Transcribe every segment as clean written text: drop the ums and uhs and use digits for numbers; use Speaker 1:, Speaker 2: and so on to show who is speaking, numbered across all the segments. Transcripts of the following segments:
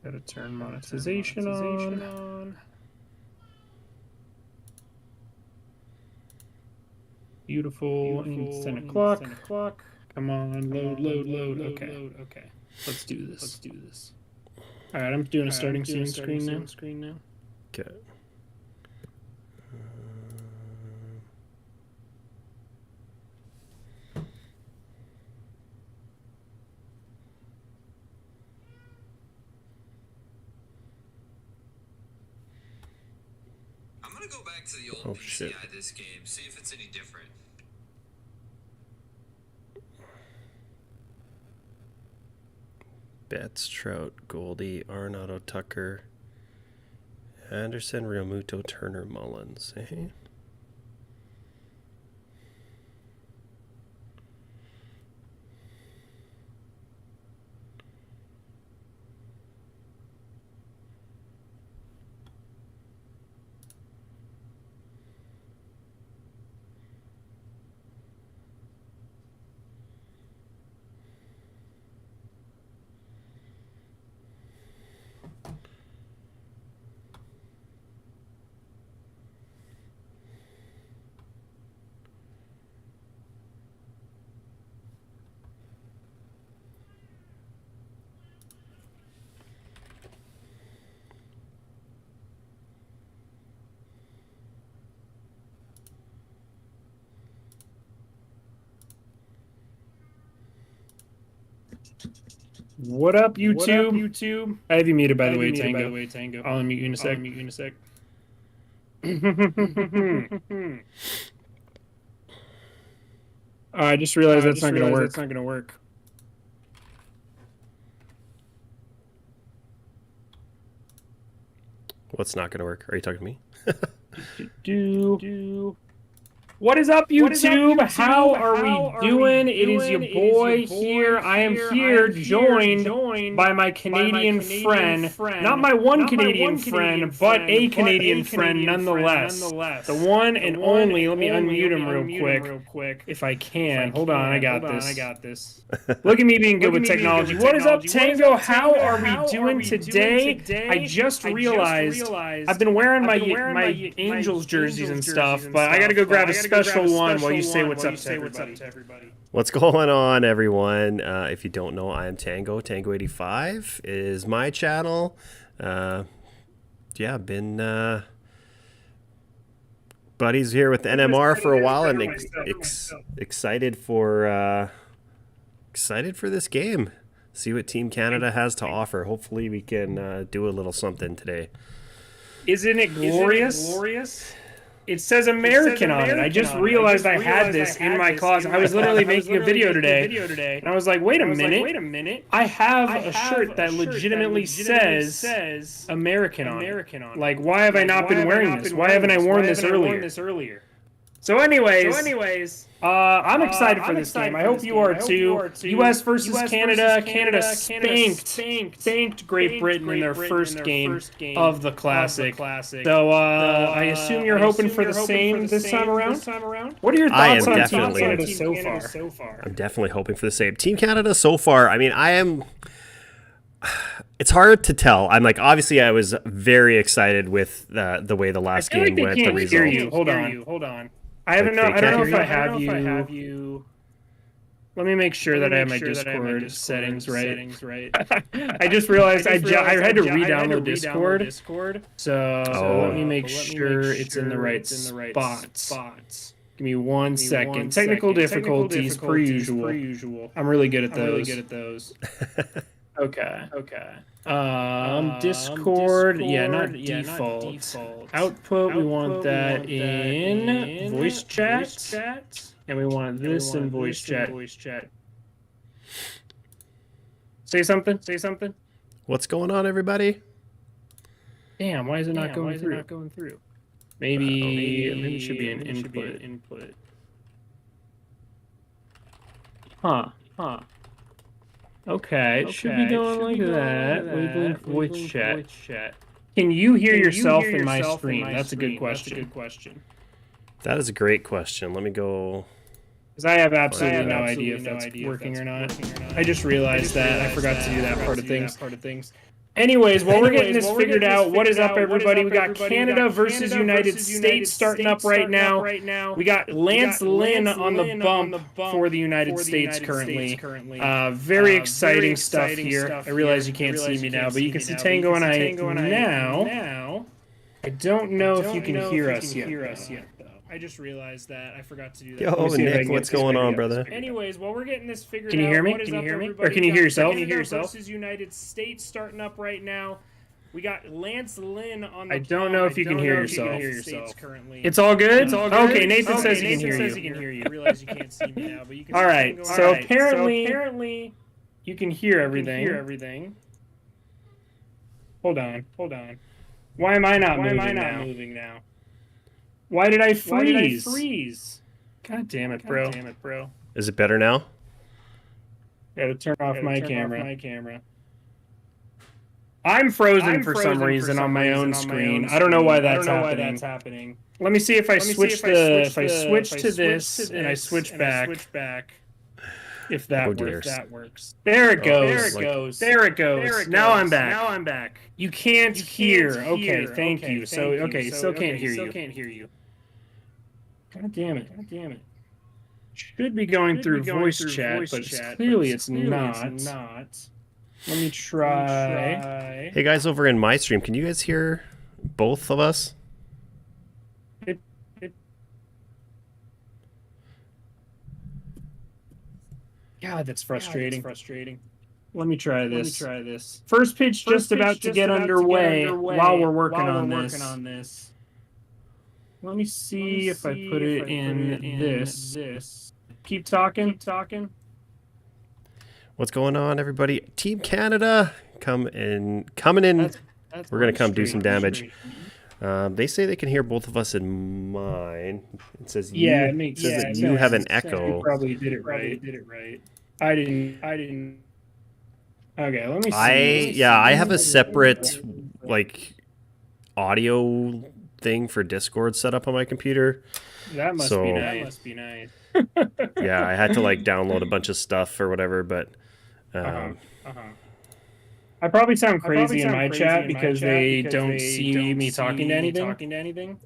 Speaker 1: Gotta turn monetization on. Beautiful. And 10 o'clock. Come on, load. Okay. Let's do this. All right, I'm doing a starting soon screen now.
Speaker 2: Okay.
Speaker 3: I'm gonna go back to the old BCI this game, see if it's any different.
Speaker 2: Betts, Trout, Goldie, Arenado, Tucker, Anderson, Realmuto, Turner, Mullins. Eh?
Speaker 1: What up, YouTube? I have you muted, by the way, Tango. I'll unmute you in a sec. I just realized that's not gonna work.
Speaker 2: What's not going to work? Are you talking to me?
Speaker 1: What is up, YouTube? How are we doing? It is your boy here. I am here joined by my Canadian friend. Not my one Canadian friend, but a Canadian friend nonetheless. The one and only. Let me unmute him real quick. If I can. Hold on, I got this. Look at me being good with technology. What is up, Tango? How are we doing today? I just realized I've been wearing my Angels jerseys and stuff, but I gotta go grab a special one while you say what's up to everybody.
Speaker 2: What's going on, everyone? If you don't know, I am Tango. Tango85 is my channel. Been buddies here with the NMR for a while, and excited for this game. See what Team Canada has to offer. Hopefully, we can do a little something today.
Speaker 1: Isn't it glorious? It says American on it. I just realized I had this in my closet. I was literally making a video today, and I was like, wait a minute. I have a shirt that legitimately says American on it. Like, why have I not been wearing this? Why haven't I worn this earlier? So anyways, I'm excited for this game. I hope you are too. U.S. versus Canada. Canada spanked Great Britain in their first game of the Classic. So I assume you're hoping for the same this time around? What are your thoughts on Team Canada so far?
Speaker 2: I'm definitely hoping for the same. Team Canada so far, I mean, it's hard to tell. I'm like, obviously, I was very excited with the way the last game went.
Speaker 1: I can't hear you. Hold on. I don't know if I have you. Let me make sure that I have my Discord settings right. I just realized I had to re-download Discord. So let me make sure it's in the right spots. Give me 1 second. Technical difficulties per usual. I'm really good at those. Okay. Discord, not default. Output, we want that in voice chat. And we want this in voice chat. Say something.
Speaker 2: What's going on, everybody?
Speaker 1: Damn, why is it not going through? Maybe it should be an input. Huh. Okay, it should be going like that. Wavelength voice chat. Can you hear yourself in my screen? That's a good question.
Speaker 2: That is a great question. Let me go.
Speaker 1: Because I have absolutely no idea if that's working or not. I just realized that. I forgot to do that part of things. Anyways, while we're getting this figured out, what is up, everybody? We got Canada versus United States starting up right now. We got Lance Lynn on the bump for the United States currently. Very exciting stuff here. I realize you can't see me now, but you can see Tango and I now. I don't know if you can hear us yet. I just realized that. I forgot to do that.
Speaker 2: Yo, Nick, what's going on, brother?
Speaker 1: Anyways, while we're getting this figured out, can you hear me? Can you hear me? Or can you hear yourself? Can you hear yourself? Versus United States starting up right now. We got Lance Lynn on the. I don't know if you can hear yourself. It's all good. It's all good. Okay, Nathan says he can hear you. I realize you can't see me now, but you can. All right. So apparently, you can hear everything. Hold on. Why am I not moving now? Why did I freeze? God damn it, bro.
Speaker 2: Is it better now?
Speaker 1: Gotta turn off my camera. I'm frozen for some reason on my own screen. I don't know why that's happening. Let me see if I switch to this and I switch back. If that works. There it goes. There it goes. Now I'm back. You can't hear. Okay, thank you. So okay, still can't hear you. God damn it. Should be going through voice chat, but clearly it's not. Let me try.
Speaker 2: Hey guys, over in my stream, can you guys hear both of us?
Speaker 1: God, that's frustrating. Let me try this. First pitch just about to get underway while we're working on this. Let me see if I put it in this. Keep talking.
Speaker 2: What's going on, everybody? Team Canada coming in. We're gonna come do some damage. They say they can hear both of us in mine. It says that you have an echo.
Speaker 1: You probably did it right. I didn't. Okay, let me see.
Speaker 2: I have a separate audio thing for Discord set up on my computer.
Speaker 1: That must be nice.
Speaker 2: Yeah, I had to download a bunch of stuff or whatever, but
Speaker 1: I probably sound crazy in my chat because they don't see me talking to anything.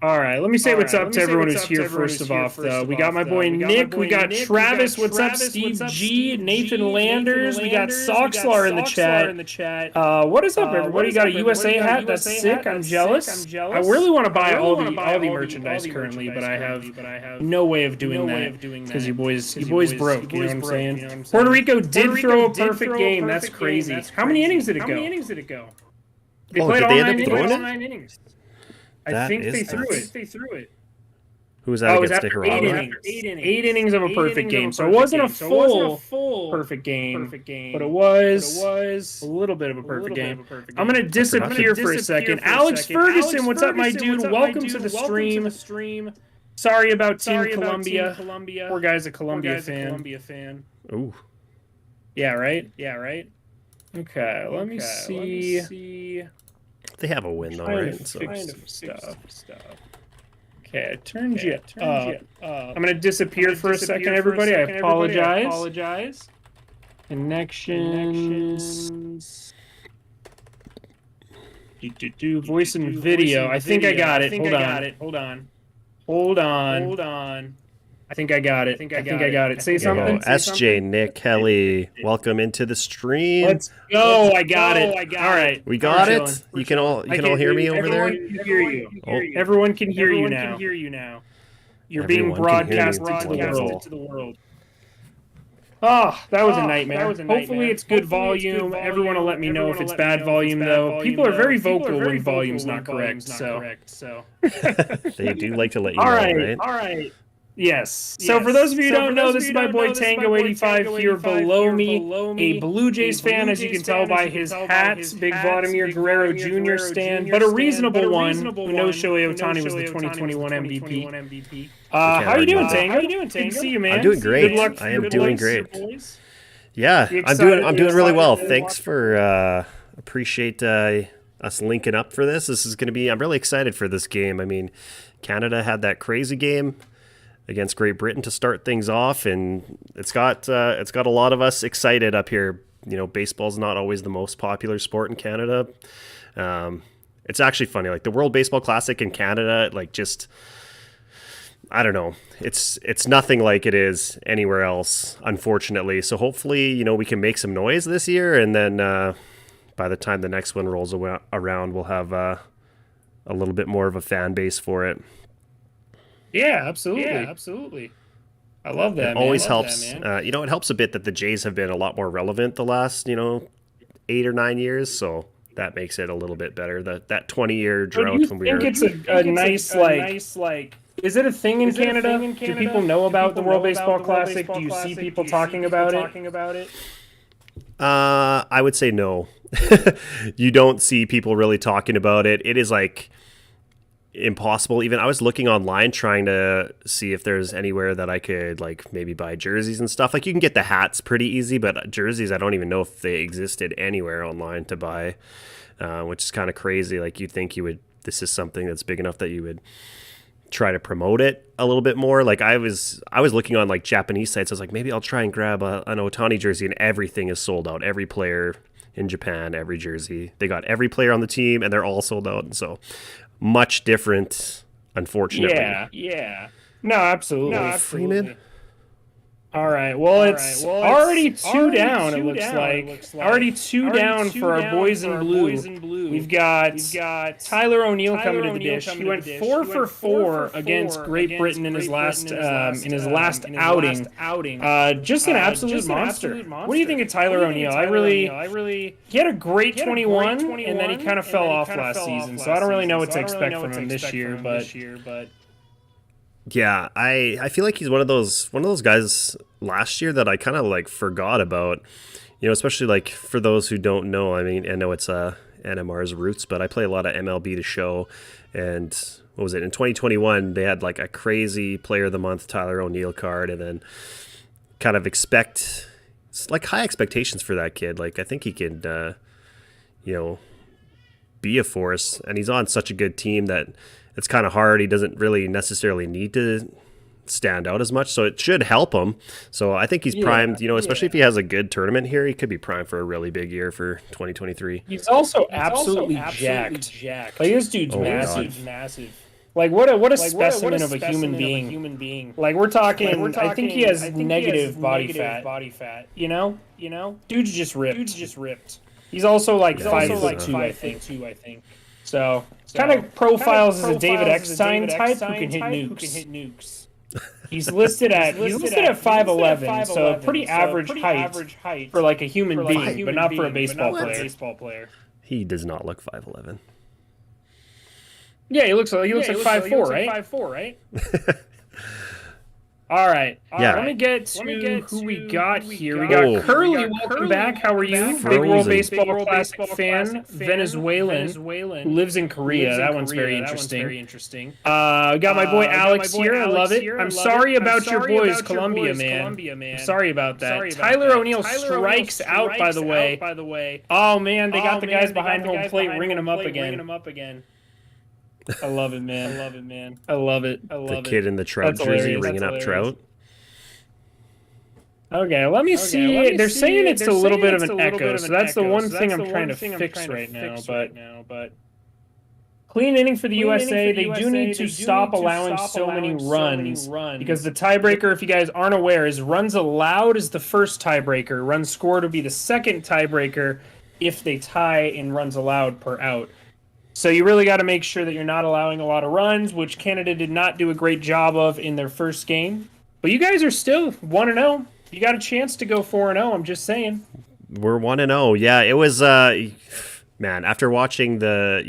Speaker 1: All right, let me say what's up to everyone who's here first of all, though. We got my boy Nick, we got Travis, what's up, Steve G, Nathan Landers, we got Soxlar in the chat. What is up, everybody? You got a USA hat? That's sick. I'm jealous. I really want to buy all the merchandise currently, but I have no way of doing that because you boys broke. You know what I'm saying? Puerto Rico did throw a perfect game. That's crazy. How many innings did it go? They played all 9 innings. I think they threw it.
Speaker 2: Who was that against
Speaker 1: Nicaragua? 8 innings of a perfect game. So it wasn't a full perfect game, but it was a little bit of a perfect game. I'm going to disappear for a second. Alex Ferguson, what's up, my dude? Welcome to the stream. Sorry about Team Colombia. Poor guy's a Colombia fan.
Speaker 2: Ooh.
Speaker 1: Yeah, right? Okay, let me see.
Speaker 2: They have a win though, right?
Speaker 1: So stuff. Okay, I turned you up. I'm gonna disappear for a second, everybody. I apologize. Connections. Voice and video. I think I got it. Hold on. I think I got it. Say something.
Speaker 2: SJ Nick Kelly, welcome into the stream.
Speaker 1: Let's go. I got it. All right.
Speaker 2: We got it. You can all hear me over there?
Speaker 1: Everyone can hear you now. You're being broadcasted to the world. Oh, that was a nightmare. Hopefully it's good volume. Everyone will let me know if it's bad volume, though. People are very vocal when volume's not correct, so.
Speaker 2: They do like to let you know, right?
Speaker 1: All right. Yes. So for those of you who don't know, this is my boy Tango85 here below me, a Blue Jays fan, as you can tell by his hats, big Vladimir Guerrero Jr. stand, but a reasonable one who knows Shohei Ohtani was the 2021 MVP. How are you doing, Tango? Good to see you, man.
Speaker 2: I'm doing great.
Speaker 1: Good luck.
Speaker 2: I am doing great. Yeah, I'm doing really well. Thanks for appreciate us linking up for this. This is going to be. I'm really excited for this game. I mean, Canada had that crazy game against Great Britain to start things off, and it's got a lot of us excited up here baseball's not always the most popular sport in Canada. It's actually funny, like the World Baseball Classic in Canada, like just, I don't know, it's nothing like it is anywhere else, unfortunately. So hopefully, we can make some noise this year, and then by the time the next one rolls around, we'll have a little bit more of a fan base for it.
Speaker 1: Yeah, absolutely. I love that.
Speaker 2: It always helps. It helps a bit that the Jays have been a lot more relevant the last 8 or 9 years, so that makes it a little bit better. That 20-year drought when we were.
Speaker 1: I think it's a nice like. Is it a thing in Canada? Do people know about the World Baseball Classic? Do you see people talking about it?
Speaker 2: I would say no. You don't see people really talking about it. It is like impossible. Even I was looking online trying to see if there's anywhere that I could like maybe buy jerseys and stuff. Like you can get the hats pretty easy, but jerseys I don't even know if they existed anywhere online to buy, which is kind of crazy. Like you'd think this is something that's big enough that you would try to promote it a little bit more. Like I was looking on like Japanese sites. I was like, maybe I'll try and grab an Ohtani jersey, and everything is sold out. Every player in Japan, every jersey, they got every player on the team, and they're all sold out. And so much different, unfortunately.
Speaker 1: Yeah. No, absolutely.
Speaker 2: Freeman.
Speaker 1: All right. Well, it's already two down. It looks like already two down for our boys in blue. We've got Tyler O'Neill coming to the dish. He went 4 for 4 against Great Britain in his last outing. Just an absolute monster. What do you think of Tyler O'Neill? He had a great 21, and then he kind of fell off last season. So I don't really know what to expect from him this year, but.
Speaker 2: Yeah, I feel like he's one of those guys last year that I kind of like forgot about, especially like for those who don't know. I mean, I know it's NMR's roots, but I play a lot of MLB The Show, and what was it in 2021? They had like a crazy Player of the Month Tyler O'Neill card, and then kind of like high expectations for that kid. Like I think he can, be a force, and he's on such a good team that it's kind of hard. He doesn't really necessarily need to stand out as much, so it should help him. So I think he's primed, especially if he has a good tournament here, he could be primed for a really big year for 2023.
Speaker 1: He's also absolutely jacked. Like this dude's massive. Like what a specimen of a human being. Like we're talking I think he has negative body fat. Dude's just ripped. He's also like 5'2", I think. So kind of profiles as a David Eckstein type who can hit nukes. He's listed at 5'11", so a pretty average height for like a human being, but not for a baseball player.
Speaker 2: He does not look 5'11".
Speaker 1: Yeah, he looks like 5'4", right? All right. Let me get to who we got here. We got Curly. Welcome back. How are you? Big World Baseball Classic fan, Venezuelan, who lives in Korea. That one's very interesting. We got my boy Alex here. I love it. I'm sorry about your boys, Colombia, man. I'm sorry about that. Tyler O'Neill strikes out, by the way. Oh, man, they got the guys behind home plate ringing him up again. I love it, man. I love it.
Speaker 2: The kid in the Trout jersey ringing up Trout.
Speaker 1: Okay, let me see. They're saying it's a little bit of an echo, so that's the one thing I'm trying to fix right now. But clean inning for the USA. They do need to stop allowing so many runs because the tiebreaker, if you guys aren't aware, is runs allowed is the first tiebreaker. Runs scored would be the second tiebreaker if they tie in runs allowed per out. So you really got to make sure that you're not allowing a lot of runs, which Canada did not do a great job of in their first game. But you guys are still 1-0. You got a chance to go 4-0, I'm just saying.
Speaker 2: We're 1-0. Yeah, it was man, after watching the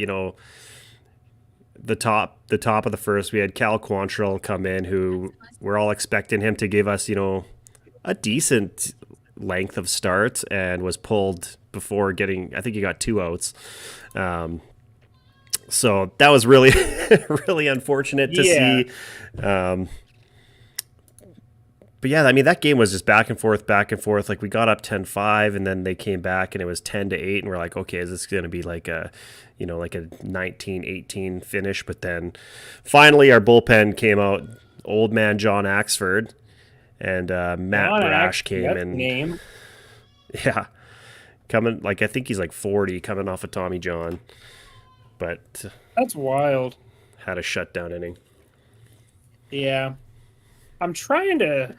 Speaker 2: top of the first, we had Cal Quantrill come in, who we're all expecting him to give us, a decent length of start, and was pulled before getting, I think he got 2 outs. So that was really, really unfortunate to see. But yeah, I mean, that game was just back and forth. Like we got up 10-5 and then they came back and it was 10-8. And we're like, okay, is this going to be like a 19-18 finish? But then finally our bullpen came out. Old man John Axford and Matt Brash came in.
Speaker 1: Name.
Speaker 2: Yeah. Coming, like, I think he's like 40, coming off of Tommy John, but
Speaker 1: That's wild.
Speaker 2: had a shutdown inning.
Speaker 1: Yeah. I'm trying to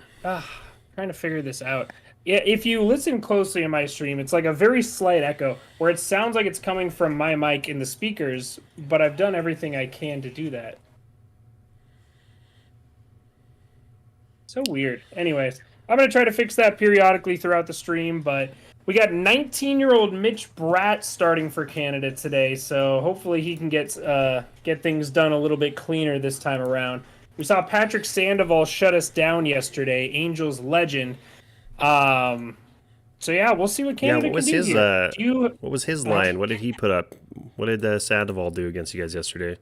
Speaker 1: figure this out. Yeah, if you listen closely in my stream, it's like a very slight echo where it sounds like it's coming from my mic in the speakers, but I've done everything I can to do that. So weird. Anyways, I'm going to try to fix that periodically throughout the stream, but we got 19-year-old Mitch Bratt starting for Canada today, so hopefully he can get things done a little bit cleaner this time around. We saw Patrick Sandoval shut us down yesterday, Angels legend. So yeah, we'll see what Canada
Speaker 2: what was
Speaker 1: can do
Speaker 2: his
Speaker 1: here.
Speaker 2: what was his line? What did he put up? What did Sandoval do against you guys yesterday?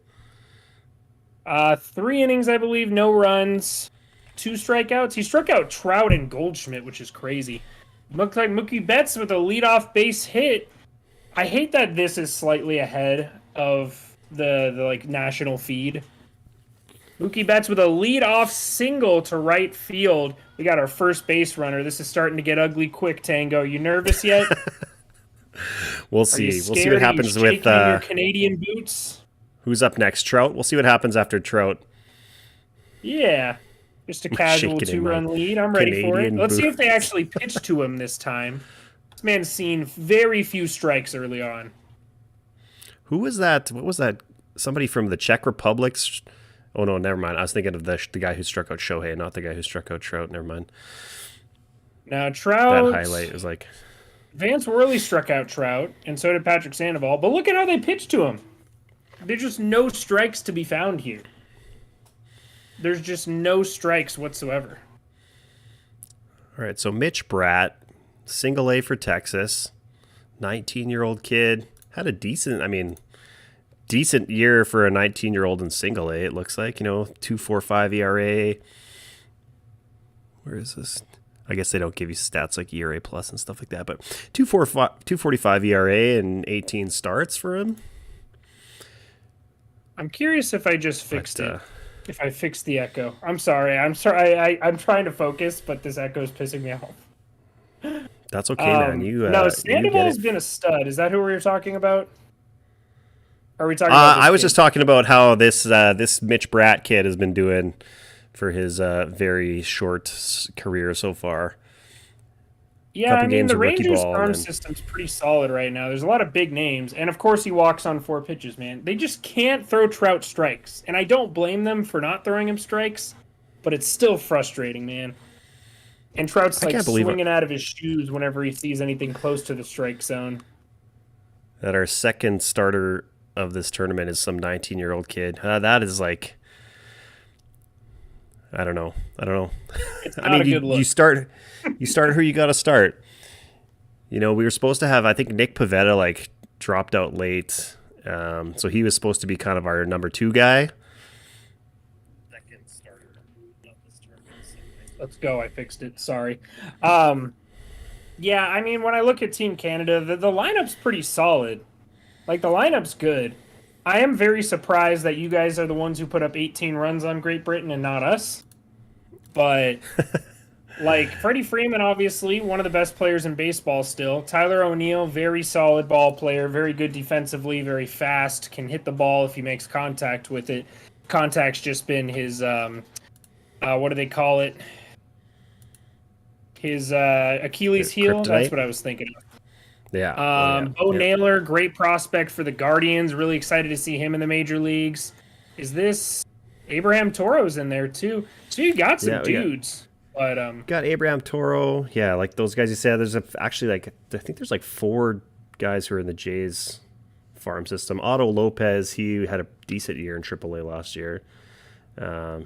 Speaker 1: 3 innings, I believe, no runs, 2 strikeouts. He struck out Trout and Goldschmidt, which is crazy. Looked like Mookie Betts with a leadoff base hit. I hate that this is slightly ahead of the like national feed. Mookie Betts with a leadoff single to right field. We got our first base runner. This is starting to get ugly quick, Tango. You nervous yet?
Speaker 2: We'll see. We'll see what happens with
Speaker 1: your Canadian boots.
Speaker 2: Who's up next? Trout. We'll see what happens after Trout.
Speaker 1: Yeah. Just a casual 2-run lead. I'm ready for it. Let's see if they actually pitch to him this time. This man's seen very few strikes early on.
Speaker 2: Who was that? What was that? Somebody from the Czech Republic? Oh, no, never mind. I was thinking of the guy who struck out Shohei, not the guy who struck out Trout. Never mind.
Speaker 1: Now, Trout...
Speaker 2: That highlight is like...
Speaker 1: Vance Worley struck out Trout, and so did Patrick Sandoval. But look at how they pitched to him. There's just no strikes to be found here. There's just no strikes whatsoever.
Speaker 2: All right, so Mitch Bratt, single A for Texas, 19-year-old kid, had a decent year for a 19-year-old in single A, it looks like. 2.45 ERA. Where is this? I guess they don't give you stats like ERA plus and stuff like that, but 2.45 ERA and 18 starts for him.
Speaker 1: I'm curious if I just fixed it. If I fixed the echo. I'm sorry. I'm trying to focus, but this echo is pissing me off.
Speaker 2: That's okay, man.
Speaker 1: No, Sandoval's been a stud. Is that who we were talking about? Are we talking
Speaker 2: about I was just talking about how this Mitch Bratt kid has been doing for his very short career so far.
Speaker 1: Yeah, I mean, the Rangers farm system's pretty solid right now. There's a lot of big names, and of course he walks on 4 pitches, man. They just can't throw Trout strikes, and I don't blame them for not throwing him strikes, but it's still frustrating, man. And Trout's like swinging out of his shoes whenever he sees anything close to the strike zone.
Speaker 2: That our second starter of this tournament is some 19-year-old kid. That is like... I don't know.
Speaker 1: It's not a good look.
Speaker 2: You start who you got to start. We were supposed to have, I think Nick Pivetta dropped out late. So he was supposed to be kind of our number 2 guy.
Speaker 1: Second starter of this tournament. Let's go. I fixed it. Sorry. Yeah, I mean, when I look at Team Canada, the lineup's pretty solid. The lineup's good. I am very surprised that you guys are the ones who put up 18 runs on Great Britain and not us. But, Freddie Freeman, obviously, one of the best players in baseball still. Tyler O'Neill, very solid ball player, very good defensively, very fast, can hit the ball if he makes contact with it. Contact's just been his, what do they call it? His Achilles heel?
Speaker 2: Kryptonite?
Speaker 1: That's what I was thinking of.
Speaker 2: Yeah.
Speaker 1: Bo Naylor, great prospect for the Guardians. Really excited to see him in the major leagues. Is this Abraham Toro's in there too? So you got some dudes. But
Speaker 2: got Abraham Toro. Yeah, those guys you said. There's actually I think there's 4 guys who are in the Jays farm system. Otto Lopez, he had a decent year in AAA last year. Yeah,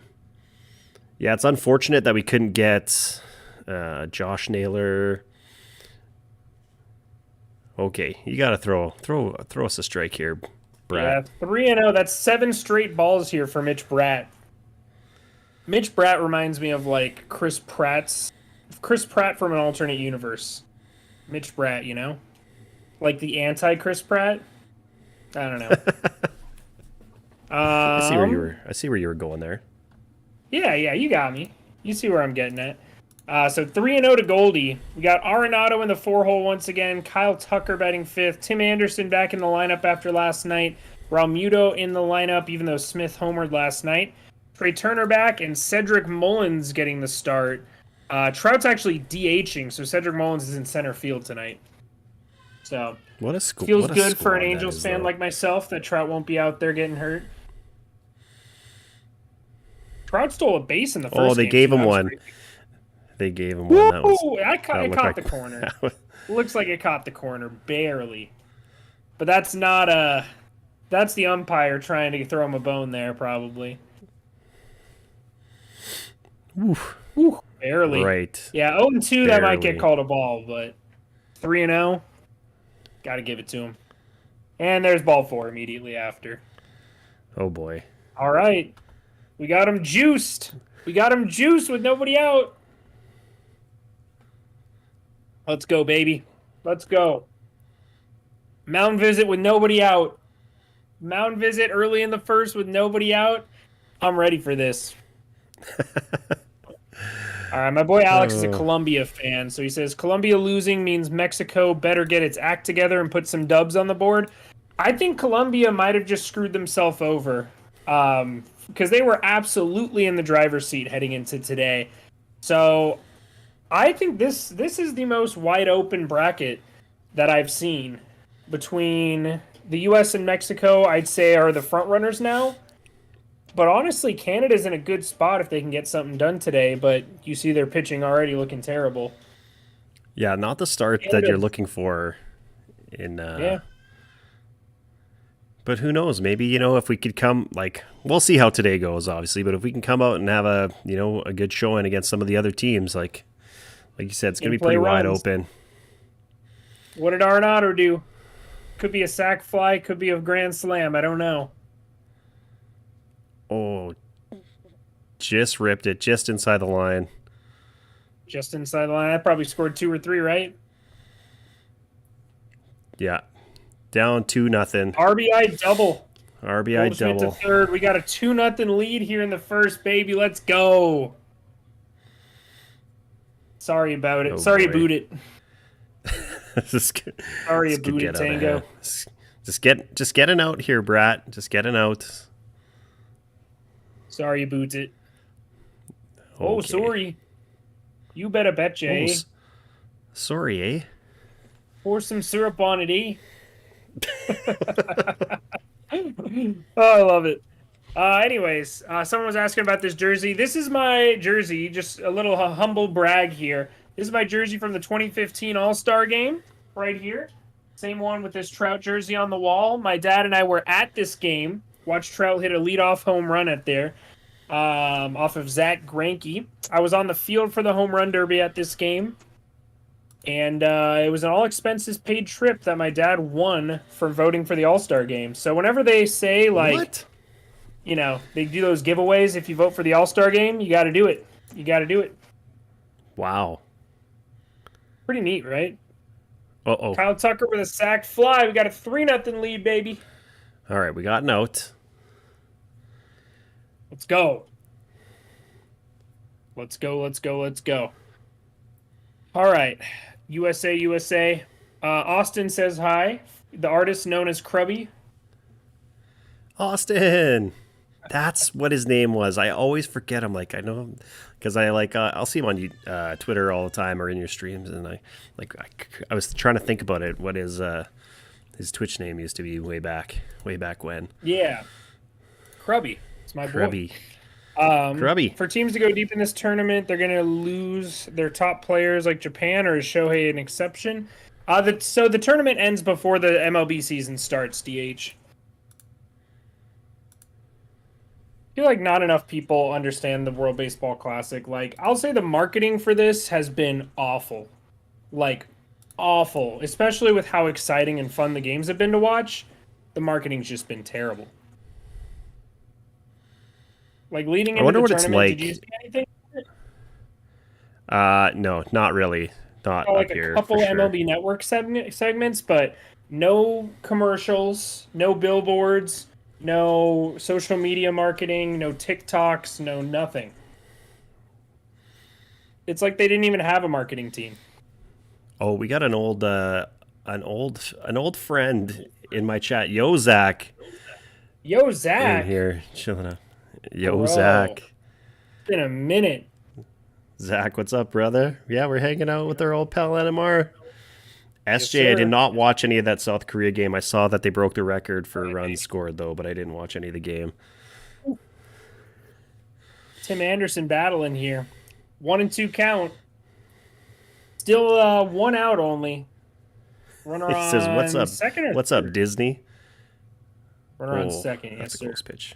Speaker 2: it's unfortunate that we couldn't get Josh Naylor. Okay, you got to throw us a strike here, Bratt.
Speaker 1: Yeah, 3-0. That's 7 straight balls here for Mitch Bratt. Mitch Bratt reminds me of Chris Pratt from an alternate universe. Mitch Bratt, like the anti-Chris Pratt. I don't know.
Speaker 2: I see where you were going there.
Speaker 1: Yeah, you got me. You see where I'm getting at. So 3-0 to Goldie. We got Arenado in the 4-hole once again. Kyle Tucker batting 5th. Tim Anderson back in the lineup after last night. Realmuto in the lineup, even though Smith homered last night. Trey Turner back, and Cedric Mullins getting the start. Trout's actually DHing, so Cedric Mullins is in center field tonight. So feels good for an Angels fan like myself that Trout won't be out there getting hurt. Trout stole a base in the first game.
Speaker 2: Oh, they gave him one. They gave him one.
Speaker 1: It caught the corner. Looks like it caught the corner, barely. But that's not that's the umpire trying to throw him a bone there, probably.
Speaker 2: Oof.
Speaker 1: Barely.
Speaker 2: Right.
Speaker 1: Yeah, 0-2, that might get called a ball, but 3-0, got to give it to him. And there's ball 4 immediately after.
Speaker 2: Oh, boy.
Speaker 1: All right. We got him juiced. We got him juiced with nobody out. Let's go, baby. Let's go. Mound visit with nobody out. Mound visit early in the first with nobody out. I'm ready for this. All right, my boy Alex is a Colombia fan, so he says Colombia losing means Mexico better get its act together and put some dubs on the board. I think Colombia might have just screwed themselves over because they were absolutely in the driver's seat heading into today. So I think this is the most wide open bracket that I've seen between the U.S. and Mexico. I'd say are the front runners now. But honestly, Canada's in a good spot if they can get something done today, but you see their pitching already looking terrible.
Speaker 2: Yeah, not the start that you're looking for in
Speaker 1: yeah.
Speaker 2: But who knows? Maybe, if we could come, we'll see how today goes, obviously, but if we can come out and have a good showing against some of the other teams, like you said, it's going to be pretty wide open.
Speaker 1: What did Arenado do? Could be a sac fly, could be a grand slam, I don't know.
Speaker 2: Oh, just ripped it just inside the line.
Speaker 1: Just inside the line. I probably scored 2 or 3, right?
Speaker 2: Yeah. Down 2-0.
Speaker 1: RBI double.
Speaker 2: RBI double.
Speaker 1: To third. We got a 2-0 lead here in the first, baby. Let's go. Sorry about it. Sorry about it. Sorry about it, Tango.
Speaker 2: Just get an out here, Brat. Just get an out.
Speaker 1: Sorry about it.
Speaker 2: Okay.
Speaker 1: Oh, sorry. You better betcha, eh?
Speaker 2: Sorry, eh?
Speaker 1: Pour some syrup on it, eh? Oh, I love it. Anyways, someone was asking about this jersey. This is my jersey. Just a little humble brag here. This is my jersey from the 2015 All-Star Game right here. Same one with this Trout jersey on the wall. My dad and I were at this game. Watched Trout hit a leadoff home run at there off of Zach Greinke. I was on the field for the home run derby at this game. And it was an all-expenses-paid trip that my dad won for voting for the All-Star Game. So whenever they say,
Speaker 2: what?
Speaker 1: They do those giveaways, if you vote for the All-Star Game, you got to do it. You got to do it.
Speaker 2: Wow.
Speaker 1: Pretty neat, right?
Speaker 2: Uh-oh.
Speaker 1: Kyle Tucker with a sac fly. We got a 3-0 lead, baby.
Speaker 2: All right, we got an out.
Speaker 1: Let's go. Let's go, let's go, let's go. All right. USA. Austin says hi. The artist known as Krubby.
Speaker 2: Austin. That's what his name was. I always forget. I'm like, I know him because I'll see him on Twitter all the time or in your streams, and I was trying to think about it. What his Twitch name used to be way back when.
Speaker 1: Yeah, Krubby. It's my
Speaker 2: Krubby.
Speaker 1: boy.
Speaker 2: Krubby.
Speaker 1: For teams to go deep in this tournament, they're going to lose their top players like Japan, or is Shohei an exception? So the tournament ends before the MLB season starts, DH. I feel like not enough people understand the World Baseball Classic. I'll say the marketing for this has been awful. Awful. Especially with how exciting and fun the games have been to watch. The marketing's just been terrible. Leading into the tournament, did you see anything?
Speaker 2: No, not really. Not
Speaker 1: up here. A couple MLB Network segments, but no commercials, no billboards, no social media marketing, no TikToks, no nothing. It's like they didn't even have a marketing team.
Speaker 2: Oh, we got an old friend in my chat. Yo, Zach,
Speaker 1: Yo,
Speaker 2: in
Speaker 1: Zach.
Speaker 2: here chilling out. Yo,
Speaker 1: Bro.
Speaker 2: Zach.
Speaker 1: It's been a minute.
Speaker 2: Zach, what's up, brother? Yeah, we're hanging out with our old pal NMR.
Speaker 1: Yes,
Speaker 2: SJ, I
Speaker 1: sir.
Speaker 2: did not watch any of that South Korea game. I saw that they broke the record for runs scored, though, but I didn't watch any of the game.
Speaker 1: Tim Anderson battling here. 1 and 2 count. Still 1 out only. Runner
Speaker 2: He says, "What's
Speaker 1: on
Speaker 2: up?
Speaker 1: second or
Speaker 2: What's
Speaker 1: third?
Speaker 2: up, Disney?"
Speaker 1: Runner on
Speaker 2: Oh,
Speaker 1: second.
Speaker 2: that's
Speaker 1: Yes,
Speaker 2: a
Speaker 1: sir.
Speaker 2: close pitch.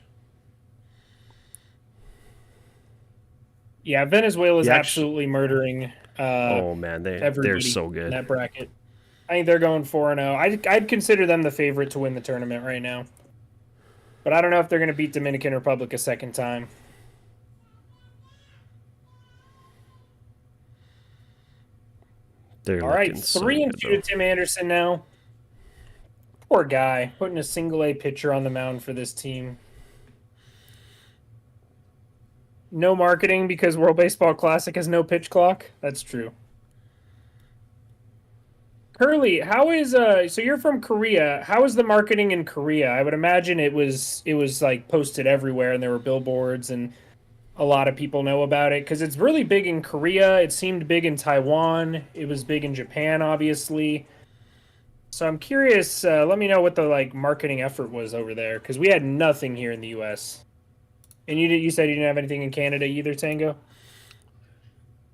Speaker 1: Yeah, Venezuela's
Speaker 2: Yeah,
Speaker 1: absolutely murdering
Speaker 2: Oh man, they're
Speaker 1: everybody
Speaker 2: so
Speaker 1: in
Speaker 2: good.
Speaker 1: that bracket. I think they're going 4-0. I'd consider them the favorite to win the tournament right now. But I don't know if they're going to beat Dominican Republic a second time.
Speaker 2: They're
Speaker 1: All right,
Speaker 2: looking so
Speaker 1: 3 and
Speaker 2: good,
Speaker 1: 2
Speaker 2: though.
Speaker 1: to Tim Anderson now. Poor guy, putting a single A pitcher on the mound for this team. No marketing because World Baseball Classic has no pitch clock. That's true. Curly, how is so you're from Korea. How is the marketing in Korea? I would imagine it was like posted everywhere and there were billboards and a lot of people know about it because it's really big in Korea. It seemed big in Taiwan. It was big in Japan, obviously. So I'm curious. Let me know what the like marketing effort was over there because we had nothing here in the U.S. And you said you didn't have anything in Canada either, Tango?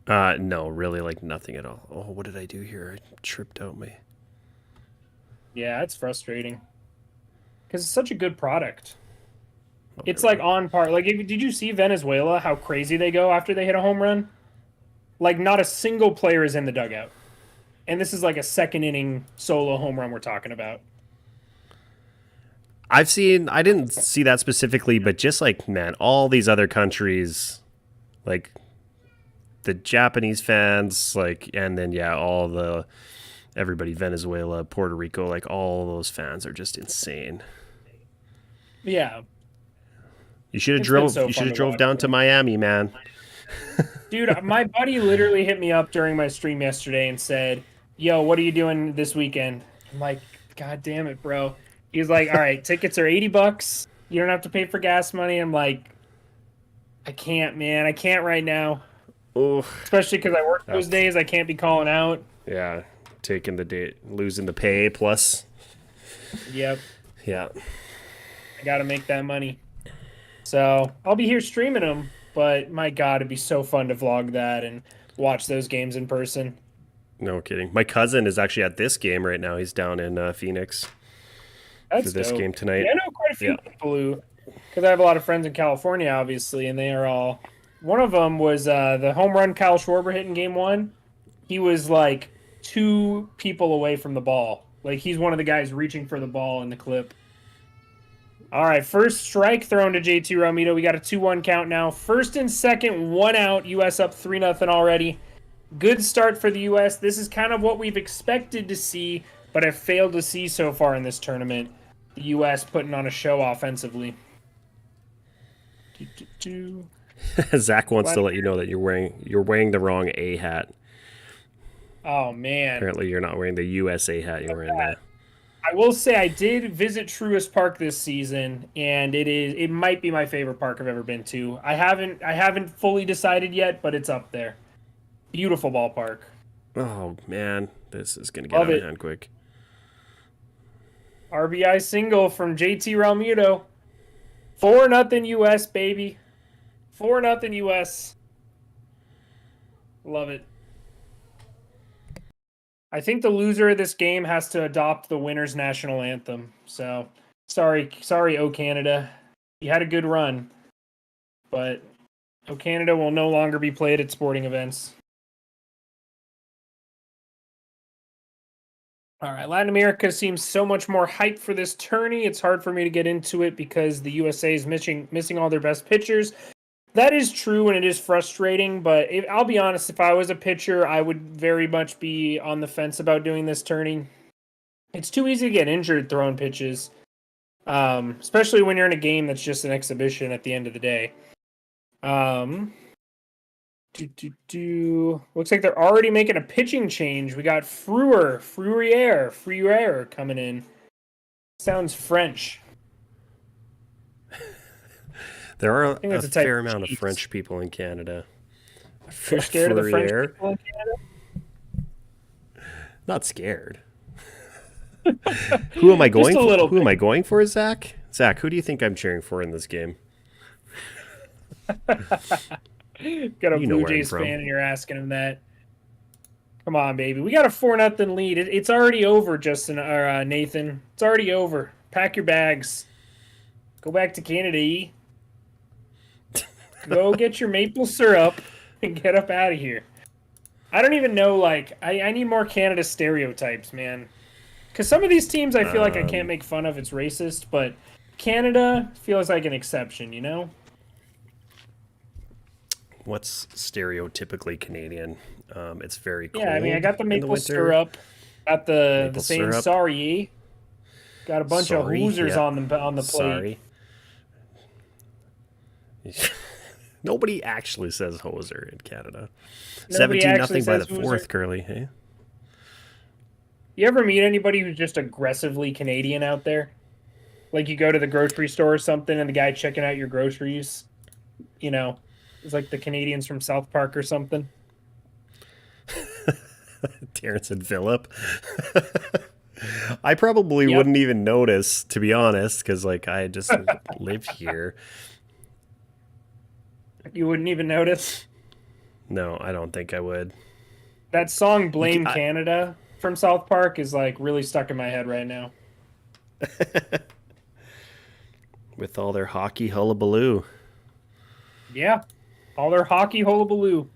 Speaker 2: No, really, like nothing at all. Oh, what did I do here? I tripped out my.
Speaker 1: Yeah, it's frustrating because it's such a good product.
Speaker 2: Oh,
Speaker 1: It's
Speaker 2: there we
Speaker 1: like
Speaker 2: go.
Speaker 1: on par. Like, did you see Venezuela? How crazy they go after they hit a home run? Like, not a single player is in the dugout, and this is like a second inning solo home run we're talking about.
Speaker 2: I've seen. I didn't see that specifically, but just like man, all these other countries, like the Japanese fans, like, and then yeah, all the everybody, Venezuela, Puerto Rico, like all those fans are just insane.
Speaker 1: Yeah,
Speaker 2: You should have
Speaker 1: it's been
Speaker 2: drove.
Speaker 1: so
Speaker 2: You
Speaker 1: fun
Speaker 2: should
Speaker 1: to
Speaker 2: have drove
Speaker 1: watch.
Speaker 2: down to Miami, man.
Speaker 1: Dude, my buddy literally hit me up during my stream yesterday and said, "Yo, what are you doing this weekend?" I'm like, "God damn it, bro." He's like, "All right, tickets are $80. You don't have to pay for gas money." I'm like, "I can't, man. I can't right now,
Speaker 2: Oh,
Speaker 1: especially because I work those days. I can't be calling out."
Speaker 2: yeah, taking the date, losing the pay plus.
Speaker 1: Yep,
Speaker 2: Yeah,
Speaker 1: I got to make that money. So I'll be here streaming them, but my God, it'd be so fun to vlog that and watch those games in person.
Speaker 2: no kidding. My cousin is actually at this game right now. He's down in Phoenix for
Speaker 1: That's
Speaker 2: this
Speaker 1: dope.
Speaker 2: game tonight.
Speaker 1: Yeah, I know quite a few
Speaker 2: Yeah.
Speaker 1: people who, because I have a lot of friends in California, obviously, and they are all. One of them was the home run Kyle Schwarber hit in Game 1. He was like 2 people away from the ball. Like he's one of the guys reaching for the ball in the clip. All right, first strike thrown to JT Realmuto. We got a 2-1 count now. First and second, 1 out. U.S. up 3-0 already. Good start for the U.S. This is kind of what we've expected to see, but have failed to see so far in this tournament. The U.S. putting on a show offensively.
Speaker 2: Zach wants to let you know that you're wearing the wrong A hat.
Speaker 1: Oh, man.
Speaker 2: Apparently, you're not wearing the USA hat. You're wearing the.
Speaker 1: I will say I did visit Truist Park this season, and it might be my favorite park I've ever been to. I haven't fully decided yet, but it's up there. Beautiful ballpark.
Speaker 2: Oh man, this is gonna get
Speaker 1: Love
Speaker 2: out of
Speaker 1: it.
Speaker 2: hand quick.
Speaker 1: RBI single from JT Realmuto. 4-0 US, baby. 4-0 US. Love it. I think the loser of this game has to adopt the winner's national anthem. So, sorry, O Canada. You had a good run, but O Canada will no longer be played at sporting events. All right, Latin America seems so much more hyped for this tourney. It's hard for me to get into it because the USA is missing all their best pitchers. That is true, and it is frustrating, but I'll be honest, if I was a pitcher, I would very much be on the fence about doing this tourney. It's too easy to get injured throwing pitches, especially when you're in a game that's just an exhibition at the end of the day. Looks like they're already making a pitching change. We got Freurier coming in. Sounds French.
Speaker 2: There are a fair amount of French people in Canada.
Speaker 1: You're scared of the French people in Canada?
Speaker 2: Not scared. Who am I going for? Who am I going for, Zach? Zach, who do you think I'm cheering for in this game?
Speaker 1: Got a Blue Jays fan and you're asking him that. Come on, baby. We got a 4-0 lead. It's already over, Justin or Nathan. It's already over. Pack your bags. Go back to Canada. Go get your maple syrup and get up out of here. I don't even know, like, I need more Canada stereotypes, man. Because some of these teams I feel like I can't make fun of. It's racist, but Canada feels like an exception, you know?
Speaker 2: What's stereotypically Canadian? It's very cold.
Speaker 1: Yeah, I mean, I got the maple syrup. Got the saying sorry. Got a bunch of hoosers on the plate.
Speaker 2: Sorry. Nobody actually says hoser in Canada. 17-0 by the fourth, Curly. Hey?
Speaker 1: You ever meet anybody who's just aggressively Canadian out there? Like you go to the grocery store or something and the guy checking out your groceries, you know, it's like the Canadians from South Park or something.
Speaker 2: Terrence and Phillip. I probably wouldn't even notice, to be honest, because like I just live here.
Speaker 1: You wouldn't even notice?
Speaker 2: No, I don't think I would.
Speaker 1: That song Blame Canada from South Park is like really stuck in my head right now.
Speaker 2: With all their hockey hullabaloo.
Speaker 1: Yeah. All their hockey hullabaloo.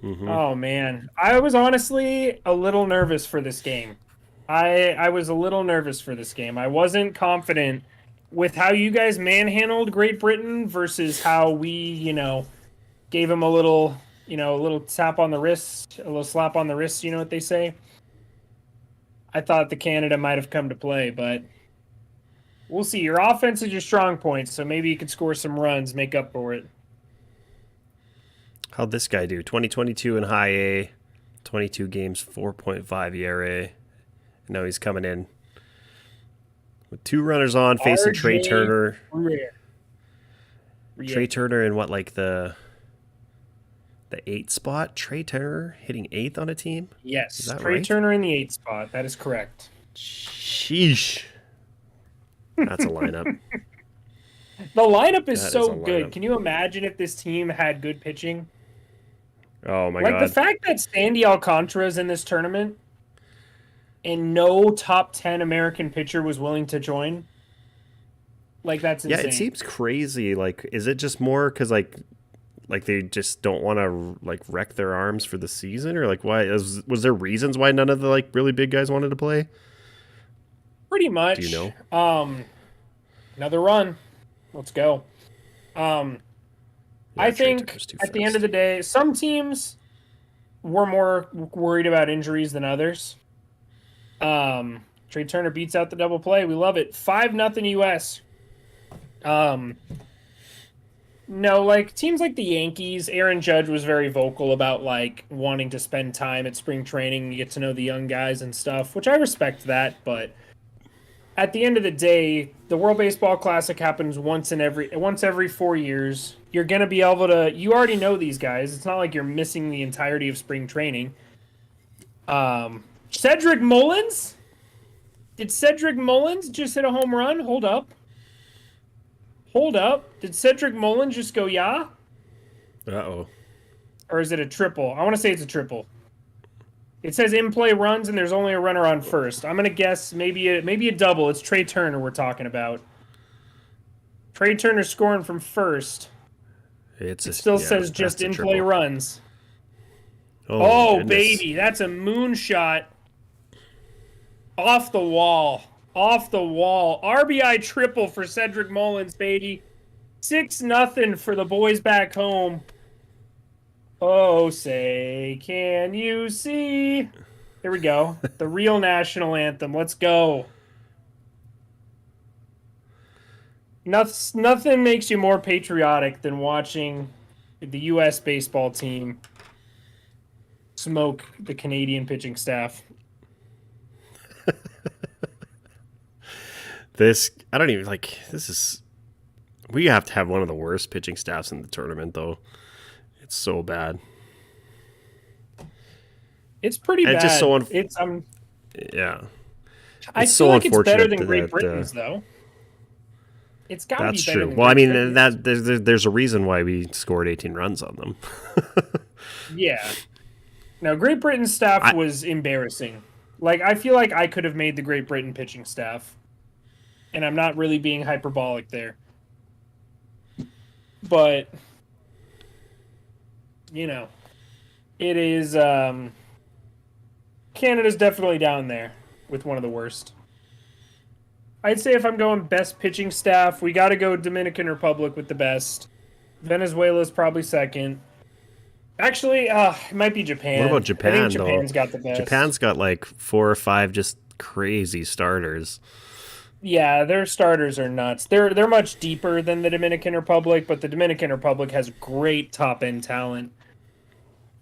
Speaker 2: Mm-hmm.
Speaker 1: Oh, man. I was honestly a little nervous for this game. I was a little nervous for this game. I wasn't confident with how you guys manhandled Great Britain versus how we, you know, gave them a little tap on the wrist, a little slap on the wrist, you know what they say? I thought the Canada might have come to play, but we'll see. Your offense is your strong point, so maybe you could score some runs, make up for it.
Speaker 2: How'd this guy do? 2022 in high A, 22 games, 4.5 ERA. Now he's coming in with 2 runners on, facing Trey Turner. Trey Turner in what, like the 8th spot? Trey Turner hitting 8th on a team?
Speaker 1: Yes, Trey Turner in the 8th spot. That is correct.
Speaker 2: Sheesh. That's a lineup.
Speaker 1: The lineup is so good. Can you imagine if this team had good pitching?
Speaker 2: Oh, my God.
Speaker 1: Like the fact that Sandy Alcantara is in this tournament and no top 10 American pitcher was willing to join. Like, that's insane.
Speaker 2: Yeah, it seems crazy. Like, is it just more because, like they just don't want to, like, wreck their arms for the season? Or, like, why? Was there reasons why none of the, like, really big guys wanted to play?
Speaker 1: Pretty much.
Speaker 2: Do you know?
Speaker 1: Another run. Let's go. I think at the end of the day, some teams were more worried about injuries than others. Trey Turner beats out the double play. We love it. 5-0 US. No, like teams like the Yankees, Aaron Judge was very vocal about like wanting to spend time at spring training and get to know the young guys and stuff, which I respect that, but at the end of the day, the World Baseball Classic happens once every 4 years. You're going to be able to, you already know these guys. It's not like you're missing the entirety of spring training. Cedric Mullins? Did Cedric Mullins just hit a home run? Hold up. Did Cedric Mullins just go yeah?
Speaker 2: Uh-oh.
Speaker 1: Or is it a triple? I want to say it's a triple. It says in-play runs, and there's only a runner on first. I'm going to guess maybe a double. It's Trey Turner we're talking about. Trey Turner scoring from first. It still says just in-play runs. Oh baby, that's a moonshot. Off the wall. RBI triple for Cedric Mullins, baby. 6-0 for the boys back home. Oh, say, can you see? Here we go. The real national anthem. Let's go. Nothing makes you more patriotic than watching the U.S. baseball team smoke the Canadian pitching staff.
Speaker 2: I don't even like this is. We have to have one of the worst pitching staffs in the tournament, though. It's so bad.
Speaker 1: It's pretty bad.
Speaker 2: Just so yeah.
Speaker 1: I feel like it's better than Great Britain's, though. It's got to be better. That's true.
Speaker 2: Well, I mean, there's a reason why we scored 18 runs on them.
Speaker 1: Yeah. No, Great Britain's staff was embarrassing. Like, I feel like I could have made the Great Britain pitching staff. And I'm not really being hyperbolic there. But, you know, it is, Canada's definitely down there with one of the worst. I'd say if I'm going best pitching staff, we got to go Dominican Republic with the best. Venezuela's probably second. Actually, it might be Japan.
Speaker 2: What about Japan,
Speaker 1: I think Japan's got the best.
Speaker 2: Japan's got like 4 or 5 just crazy starters.
Speaker 1: Yeah, their starters are nuts. They're much deeper than the Dominican Republic, but the Dominican Republic has great top-end talent.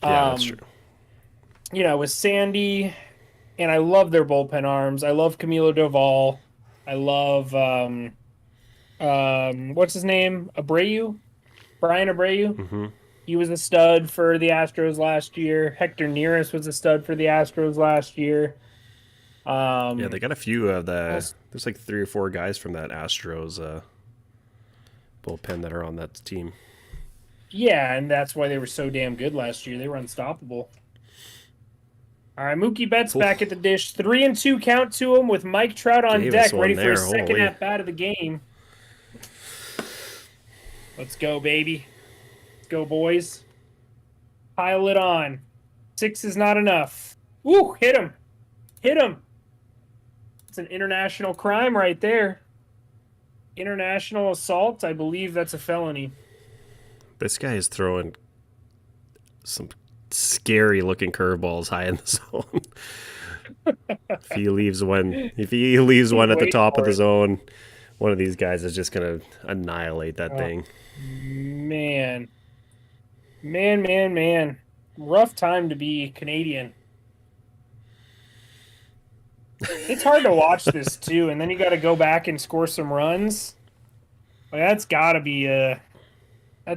Speaker 2: Yeah, that's true.
Speaker 1: You know, with Sandy, and I love their bullpen arms. I love Camilo Doval. I love, what's his name? Abreu? Brian Abreu?
Speaker 2: Mm-hmm.
Speaker 1: He was a stud for the Astros last year. Hector Neris was a stud for the Astros last year.
Speaker 2: Yeah, they got a few of the... There's like 3 or 4 guys from that Astros bullpen that are on that team.
Speaker 1: Yeah, and that's why they were so damn good last year. They were unstoppable. All right, Mookie Betts back at the dish. 3-2 count to him with Mike Trout on deck, ready for his second at-bat of the game. Let's go, baby. Let's go, boys. Pile it on. 6 is not enough. Woo, hit him. Hit him. It's an international crime right there. International assault. I believe that's a felony.
Speaker 2: This guy is throwing some scary looking curveballs high in the zone. If he leaves one at the top of the zone, one of these guys is just gonna annihilate that thing.
Speaker 1: Man. Rough time to be Canadian. It's hard to watch this too, and then you got to go back and score some runs. Like, that's got to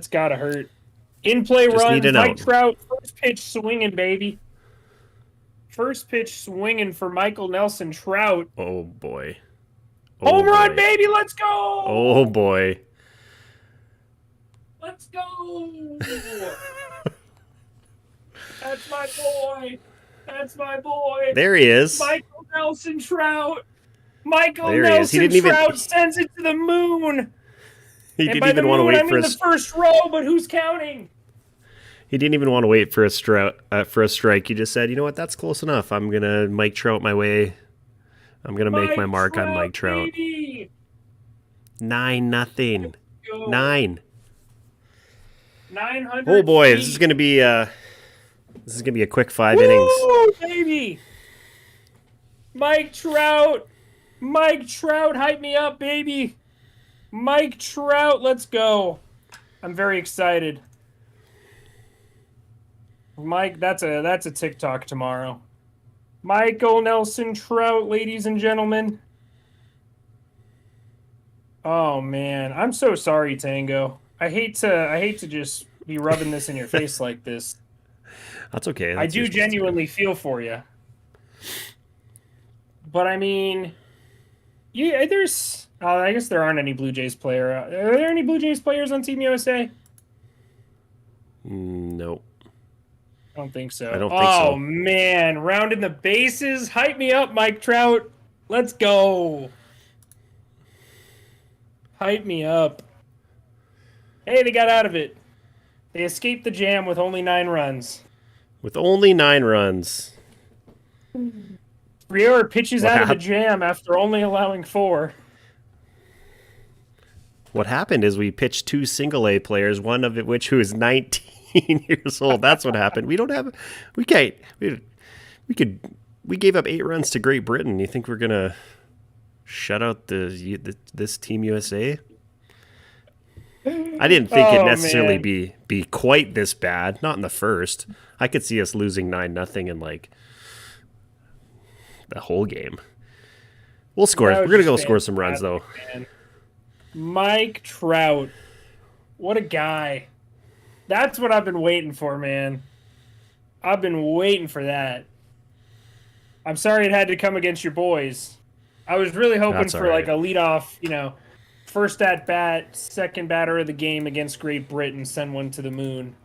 Speaker 1: hurt. In play runs, Mike Trout, first pitch swinging, baby. First pitch swinging for Michael Nelson Trout.
Speaker 2: Oh boy!
Speaker 1: Home run, baby! Let's go!
Speaker 2: Oh boy!
Speaker 1: Let's go! That's my boy. That's my boy.
Speaker 2: There he is.
Speaker 1: Michael Nelson Trout. Trout sends it to the moon.
Speaker 2: He didn't even want to wait for
Speaker 1: the first row, but who's counting?
Speaker 2: He didn't even want to wait for a strike. He just said, "You know what? That's close enough. I'm gonna Mike Trout my way. I'm gonna make my mark on Mike Trout."
Speaker 1: Baby.
Speaker 2: 9-0. 9.
Speaker 1: 900.
Speaker 2: Oh boy, this is gonna be a quick 5 innings.
Speaker 1: Baby. Mike Trout, hype me up, baby. Mike Trout, let's go. I'm very excited. Mike, that's a TikTok tomorrow. Michael Nelson Trout, ladies and gentlemen. Oh man, I'm so sorry, Tango. I hate to just be rubbing this in your face like this.
Speaker 2: That's okay.
Speaker 1: I do genuinely feel for you. But I mean, yeah, I guess there aren't any Blue Jays player. Are there any Blue Jays players on Team USA?
Speaker 2: Nope.
Speaker 1: I don't think so.
Speaker 2: I don't think so.
Speaker 1: Oh man, rounding the bases. Hype me up, Mike Trout. Let's go. Hype me up. Hey, they got out of it. They escaped the jam with only 9 runs.
Speaker 2: With only 9 runs.
Speaker 1: Briere pitches out of the jam after only allowing 4.
Speaker 2: What happened is we pitched 2 single-A players, one of which who is 19 years old. That's what happened. We gave up 8 runs to Great Britain. You think we're gonna shut out this Team USA? I didn't think it'd
Speaker 1: Oh,
Speaker 2: necessarily
Speaker 1: man.
Speaker 2: be quite this bad. Not in the first. I could see us losing 9-0 in like the whole game. We'll score.
Speaker 1: That
Speaker 2: We're
Speaker 1: was
Speaker 2: gonna
Speaker 1: just
Speaker 2: go score some runs though.
Speaker 1: fantastic, man. Mike Trout. What a guy. That's what I've been waiting for, man. I've been waiting for that. I'm sorry it had to come against your boys. I was really hoping
Speaker 2: That's
Speaker 1: for
Speaker 2: all
Speaker 1: like
Speaker 2: right.
Speaker 1: a leadoff, first at bat, second batter of the game against Great Britain, send one to the moon.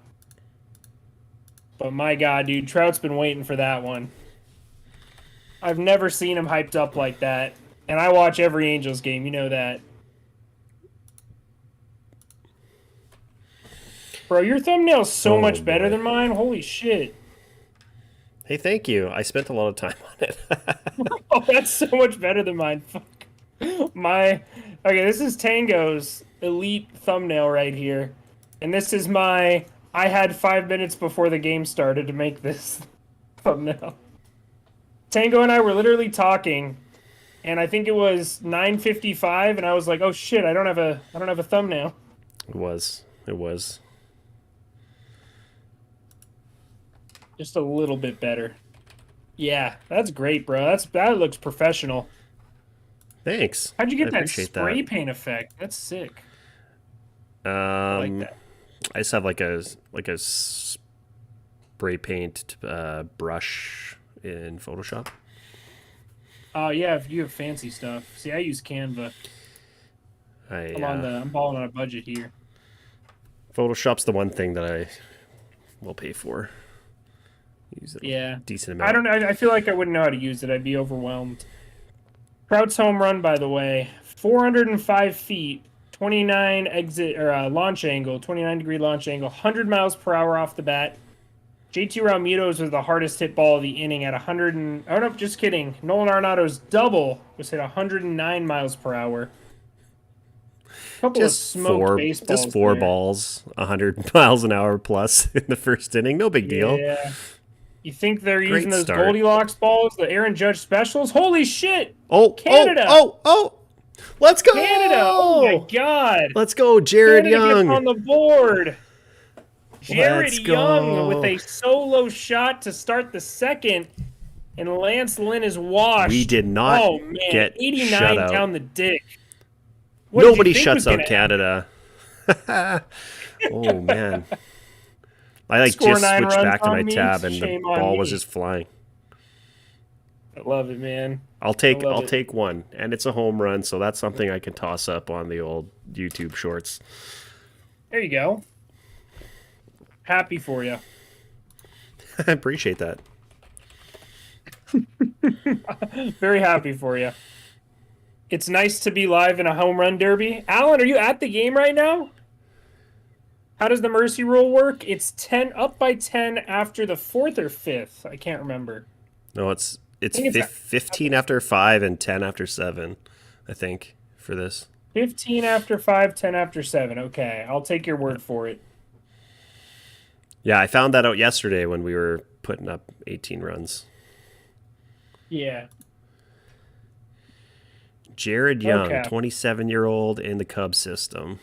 Speaker 1: But my God, dude, Trout's been waiting for that one. I've never seen him hyped up like that. And I watch every Angels game, you know that. Bro, your thumbnail's so
Speaker 2: Oh,
Speaker 1: much better
Speaker 2: boy.
Speaker 1: than mine. Holy shit.
Speaker 2: Hey, thank you. I spent a lot of time on it.
Speaker 1: Oh, that's so much better than mine. Fuck. Okay, this is Tango's elite thumbnail right here. And this is I had 5 minutes before the game started to make this thumbnail. Tango and I were literally talking, and I think it was 9:55, and I was like, "Oh shit, I don't have a thumbnail."
Speaker 2: It was.
Speaker 1: Just a little bit better. Yeah, that's great, bro. That looks professional.
Speaker 2: Thanks.
Speaker 1: How'd you
Speaker 2: I
Speaker 1: get that
Speaker 2: appreciate
Speaker 1: spray paint effect? That's sick. I like that.
Speaker 2: I just have like a spray paint brush in Photoshop.
Speaker 1: Oh yeah, if you have fancy stuff. See, I use Canva. I'm balling on a budget here.
Speaker 2: Photoshop's the one thing that I will pay for. Use it
Speaker 1: Yeah.
Speaker 2: a decent amount.
Speaker 1: I don't know. I feel like I wouldn't know how to use it. I'd be overwhelmed. Trout's home run, by the way, 405 feet, 29 exit or launch angle, 29-degree launch angle, 100 miles per hour off the bat. JT Realmuto's was the hardest hit ball of the inning at 100 and... Oh, no, just kidding. Nolan Arenado's double was hit 109 miles per hour. Couple of smoked baseballs
Speaker 2: Just four
Speaker 1: there.
Speaker 2: balls, 100 miles an hour plus in the first inning. No big deal.
Speaker 1: Yeah. You think they're
Speaker 2: Great
Speaker 1: using those
Speaker 2: start.
Speaker 1: Goldilocks balls, the Aaron Judge specials? Holy shit!
Speaker 2: Oh,
Speaker 1: Canada!
Speaker 2: Oh! Let's go!
Speaker 1: Canada! Oh my God!
Speaker 2: Let's go, Jared
Speaker 1: Canada
Speaker 2: Young.
Speaker 1: gets on the board. Jared
Speaker 2: Let's
Speaker 1: Young
Speaker 2: go.
Speaker 1: with a solo shot to start the second, and Lance Lynn is washed.
Speaker 2: We did not
Speaker 1: Oh man,
Speaker 2: get
Speaker 1: 89
Speaker 2: shut out.
Speaker 1: down the dick. What did you
Speaker 2: Nobody
Speaker 1: think
Speaker 2: shuts
Speaker 1: was
Speaker 2: out
Speaker 1: gonna
Speaker 2: Canada. Oh man. I
Speaker 1: Score
Speaker 2: just
Speaker 1: 9
Speaker 2: switched
Speaker 1: runs
Speaker 2: back to
Speaker 1: on
Speaker 2: my
Speaker 1: me?
Speaker 2: tab and the
Speaker 1: Shame on
Speaker 2: ball was
Speaker 1: me.
Speaker 2: just flying.
Speaker 1: I love it, man.
Speaker 2: I'll
Speaker 1: love it.
Speaker 2: take one, and it's a home run, so that's something I can toss up on the old YouTube shorts.
Speaker 1: There you go. Happy for you.
Speaker 2: I appreciate that.
Speaker 1: Very happy for you. It's nice to be live in a home run derby. Alan, are you at the game right now? How does the mercy rule work? It's 10 up by 10 after the 4th or 5th. I can't remember.
Speaker 2: No, it's
Speaker 1: think it's
Speaker 2: 15 after 5 and 10 after 7, I think, for this.
Speaker 1: 15 after 5, 10 after 7. Okay, I'll take your word for it.
Speaker 2: Yeah, I found that out yesterday when we were putting up 18 runs.
Speaker 1: Yeah.
Speaker 2: Jared Young,
Speaker 1: Okay.
Speaker 2: 27-year-old in the Cubs system.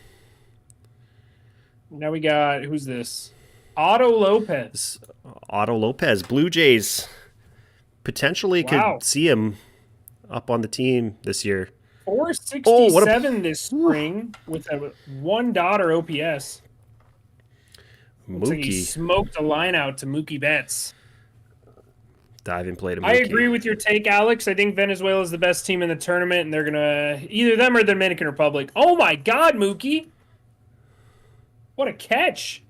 Speaker 1: Now we got, who's this? Otto Lopez.
Speaker 2: Otto Lopez, Blue Jays. Potentially
Speaker 1: Wow.
Speaker 2: could see him up on the team this year.
Speaker 1: 467 this spring with a 1 OPS. Looks like he
Speaker 2: Mookie.
Speaker 1: smoked a line out to Mookie Betts.
Speaker 2: Diving play to Mookie.
Speaker 1: I agree with your take, Alex. I think Venezuela is the best team in the tournament, and they're going to... Either them or the Dominican Republic. Oh, my God, Mookie! What a catch.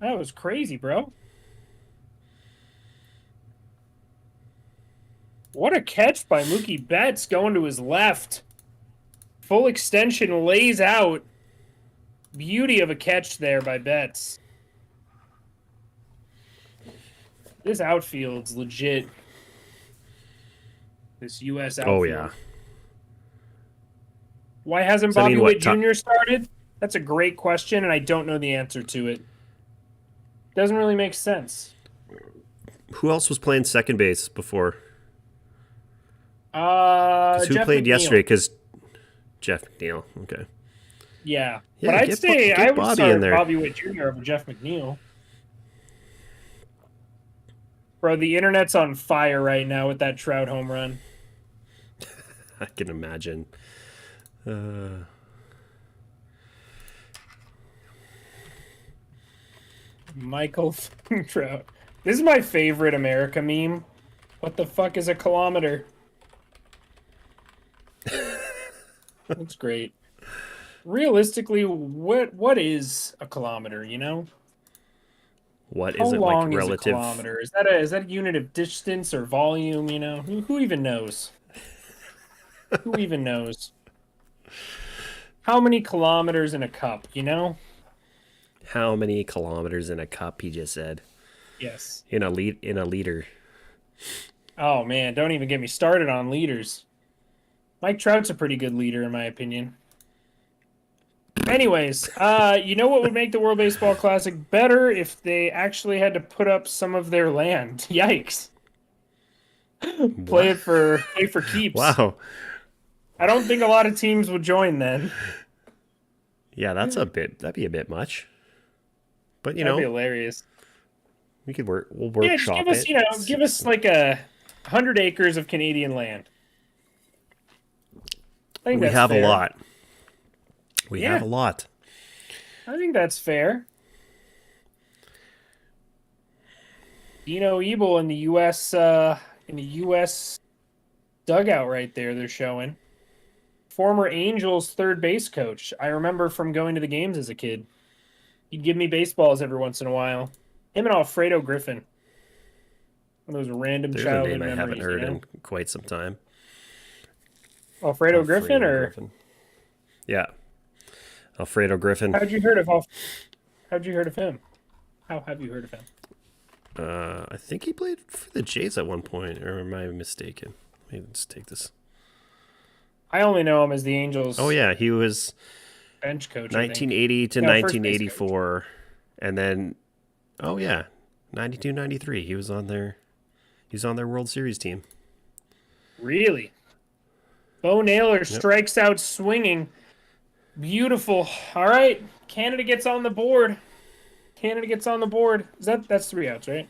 Speaker 1: That was crazy, bro. What a catch by Mookie Betts going to his left. Full extension lays out. Beauty of a catch there by Betts. This outfield's legit. This U.S. outfield.
Speaker 2: Oh, yeah.
Speaker 1: Why hasn't
Speaker 2: So, I
Speaker 1: Bobby
Speaker 2: mean,
Speaker 1: Witt Jr. started? That's a great question, and I don't know the answer to it. Doesn't really make sense.
Speaker 2: Who else was playing second base before?
Speaker 1: Who
Speaker 2: Who played yesterday? Because Jeff McNeil. Okay.
Speaker 1: Yeah.
Speaker 2: Yeah,
Speaker 1: But I'd
Speaker 2: get
Speaker 1: say
Speaker 2: get
Speaker 1: I would
Speaker 2: Bobby
Speaker 1: start
Speaker 2: in there.
Speaker 1: Bobby Witt Jr. over Jeff McNeil. Bro, the internet's on fire right now with that Trout home run.
Speaker 2: I can imagine.
Speaker 1: Michael Trout. This is my favorite America meme. What the fuck is a kilometer? That's great. Realistically, what is a kilometer, you know?
Speaker 2: What
Speaker 1: How
Speaker 2: is it
Speaker 1: long
Speaker 2: like
Speaker 1: is a
Speaker 2: relative?
Speaker 1: kilometer? Is that a unit of distance or volume, you know? Who even knows? Who even knows? How many kilometers in a cup, you know?
Speaker 2: How many kilometers in a cup? He just said.
Speaker 1: Yes.
Speaker 2: In a liter.
Speaker 1: Oh man, don't even get me started on leaders. Mike Trout's a pretty good leader in my opinion. Anyways, you know what would make the World Baseball Classic better if they actually had to put up some of their land. Yikes. Play for keeps.
Speaker 2: Wow.
Speaker 1: I don't think a lot of teams would join then.
Speaker 2: Yeah, that'd be a bit much. But you
Speaker 1: That'd be
Speaker 2: know,
Speaker 1: hilarious.
Speaker 2: we'll
Speaker 1: Yeah, just
Speaker 2: workshop
Speaker 1: give us,
Speaker 2: it.
Speaker 1: give us like 100 acres of Canadian land. I think
Speaker 2: We
Speaker 1: that's
Speaker 2: have
Speaker 1: fair.
Speaker 2: a lot. We
Speaker 1: Yeah.
Speaker 2: have a lot.
Speaker 1: I think that's fair. Dino Ebel in the U.S. dugout right there. They're showing former Angels third base coach. I remember from going to the games as a kid. He'd give me baseballs every once in a while. Him and Alfredo Griffin. One of those random
Speaker 2: There's a
Speaker 1: childhood
Speaker 2: name I
Speaker 1: memories.
Speaker 2: haven't heard
Speaker 1: you know?
Speaker 2: in quite some time.
Speaker 1: Alfredo Griffin, or
Speaker 2: Griffin. Yeah. Alfredo Griffin.
Speaker 1: How'd you heard of him? How have you heard of him?
Speaker 2: I think he played for the Jays at one point, or am I mistaken? Let me just take this.
Speaker 1: I only know him as the Angels.
Speaker 2: Oh yeah, he was
Speaker 1: bench coach. I think.
Speaker 2: 1980 to
Speaker 1: No, first base
Speaker 2: 1984, and then 92, 93. He was on their World Series team.
Speaker 1: Really? Bo Naylor strikes out swinging. Beautiful. All right, Canada gets on the board. That's 3 outs, right?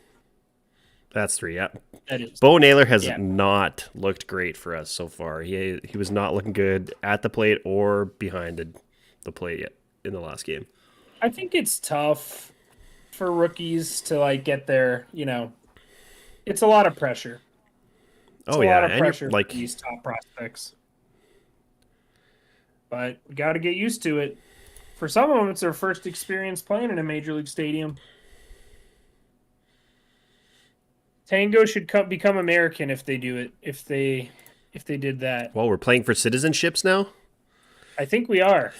Speaker 2: That's 3. Yeah.
Speaker 1: That is.
Speaker 2: Bo Naylor has
Speaker 1: Yeah.
Speaker 2: not looked great for us so far. He was not looking good at the plate or behind the plate yet in the last game.
Speaker 1: I think it's tough for rookies to get there. It's a lot of pressure. It's a lot of
Speaker 2: and
Speaker 1: pressure
Speaker 2: you're,
Speaker 1: for these top prospects. But we got to get used to it. For some of them, it's their first experience playing in a major league stadium. Tango should become American if they do it. If they did that,
Speaker 2: well, we're playing for citizenships now.
Speaker 1: I think we are.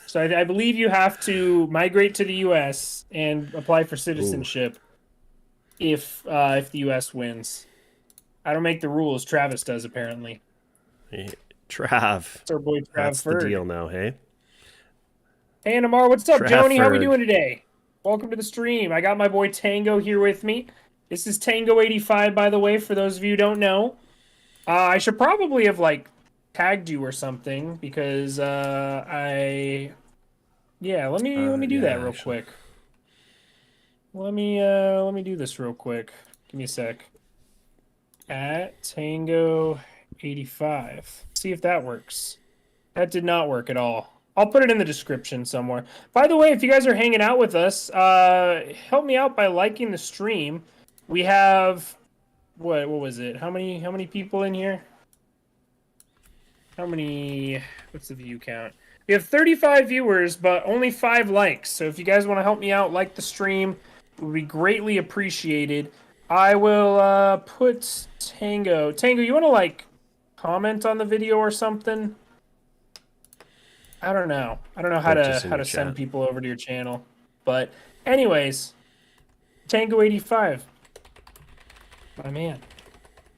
Speaker 1: So I believe you have to migrate to the U.S. and apply for citizenship if the U.S. wins. I don't make the rules. Travis does apparently.
Speaker 2: Trav.
Speaker 1: It's our boy Trav
Speaker 2: That's the
Speaker 1: Bird.
Speaker 2: deal now, hey?
Speaker 1: Hey, Namar, what's up, Joni? How we
Speaker 2: Trafford.
Speaker 1: doing today? Welcome to the stream. I got my boy Tango here with me. This is Tango85, by the way, for those of you who don't know. I should probably have, tagged you or something, because let me do that real quick. Let me do this real quick. Give me a sec. At Tango85. See if that works. That did not work at all. I'll put it in the description somewhere. By the way, if you guys are hanging out with us, help me out by liking the stream. We have what was it? How many people in here? What's the view count? We have 35 viewers, but only 5 likes. So if you guys want to help me out, like the stream, it would be greatly appreciated. I will put Tango. Tango, you want to comment on the video or something? I don't know how to send people over to your channel. But anyways, Tango85. My man.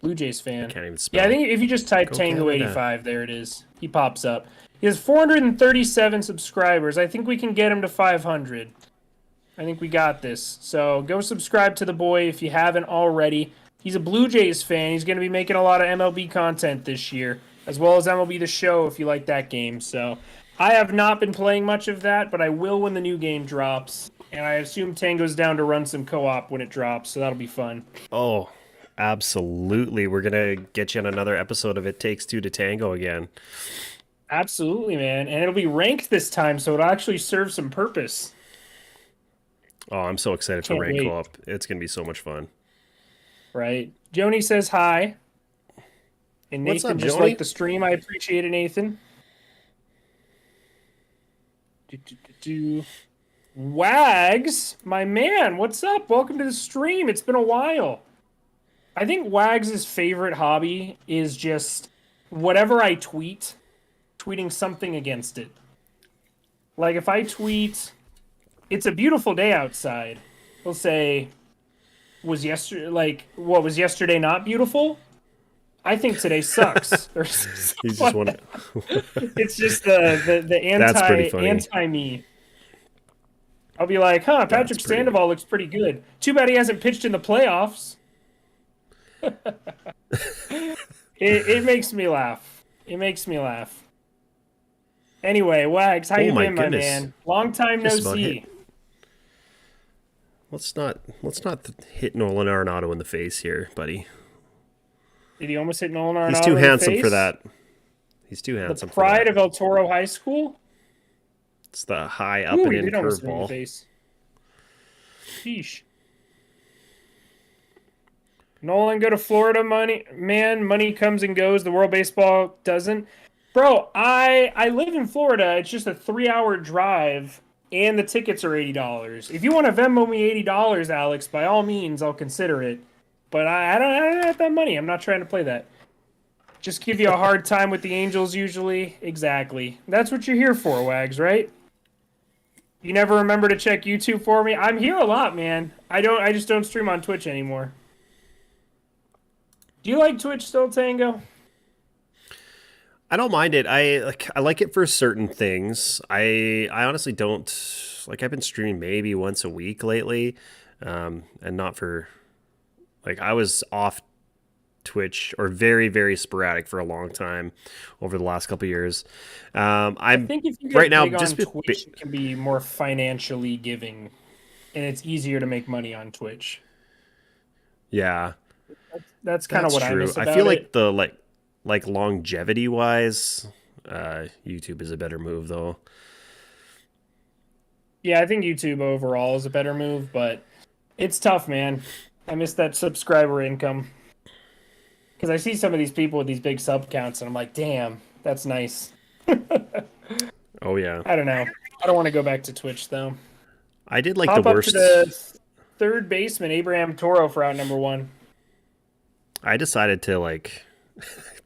Speaker 1: Blue Jays fan.
Speaker 2: I can't even spell.
Speaker 1: Yeah, I think if you just type
Speaker 2: Go
Speaker 1: Tango85,
Speaker 2: Canada.
Speaker 1: there it is. He pops up. He has 437 subscribers. I think we can get him to 500. I think we got this. So go subscribe to the boy if you haven't already. He's a Blue Jays fan. He's going to be making a lot of MLB content this year, as well as MLB The Show if you like that game. So I have not been playing much of that, but I will when the new game drops. And I assume Tango's down to run some co-op when it drops, so that'll be fun.
Speaker 2: Oh, absolutely. We're going to get you on another episode of It Takes Two to Tango again.
Speaker 1: Absolutely, man. And it'll be ranked this time, so it'll actually serve some purpose.
Speaker 2: Oh, I'm so excited for rank co-op. It's going to be so much fun.
Speaker 1: Right. Joni says hi. And
Speaker 2: What's
Speaker 1: Nathan
Speaker 2: up,
Speaker 1: just
Speaker 2: Joni?
Speaker 1: liked the stream. I appreciate it, Nathan. Wags, my man, what's up? Welcome to the stream. It's been a while. I think Wags' favorite hobby is just whatever I tweet, tweeting something against it. Like if I tweet, it's a beautiful day outside, he'll say, was yesterday not beautiful? I think today sucks. Or
Speaker 2: He's just one.
Speaker 1: it's just the anti me. I'll be like, Patrick Sandoval looks pretty good. Too bad he hasn't pitched in the playoffs. it makes me laugh. It makes me laugh. Anyway, Wags, how you been, my man? Long time no see.
Speaker 2: Let's not hit Nolan Arenado in the face here, buddy.
Speaker 1: Did he almost hit Nolan Arenado?
Speaker 2: He's too handsome for that. He's too handsome.
Speaker 1: The pride of El Toro High School.
Speaker 2: It's the high up and in curveball.
Speaker 1: Sheesh. Nolan, go to Florida, money comes and goes. The World Baseball doesn't. Bro, I live in Florida. It's just a 3-hour drive, and the tickets are $80. If you want to Venmo me $80, Alex, by all means, I'll consider it. But I don't have that money. I'm not trying to play that. Just give you a hard time with the Angels usually. Exactly. That's what you're here for, Wags, right? You never remember to check YouTube for me? I'm here a lot, man. I just don't stream on Twitch anymore. Do you like Twitch still, Tango?
Speaker 2: I don't mind it. I like it for certain things. I honestly don't like. I've been streaming maybe once a week lately, and not for like I was off Twitch or very, very sporadic for a long time over the last couple of years. I
Speaker 1: think if you get
Speaker 2: right now
Speaker 1: big
Speaker 2: just
Speaker 1: on Twitch, it can be more financially giving, and it's easier to make money on Twitch.
Speaker 2: Yeah,
Speaker 1: that's kind of what
Speaker 2: true.
Speaker 1: I miss about
Speaker 2: I feel
Speaker 1: it.
Speaker 2: like the like longevity wise, YouTube is a better move though.
Speaker 1: Yeah, I think YouTube overall is a better move, but it's tough, man. I miss that subscriber income. Because I see some of these people with these big sub counts, and I'm like, damn, that's nice.
Speaker 2: Oh, yeah.
Speaker 1: I don't know. I don't want to go back to Twitch, though.
Speaker 2: I did like
Speaker 1: Hop
Speaker 2: the worst.
Speaker 1: Up to the third baseman, Abraham Toro, for out number 1.
Speaker 2: I decided to, like,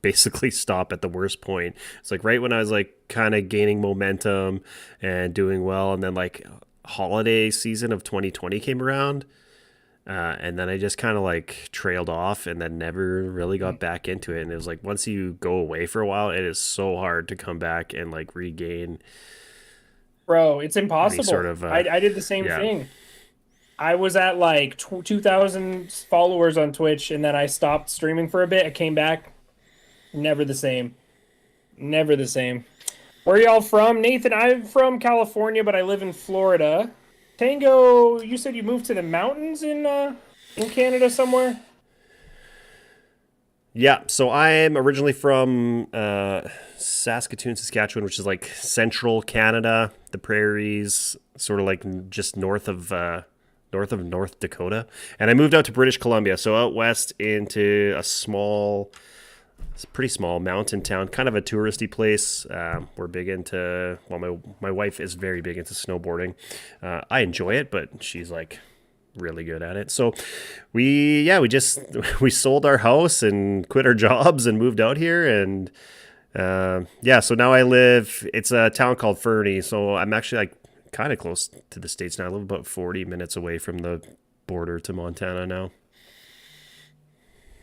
Speaker 2: basically stop at the worst point. It's like right when I was, like, kind of gaining momentum and doing well, and then, like, holiday season of 2020 came around. And then I just kind of like trailed off and then never really got back into it. And it was like, once you go away for a while, it is so hard to come back and like regain.
Speaker 1: Bro, it's impossible.
Speaker 2: Sort of,
Speaker 1: I did the same thing. I was at like 2,000 followers on Twitch, and then I stopped streaming for a bit. I came back. Never the same. Never the same. Where are y'all from? Nathan, I'm from California, but I live in Florida. Tango, you said you moved to the mountains in Canada somewhere?
Speaker 2: Yeah, so I'm originally from Saskatoon, Saskatchewan, which is like central Canada, the prairies, sort of like just north of North Dakota. And I moved out to British Columbia, so out west into it's a pretty small mountain town, kind of a touristy place. We're big into, well, my wife is very big into snowboarding. I enjoy it, but she's like really good at it. So we sold our house and quit our jobs and moved out here. And so now it's a town called Fernie. So I'm actually like kind of close to the States now. I live about 40 minutes away from the border to Montana now.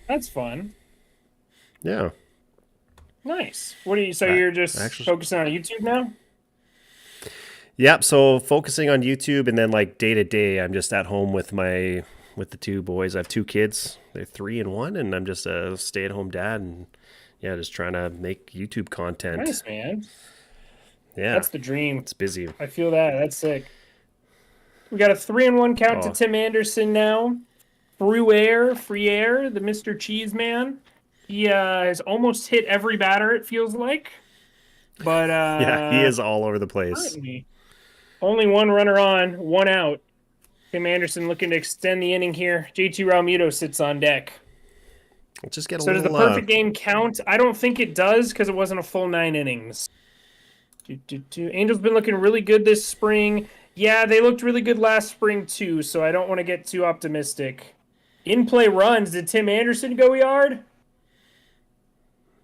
Speaker 1: That's fun.
Speaker 2: Yeah.
Speaker 1: Nice. You're just focusing on YouTube now?
Speaker 2: Yep. So focusing on YouTube, and then like day to day, I'm just at home with the two boys. I have 2 kids. They're 3 and 1, and I'm just a stay-at-home dad, and just trying to make YouTube content.
Speaker 1: Nice, man.
Speaker 2: Yeah,
Speaker 1: That's the dream.
Speaker 2: it's busy.
Speaker 1: I feel that. That's sick. We got a 3-1 count to
Speaker 2: Oh.
Speaker 1: Tim Anderson now. Freer, the Mr. Cheese Man. He has almost hit every batter, it feels like. But
Speaker 2: Yeah, he is all over the place.
Speaker 1: currently, only one runner on, one out. Tim Anderson looking to extend the inning here. JT Realmuto sits on deck.
Speaker 2: We'll just get a
Speaker 1: So does
Speaker 2: little.
Speaker 1: the perfect game count? I don't think it does because it wasn't a full 9 innings. Angels been looking really good this spring. Yeah, they looked really good last spring too, so I don't want to get too optimistic. In-play runs, did Tim Anderson go yard?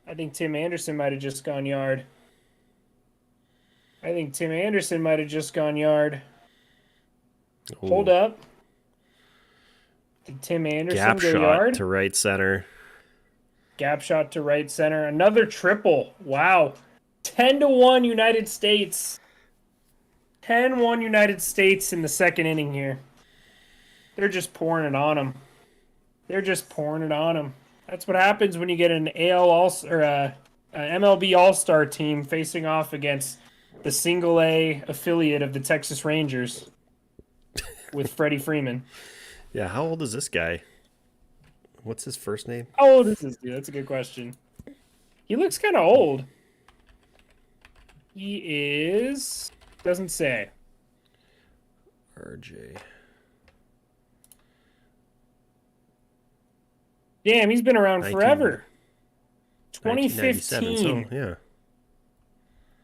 Speaker 1: I think Tim Anderson might have just gone yard. Hold
Speaker 2: Ooh.
Speaker 1: up. Did Tim Anderson
Speaker 2: Gap
Speaker 1: go
Speaker 2: shot
Speaker 1: yard?
Speaker 2: to right center.
Speaker 1: Gap shot to right center. Another triple. Wow. 10-1 United States. 10-1 United States in the second inning here. They're just pouring it on them. That's what happens when you get an MLB All-Star team facing off against the single A affiliate of the Texas Rangers with Freddie Freeman.
Speaker 2: Yeah, how old is this guy? What's his first name?
Speaker 1: How old is this dude? That's a good question. He looks kind of old. He is... Doesn't say.
Speaker 2: RJ.
Speaker 1: Damn, he's been around forever.
Speaker 2: 1997,
Speaker 1: 2015.
Speaker 2: so, yeah.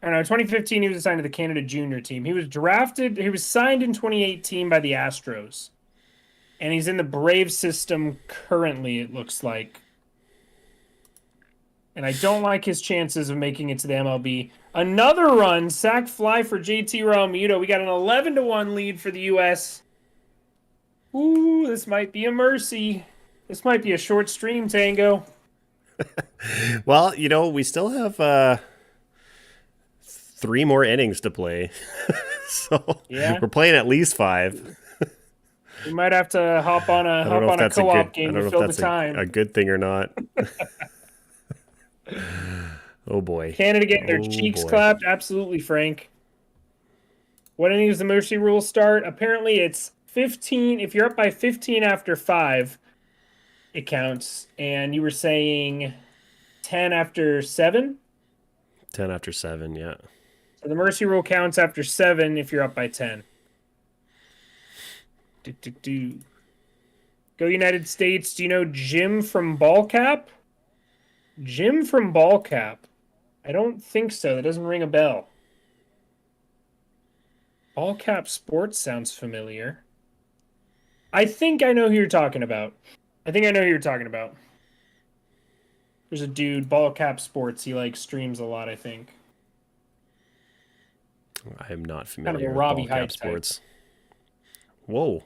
Speaker 1: I don't know, 2015 he was assigned to the Canada Junior team. He was signed in 2018 by the Astros. And he's in the Brave system currently, it looks like. And I don't like his chances of making it to the MLB. Another run, sac fly for JT Realmuto. We got an 11-1 lead for the U.S. Ooh, this might be a mercy. This might be a short stream, Tango.
Speaker 2: Well, we still have 3 more innings to play. So
Speaker 1: Yeah.
Speaker 2: we're playing at least 5.
Speaker 1: We might have to hop on a co-op game to fill the time.
Speaker 2: A good thing or not. Oh boy.
Speaker 1: Canada getting their cheeks clapped? Absolutely, Frank. What inning does the mercy rule start? Apparently it's 15. If you're up by 15 after 5, it counts. And you were saying 10 after 7?
Speaker 2: 10 after 7, yeah.
Speaker 1: So the mercy rule counts after 7 if you're up by 10. Go United States. Do you know Jim from Ballcap? Jim from Ballcap. I don't think so. That doesn't ring a bell. Ballcap Sports sounds familiar. I think I know who you're talking about. There's a dude, Ballcap Sports. He streams a lot, I think.
Speaker 2: I am not familiar
Speaker 1: Kind of a
Speaker 2: with
Speaker 1: Robbie
Speaker 2: Ballcap
Speaker 1: Hyde
Speaker 2: Sports.
Speaker 1: type.
Speaker 2: Whoa.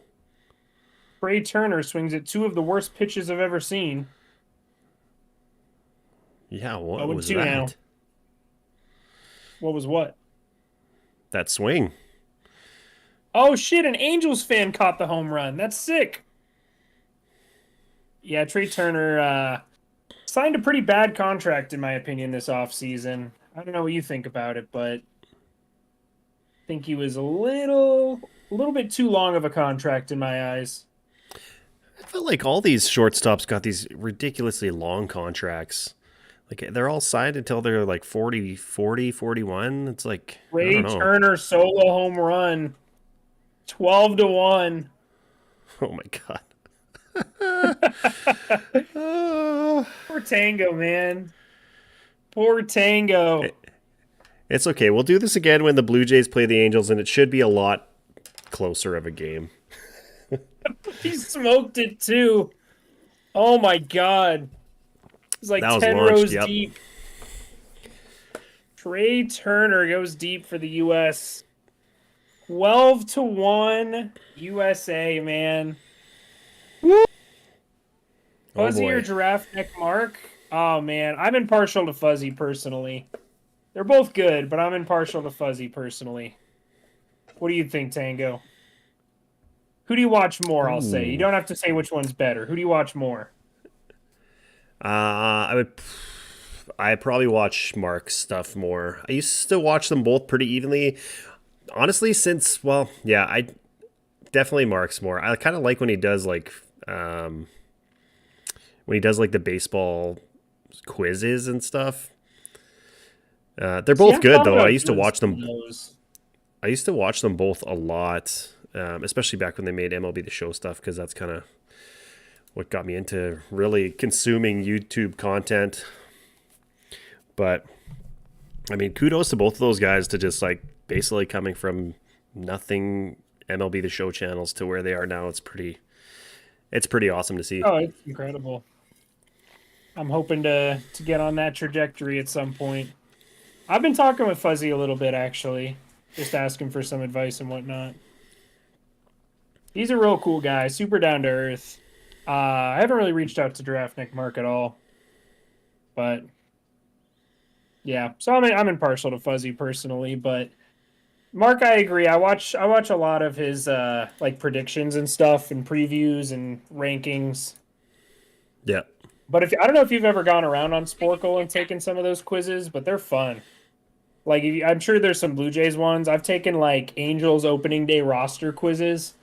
Speaker 1: Trey Turner swings at 2 of the worst pitches I've ever seen.
Speaker 2: Yeah, what
Speaker 1: 0-2
Speaker 2: was that?
Speaker 1: now. What was what?
Speaker 2: That swing.
Speaker 1: Oh shit, an Angels fan caught the home run. That's sick. Yeah, Trey Turner signed a pretty bad contract, in my opinion, this offseason. I don't know what you think about it, but I think he was a little bit too long of a contract in my eyes.
Speaker 2: I felt like all these shortstops got these ridiculously long contracts. Like, they're all signed until they're like 40, 41. It's like,
Speaker 1: Trey Turner solo home run. 12-1.
Speaker 2: Oh my god.
Speaker 1: Poor Tango, man. Poor Tango.
Speaker 2: It's okay. We'll do this again when the Blue Jays play the Angels, and it should be a lot closer of a game.
Speaker 1: He smoked it too. Oh my god. It's like 10 rows deep. Trey Turner goes deep for the U.S. 12-1 USA, man. Woo! Fuzzy or Giraffe Neck Mark? Oh, man. I'm impartial to Fuzzy, personally. They're both good, but I'm impartial to Fuzzy, personally. What do you think, Tango? Who do you watch more, I'll say? You don't have to say which one's better. Who do you watch more?
Speaker 2: I would I probably watch Mark's stuff more. I used to watch them both pretty evenly. Honestly, since, well, yeah, I definitely Mark's more. I kind of like when he does like the baseball quizzes and stuff. They're both good though. I used to watch them. I used to watch them both a lot, especially back when they made MLB The Show stuff, because that's kind of what got me into really consuming YouTube content. But I mean, kudos to both of those guys to just like basically coming from nothing MLB The Show channels to where they are now. It's pretty awesome to see.
Speaker 1: Oh, it's incredible. I'm hoping to get on that trajectory at some point. I've been talking with Fuzzy a little bit, actually, just asking for some advice and whatnot. He's a real cool guy, super down to earth. I haven't really reached out to Draftnik Mark at all, but yeah. So I'm impartial to Fuzzy personally, but Mark, I agree. I watch a lot of his like predictions and stuff, and previews and rankings.
Speaker 2: Yeah.
Speaker 1: But I don't know if you've ever gone around on Sporkle and taken some of those quizzes, but they're fun. Like I'm sure there's some Blue Jays ones. I've taken like Angels opening day roster quizzes.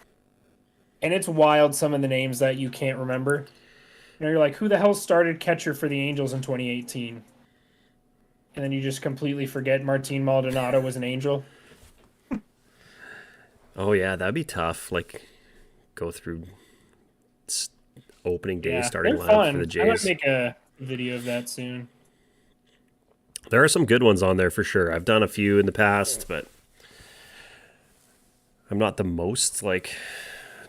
Speaker 1: And it's wild, some of the names that you can't remember. You know, you're like, who the hell started catcher for the Angels in 2018? And then you just completely forget Martin Maldonado was an Angel.
Speaker 2: Oh, yeah, that'd be tough. Like, go through opening day starting lineup for the Jays.
Speaker 1: I might make a video of that soon.
Speaker 2: There are some good ones on there for sure. I've done a few in the past, but I'm not the most, like,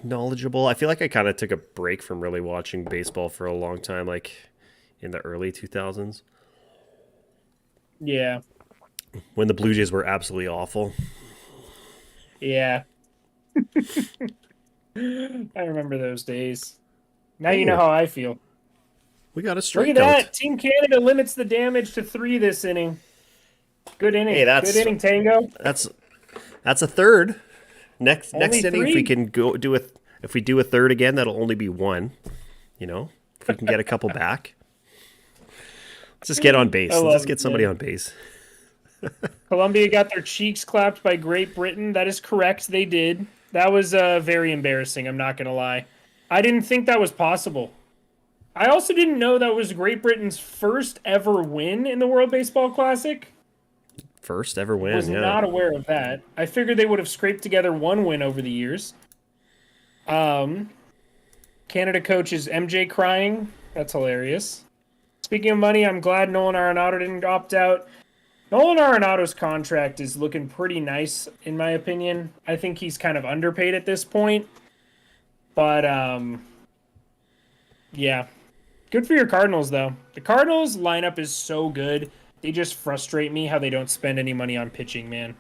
Speaker 2: knowledgeable. I feel like I kind of took a break from really watching baseball for a long time, like in the early 2000s.
Speaker 1: Yeah.
Speaker 2: When the Blue Jays were absolutely awful.
Speaker 1: Yeah. I remember those days. Now you know how I feel.
Speaker 2: We got a strikeout.
Speaker 1: Look at that. Team Canada limits the damage to 3 this inning. Good inning.
Speaker 2: Hey,
Speaker 1: good inning, Tango.
Speaker 2: That's a third. Next
Speaker 1: Only
Speaker 2: inning,
Speaker 1: 3?
Speaker 2: if we can if we do a third again, that'll only be 1. You know, if we can get a couple back, let's just get on base. Let's just get somebody on base.
Speaker 1: Colombia got their cheeks clapped by Great Britain. That is correct. They did. That was very embarrassing. I'm not gonna lie. I didn't think that was possible. I also didn't know that was Great Britain's first ever win in the World Baseball Classic.
Speaker 2: First ever win.
Speaker 1: I was not aware of that. I figured they would have scraped together 1 win over the years. Canada coach is MJ crying. That's hilarious. Speaking of money, I'm glad Nolan Arenado didn't opt out. Nolan Arenado's contract is looking pretty nice, in my opinion. I think he's kind of underpaid at this point. But, yeah. Good for your Cardinals, though. The Cardinals lineup is so good. They just frustrate me how they don't spend any money on pitching, man.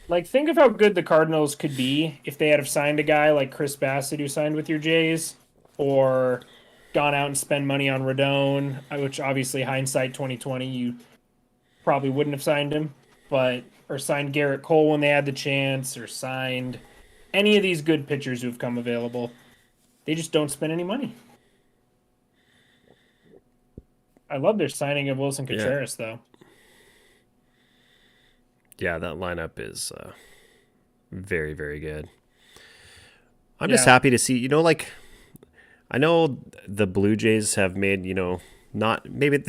Speaker 1: Like, think of how good the Cardinals could be if they had have signed a guy like Chris Bassett who signed with your Jays, or gone out and spend money on Rodon, which obviously hindsight 2020, you probably wouldn't have signed him, or signed Garrett Cole when they had the chance, or signed any of these good pitchers who've come available. They just don't spend any money. I love their signing of Wilson Contreras, though.
Speaker 2: Yeah, that lineup is very, very good. I'm just happy to see, like, I know the Blue Jays have made, not maybe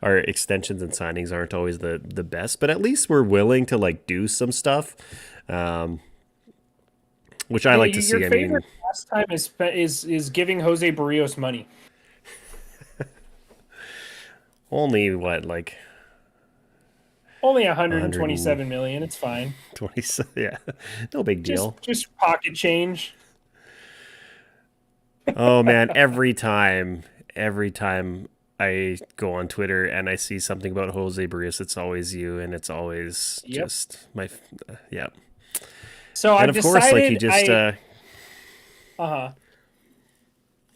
Speaker 2: our extensions and signings aren't always the best, but at least we're willing to like do some stuff, which I like to see.
Speaker 1: Your favorite pastime is giving Jose Barrios money.
Speaker 2: Only what, like?
Speaker 1: Only 127 million. It's fine.
Speaker 2: 20, yeah, no big deal.
Speaker 1: Just pocket change.
Speaker 2: Oh man, every time I go on Twitter and I see something about Jose Barrios, it's always you, and it's always just my
Speaker 1: So, and
Speaker 2: of course, like you just
Speaker 1: I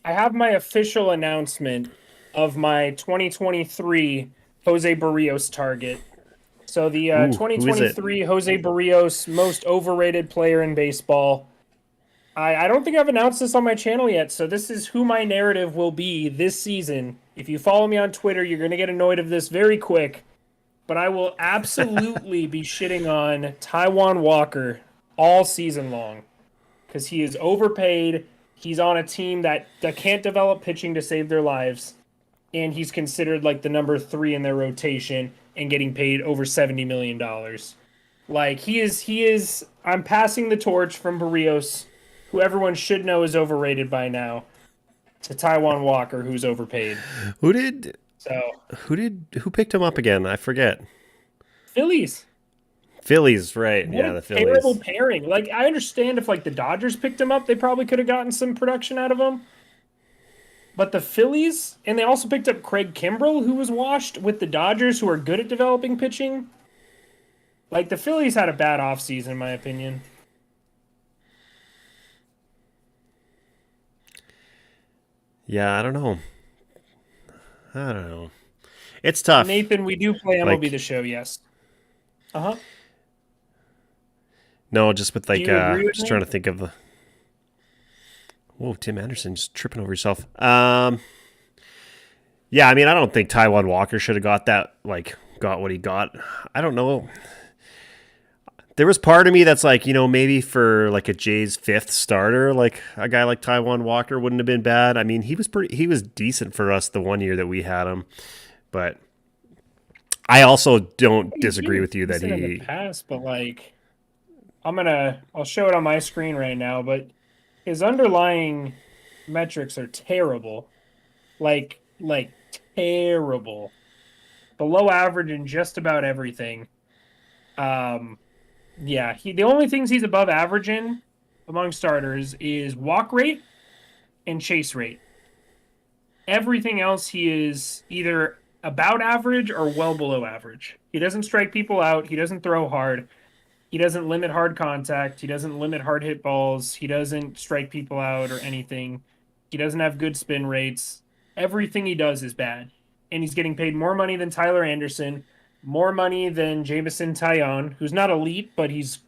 Speaker 1: have my official announcement of my 2023 Jose Barrios target. So the 2023 Jose Barrios most overrated player in baseball I don't think I've announced this on my channel yet, so this is who my narrative will be this season. If you follow me on Twitter, you're going to get annoyed of this very quick. But I will absolutely be shitting on Taijuan Walker all season long because he is overpaid. He's on a team that can't develop pitching to save their lives, and he's considered like the number 3 in their rotation and getting paid over $70 million. Like he is. I'm passing the torch from Barrios, who everyone should know is overrated by now, to Taijuan Walker, who's overpaid.
Speaker 2: Who picked him up again? I forget.
Speaker 1: Phillies.
Speaker 2: Phillies, right? Yeah, the Phillies.
Speaker 1: Terrible pairing. Like I understand if like the Dodgers picked him up, they probably could have gotten some production out of him. But the Phillies, and they also picked up Craig Kimbrell, who was washed with the Dodgers, who are good at developing pitching. Like the Phillies had a bad offseason, in my opinion.
Speaker 2: Yeah, I don't know. It's tough.
Speaker 1: Nathan, we do play MLB The Show, yes. Uh-huh.
Speaker 2: No, just with like, just
Speaker 1: me?
Speaker 2: trying to think of the... Whoa, Tim Anderson, just tripping over yourself. Yeah, I mean, I don't think Taijuan Walker should have got what he got. I don't know. There was part of me that's like, maybe for like a Jays 5th starter, like a guy like Taijuan Walker wouldn't have been bad. I mean, he was decent for us the one year that we had him, but I also don't disagree with you that he
Speaker 1: in the past, but like I'll show it on my screen right now, but his underlying metrics are terrible. Like terrible. Below average in just about everything. Yeah, the only things he's above average in among starters is walk rate and chase rate. Everything else he is either about average or well below average. He doesn't strike people out. He doesn't throw hard. He doesn't limit hard contact. He doesn't limit hard hit balls. He doesn't strike people out or anything. He doesn't have good spin rates. Everything he does is bad. And he's getting paid more money than Tyler Anderson, more money than Jameson Taillon, who's not elite, but he's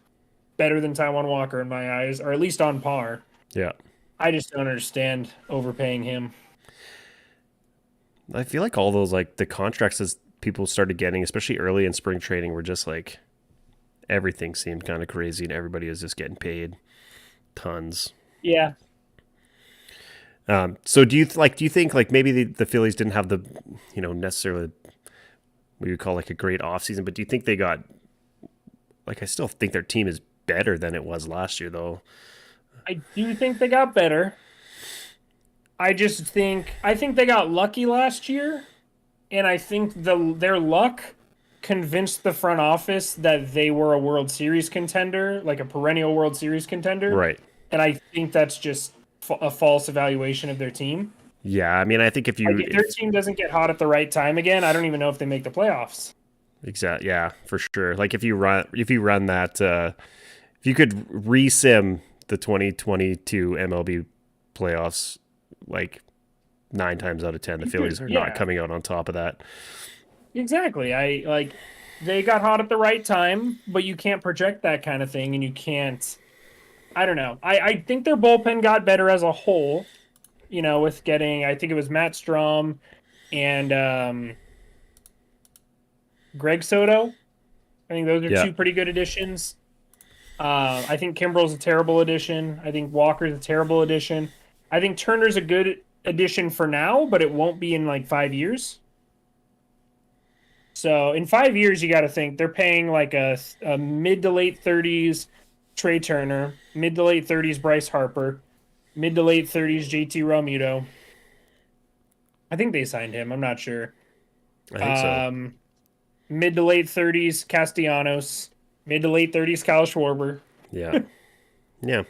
Speaker 1: better than Taijuan Walker in my eyes, or at least on par.
Speaker 2: Yeah.
Speaker 1: I just don't understand overpaying him.
Speaker 2: I feel like all those, like, the contracts as people started getting, especially early in spring training, were just like, everything seemed kind of crazy and everybody was just getting paid tons.
Speaker 1: Yeah.
Speaker 2: So do you think like maybe the Phillies didn't have the, necessarily we would call like a great offseason, but do you think they got, like, I still think their team is better than it was last year though.
Speaker 1: I do think they got better. I think they got lucky last year, and I think their luck convinced the front office that they were a World Series contender, like a perennial World Series contender.
Speaker 2: Right.
Speaker 1: And I think that's just a false evaluation of their team.
Speaker 2: Yeah, I mean, I think if
Speaker 1: their team doesn't get hot at the right time again, I don't even know if they make the playoffs.
Speaker 2: Exactly. Yeah, for sure. Like if you run that, if you could re-sim the 2022 MLB playoffs, like 9 times out of 10, the Phillies are not coming out on top of that.
Speaker 1: Exactly. They got hot at the right time, but you can't project that kind of thing, and you can't. I don't know. I think their bullpen got better as a whole. With getting, I think it was Matt Strom and Greg Soto. I think those are 2 pretty good additions. I think Kimbrell's a terrible addition. I think Walker's a terrible addition. I think Turner's a good addition for now, but it won't be in like 5 years. So in 5 years, you got to think they're paying like a mid to late 30s Trey Turner, mid to late 30s Bryce Harper, mid to late 30s JT Realmuto. I think they signed him. I'm not sure.
Speaker 2: I think so.
Speaker 1: Mid to late 30s Castellanos, mid to late 30s Kyle Schwarber.
Speaker 2: Yeah. Yeah.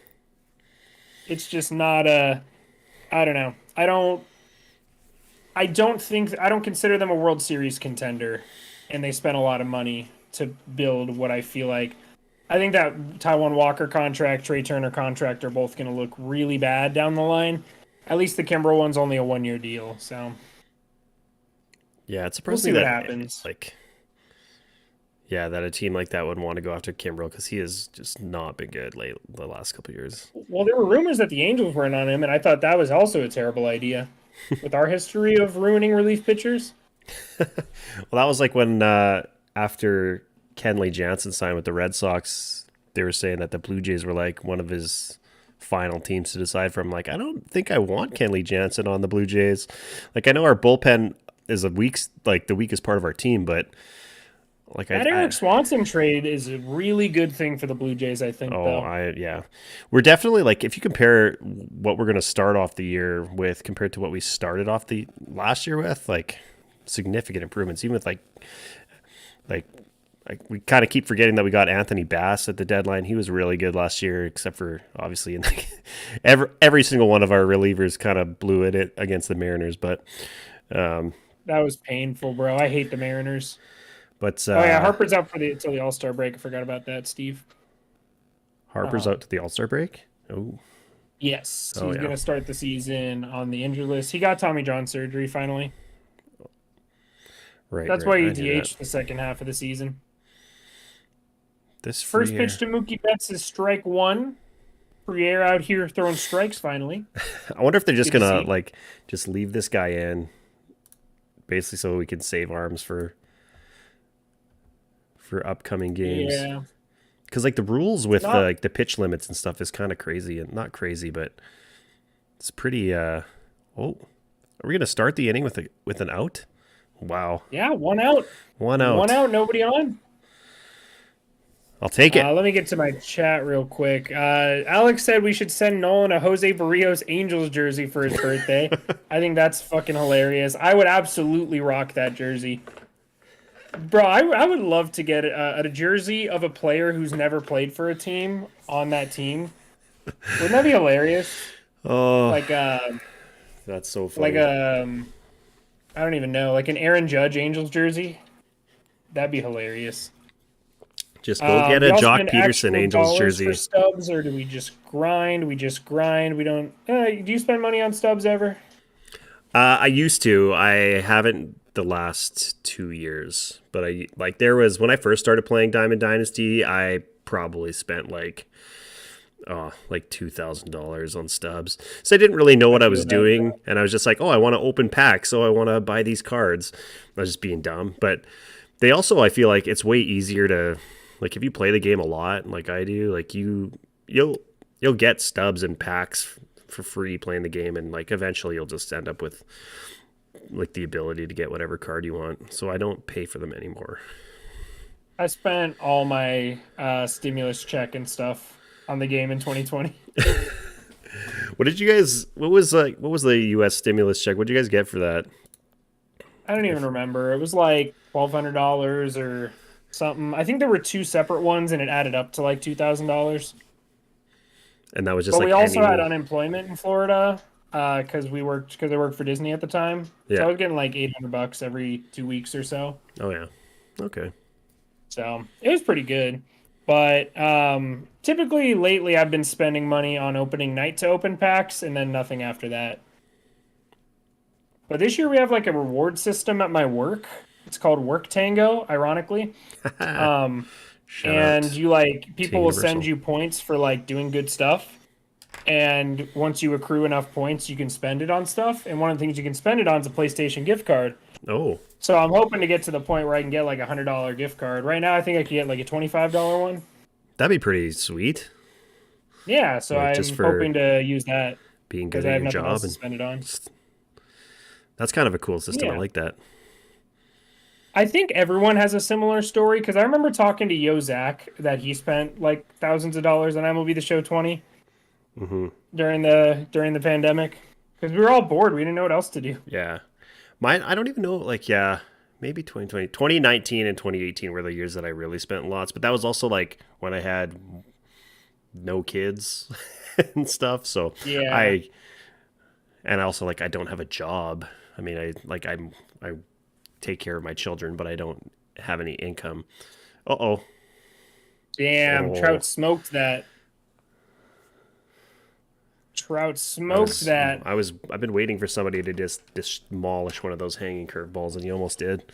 Speaker 1: It's just not I don't know. I don't consider them a World Series contender, and they spent a lot of money to build what I feel like. I think that Taijuan Walker contract, Trey Turner contract are both going to look really bad down the line. At least the Kimbrell one's only a 1-year deal, so
Speaker 2: yeah, it's
Speaker 1: we'll
Speaker 2: surprising
Speaker 1: see what happens.
Speaker 2: Like, Yeah, that a team like that would want to go after Kimbrel because he has just not been good the last couple of years.
Speaker 1: Well, there were rumors that the Angels were in on him, and I thought that was also a terrible idea. With our history of ruining relief pitchers.
Speaker 2: Well, that was like when after Kenley Jansen signed with the Red Sox, they were saying that the Blue Jays were like one of his final teams to decide from. Like, I don't think I want Kenley Jansen on the Blue Jays. Like, I know our bullpen is the weakest part of our team, but like
Speaker 1: that Eric Swanson trade is a really good thing for the Blue Jays, I think.
Speaker 2: Yeah, we're definitely like, if you compare what we're going to start off the year with compared to what we started off the last year with, like significant improvements. Even with like we kind of keep forgetting that we got Anthony Bass at the deadline. He was really good last year, except for obviously in every single one of our relievers kind of blew it against the Mariners. But
Speaker 1: that was painful, bro. I hate the Mariners.
Speaker 2: But
Speaker 1: Harper's out until the All-Star break. I forgot about that, Steve.
Speaker 2: Harper's out to the All-Star break? Oh.
Speaker 1: Yes. He's going to start the season on the injured list. He got Tommy John surgery finally.
Speaker 2: Right.
Speaker 1: That's why he DH'd the second half of the season. First pitch to Mookie Betts is strike one. Friere out here throwing strikes finally.
Speaker 2: I wonder if they're just going to just leave this guy in basically so we can save arms for upcoming games.
Speaker 1: Yeah.
Speaker 2: Because like the rules with the pitch limits and stuff is kind of crazy, and not crazy, but it's pretty. Are we gonna start the inning with an out? Wow.
Speaker 1: Yeah, one out. Nobody on.
Speaker 2: I'll take it.
Speaker 1: Let me get to my chat real quick. Alex said we should send Nolan a Jose Barrios Angels jersey for his birthday. I think that's fucking hilarious. I would absolutely rock that jersey. Bro, I would love to get a jersey of a player who's never played for a team on that team. Wouldn't that be hilarious?
Speaker 2: Oh,
Speaker 1: like
Speaker 2: that's so funny.
Speaker 1: Like I don't even know, like an Aaron Judge Angels jersey. That'd be hilarious.
Speaker 2: Just go get a Jock Peterson Angels jersey.
Speaker 1: For Stubbs, or do we just grind? We don't. Do you spend money on Stubbs ever?
Speaker 2: I used to. I haven't the last 2 years, but there was when I first started playing Diamond Dynasty, I probably spent like $2,000 on Stubbs. So I didn't really know what I was doing, and I was just like, I want to open packs, so I want to buy these cards. I was just being dumb, but they also, I feel like it's way easier to, like, if you play the game a lot, like I do, like you'll get Stubbs and packs for free playing the game, and like eventually you'll just end up with like the ability to get whatever card you want. So I don't pay for them anymore.
Speaker 1: I spent all my stimulus check and stuff on the game in 2020.
Speaker 2: What was the US stimulus check? What did you guys get for that?
Speaker 1: I don't even remember. It was like $1,200 or something. I think there were two separate ones, and it added up to like $2,000.
Speaker 2: And that was just.
Speaker 1: But we also had unemployment in Florida because I worked for Disney at the time.
Speaker 2: Yeah.
Speaker 1: So I was getting like $800 every 2 weeks or so.
Speaker 2: Oh yeah. Okay.
Speaker 1: So it was pretty good. But typically lately I've been spending money on opening night to open packs and then nothing after that. But this year we have like a reward system at my work. It's called Work Tango, ironically. And people will send you points for like doing good stuff. And once you accrue enough points, you can spend it on stuff. And one of the things you can spend it on is a PlayStation gift card.
Speaker 2: Oh.
Speaker 1: So I'm hoping to get to the point where I can get like a $100 gift card. Right now, I think I can get like a $25 one.
Speaker 2: That'd be pretty sweet.
Speaker 1: Yeah, so I'm hoping to use that.
Speaker 2: Being good at your job
Speaker 1: and spend it on.
Speaker 2: That's kind of a cool system. Yeah. I like that.
Speaker 1: I think everyone has a similar story because I remember talking to Yo Zach that he spent like thousands of dollars on MLB The Show 20 during the pandemic because we were all bored. We didn't know what else to do.
Speaker 2: Yeah. I don't even know, maybe 2020. 2019 and 2018 were the years that I really spent lots, but that was also like when I had no kids and stuff. So
Speaker 1: yeah.
Speaker 2: And also like I don't have a job. I mean, I take care of my children, but I don't have any income. Uh-oh.
Speaker 1: Damn, Trout smoked that.
Speaker 2: I've been waiting for somebody to just demolish one of those hanging curveballs, and he almost did.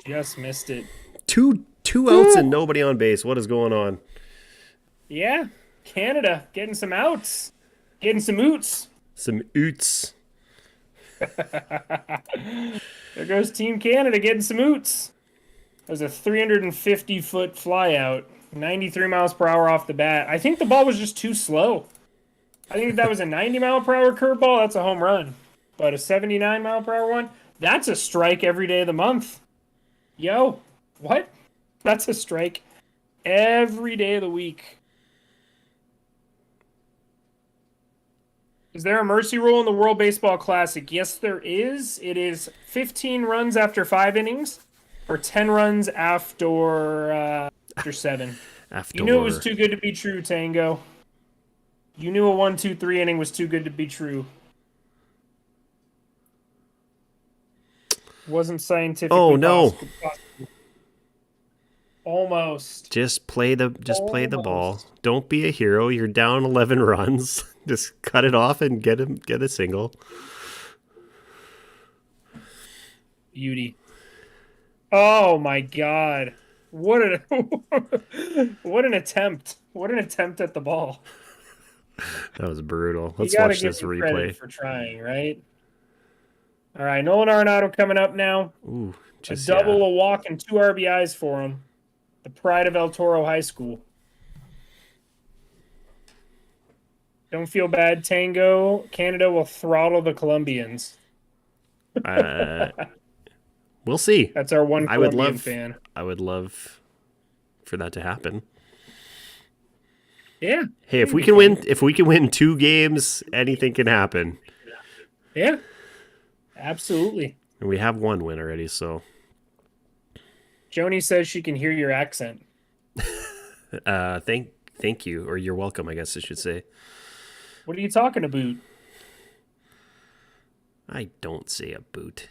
Speaker 1: Just missed it.
Speaker 2: Two outs and nobody on base. What is going on?
Speaker 1: Yeah, Canada getting some outs, getting some oots.
Speaker 2: Some oots.
Speaker 1: There goes Team Canada getting some oots. There's a 350-foot fly out, 93 miles per hour off the bat. I think the ball was just too slow. I think if that was a 90-mile-per-hour curveball, that's a home run. But a 79-mile-per-hour one, that's a strike every day of the month. Yo, what? That's a strike every day of the week. Is there a mercy rule in the World Baseball Classic? Yes, there is. It is 15 runs after 5 innings or 10 runs after 7. You knew it was too good to be true, Tango. You knew a 1-2-3 inning was too good to be true. Wasn't scientifically possible. Almost.
Speaker 2: Just play the ball. Don't be a hero. You're down 11 runs. Just cut it off and get a single.
Speaker 1: Beauty. Oh my God. What an attempt. What an attempt at the ball.
Speaker 2: That was brutal. Let's watch this replay.
Speaker 1: Credit for trying, right? All right, Nolan Arenado coming up now.
Speaker 2: Ooh,
Speaker 1: a double, a walk, and 2 RBIs for him. The pride of El Toro High School. Don't feel bad, Tango. Canada will throttle the Colombians.
Speaker 2: We'll see.
Speaker 1: That's our one Colombian fan.
Speaker 2: I would love for that to happen.
Speaker 1: Yeah.
Speaker 2: Hey, if we can win 2 games, anything can happen.
Speaker 1: Yeah. Absolutely.
Speaker 2: And we have 1 win already, so.
Speaker 1: Joni says she can hear your accent.
Speaker 2: Thank you, or you're welcome, I guess I should say.
Speaker 1: What are you talking about?
Speaker 2: I don't say a boot.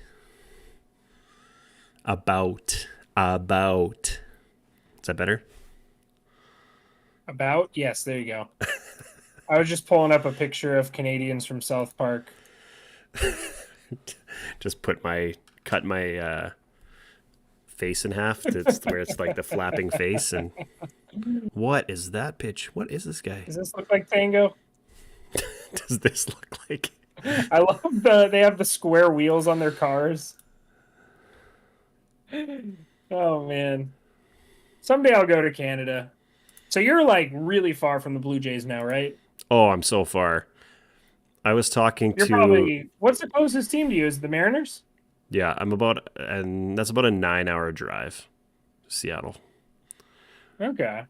Speaker 2: About. Is that better?
Speaker 1: About? Yes, there you go. I was just pulling up a picture of Canadians from South Park.
Speaker 2: Just cut my face in half. It's where it's like the flapping face. And what is that pitch? What is this guy?
Speaker 1: Does this look like Tango?
Speaker 2: Does this look like?
Speaker 1: I love they have the square wheels on their cars. Oh man. Someday I'll go to Canada. So you're like really far from the Blue Jays now, right?
Speaker 2: Oh, I'm so far. I was talking
Speaker 1: You're probably, what's the closest team to you? Is it the Mariners?
Speaker 2: Yeah, and that's about a 9-hour drive to Seattle.
Speaker 1: Okay.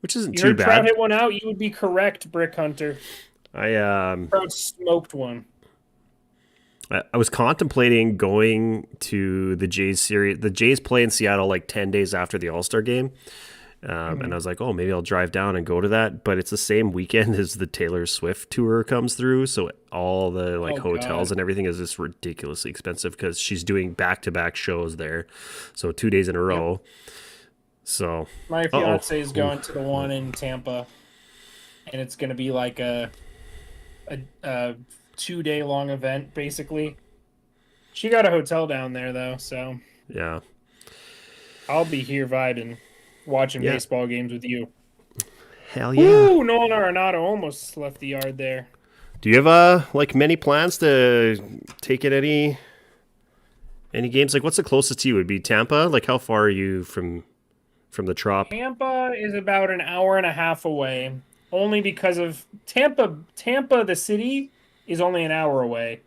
Speaker 2: Which isn't
Speaker 1: you
Speaker 2: too
Speaker 1: heard
Speaker 2: bad.
Speaker 1: Trout hit one out, you would be correct, Brick Hunter.
Speaker 2: Trout
Speaker 1: smoked one.
Speaker 2: I was contemplating going to the Jays series. The Jays play in Seattle like 10 days after the All-Star game. And I was like, oh, maybe I'll drive down and go to that. But it's the same weekend as the Taylor Swift tour comes through. So all the hotels and everything is just ridiculously expensive because she's doing back-to-back shows there. So 2 days in a row. Yep. So
Speaker 1: my fiance is going to the one in Tampa. And it's going to be like a 2-day long event, basically. She got a hotel down there, though. So
Speaker 2: yeah,
Speaker 1: I'll be here vibing. Watching baseball games with you.
Speaker 2: Hell yeah.
Speaker 1: Ooh, Nolan Arenado almost left the yard there.
Speaker 2: Do you have many plans to take in any games? Like, what's the closest to you? Would be Tampa? Like, how far are you from the Trop?
Speaker 1: Tampa is about an hour and a half away. Only because of Tampa, the city, is only an hour away.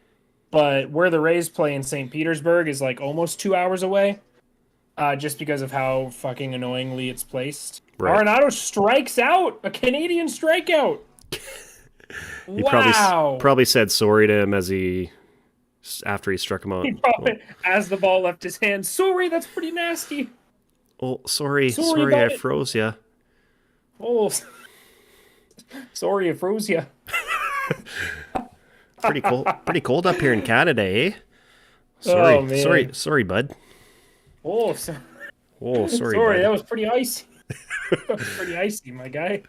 Speaker 1: But where the Rays play in St. Petersburg is like almost 2 hours away. Just because of how fucking annoyingly it's placed. Right. Arenado strikes out! A Canadian strikeout!
Speaker 2: He probably said sorry to him after he struck him out.
Speaker 1: He probably, as the ball left his hand, sorry, that's pretty nasty.
Speaker 2: Oh, sorry, I froze ya.
Speaker 1: Oh, sorry, I froze ya.
Speaker 2: Pretty cold up here in Canada, eh? Sorry,
Speaker 1: oh, man.
Speaker 2: sorry, bud.
Speaker 1: Oh,
Speaker 2: sorry.
Speaker 1: Sorry,
Speaker 2: bud.
Speaker 1: That was pretty icy. That was pretty icy, my guy.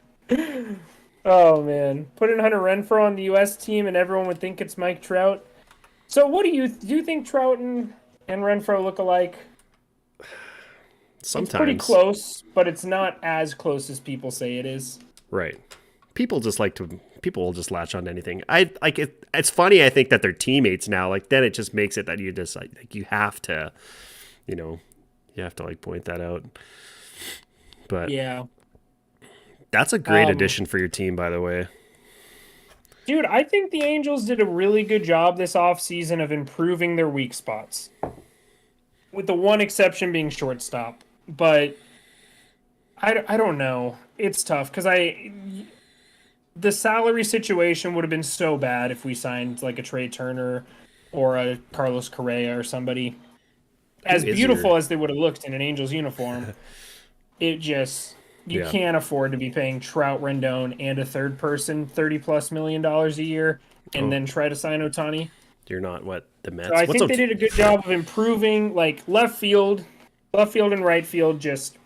Speaker 1: Oh, man. Put in Hunter Renfroe on the U.S. team, and everyone would think it's Mike Trout. So what do you think Trout and Renfroe look alike?
Speaker 2: Sometimes.
Speaker 1: It's pretty close, but it's not as close as people say it is.
Speaker 2: Right. People will just latch on to anything. I like it. It's funny. I think that they're teammates now. Like then it just makes it that you just like you have to, you have to like point that out. But
Speaker 1: yeah,
Speaker 2: that's a great addition for your team, by the way.
Speaker 1: Dude, I think the Angels did a really good job this offseason of improving their weak spots. With the one exception being shortstop. But I don't know. It's tough because the salary situation would have been so bad if we signed like a Trey Turner or a Carlos Correa or somebody. As beautiful as they would have looked in an Angels uniform, it just you can't afford to be paying Trout, Rendon, and a third person $30+ million a year, and then try to sign Ohtani.
Speaker 2: You're not the Mets.
Speaker 1: So I think they did a good job of improving like left field and right field. Just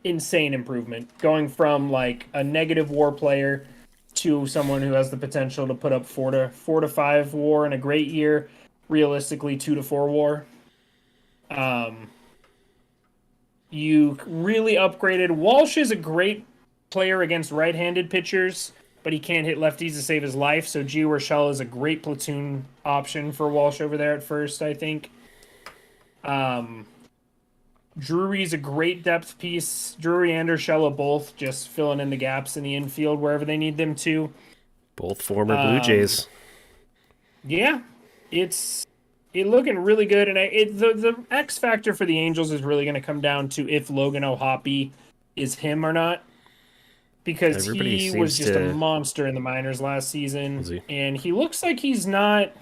Speaker 1: insane improvement, going from like a negative WAR player to someone who has the potential to put up 4 to 5 WAR in a great year, realistically 2 to 4 WAR. You really upgraded. Walsh is a great player against right-handed pitchers, but he can't hit lefties to save his life. So Gio Urshela is a great platoon option for Walsh over there at first, I think. Drury's a great depth piece. Drury and Urshela both just filling in the gaps in the infield wherever they need them to.
Speaker 2: Both former Blue Jays.
Speaker 1: Yeah, it's looking really good, and the X factor for the Angels is really going to come down to if Logan O'Hoppe is him or not, because he was just a monster in the minors last season, and he looks like he's not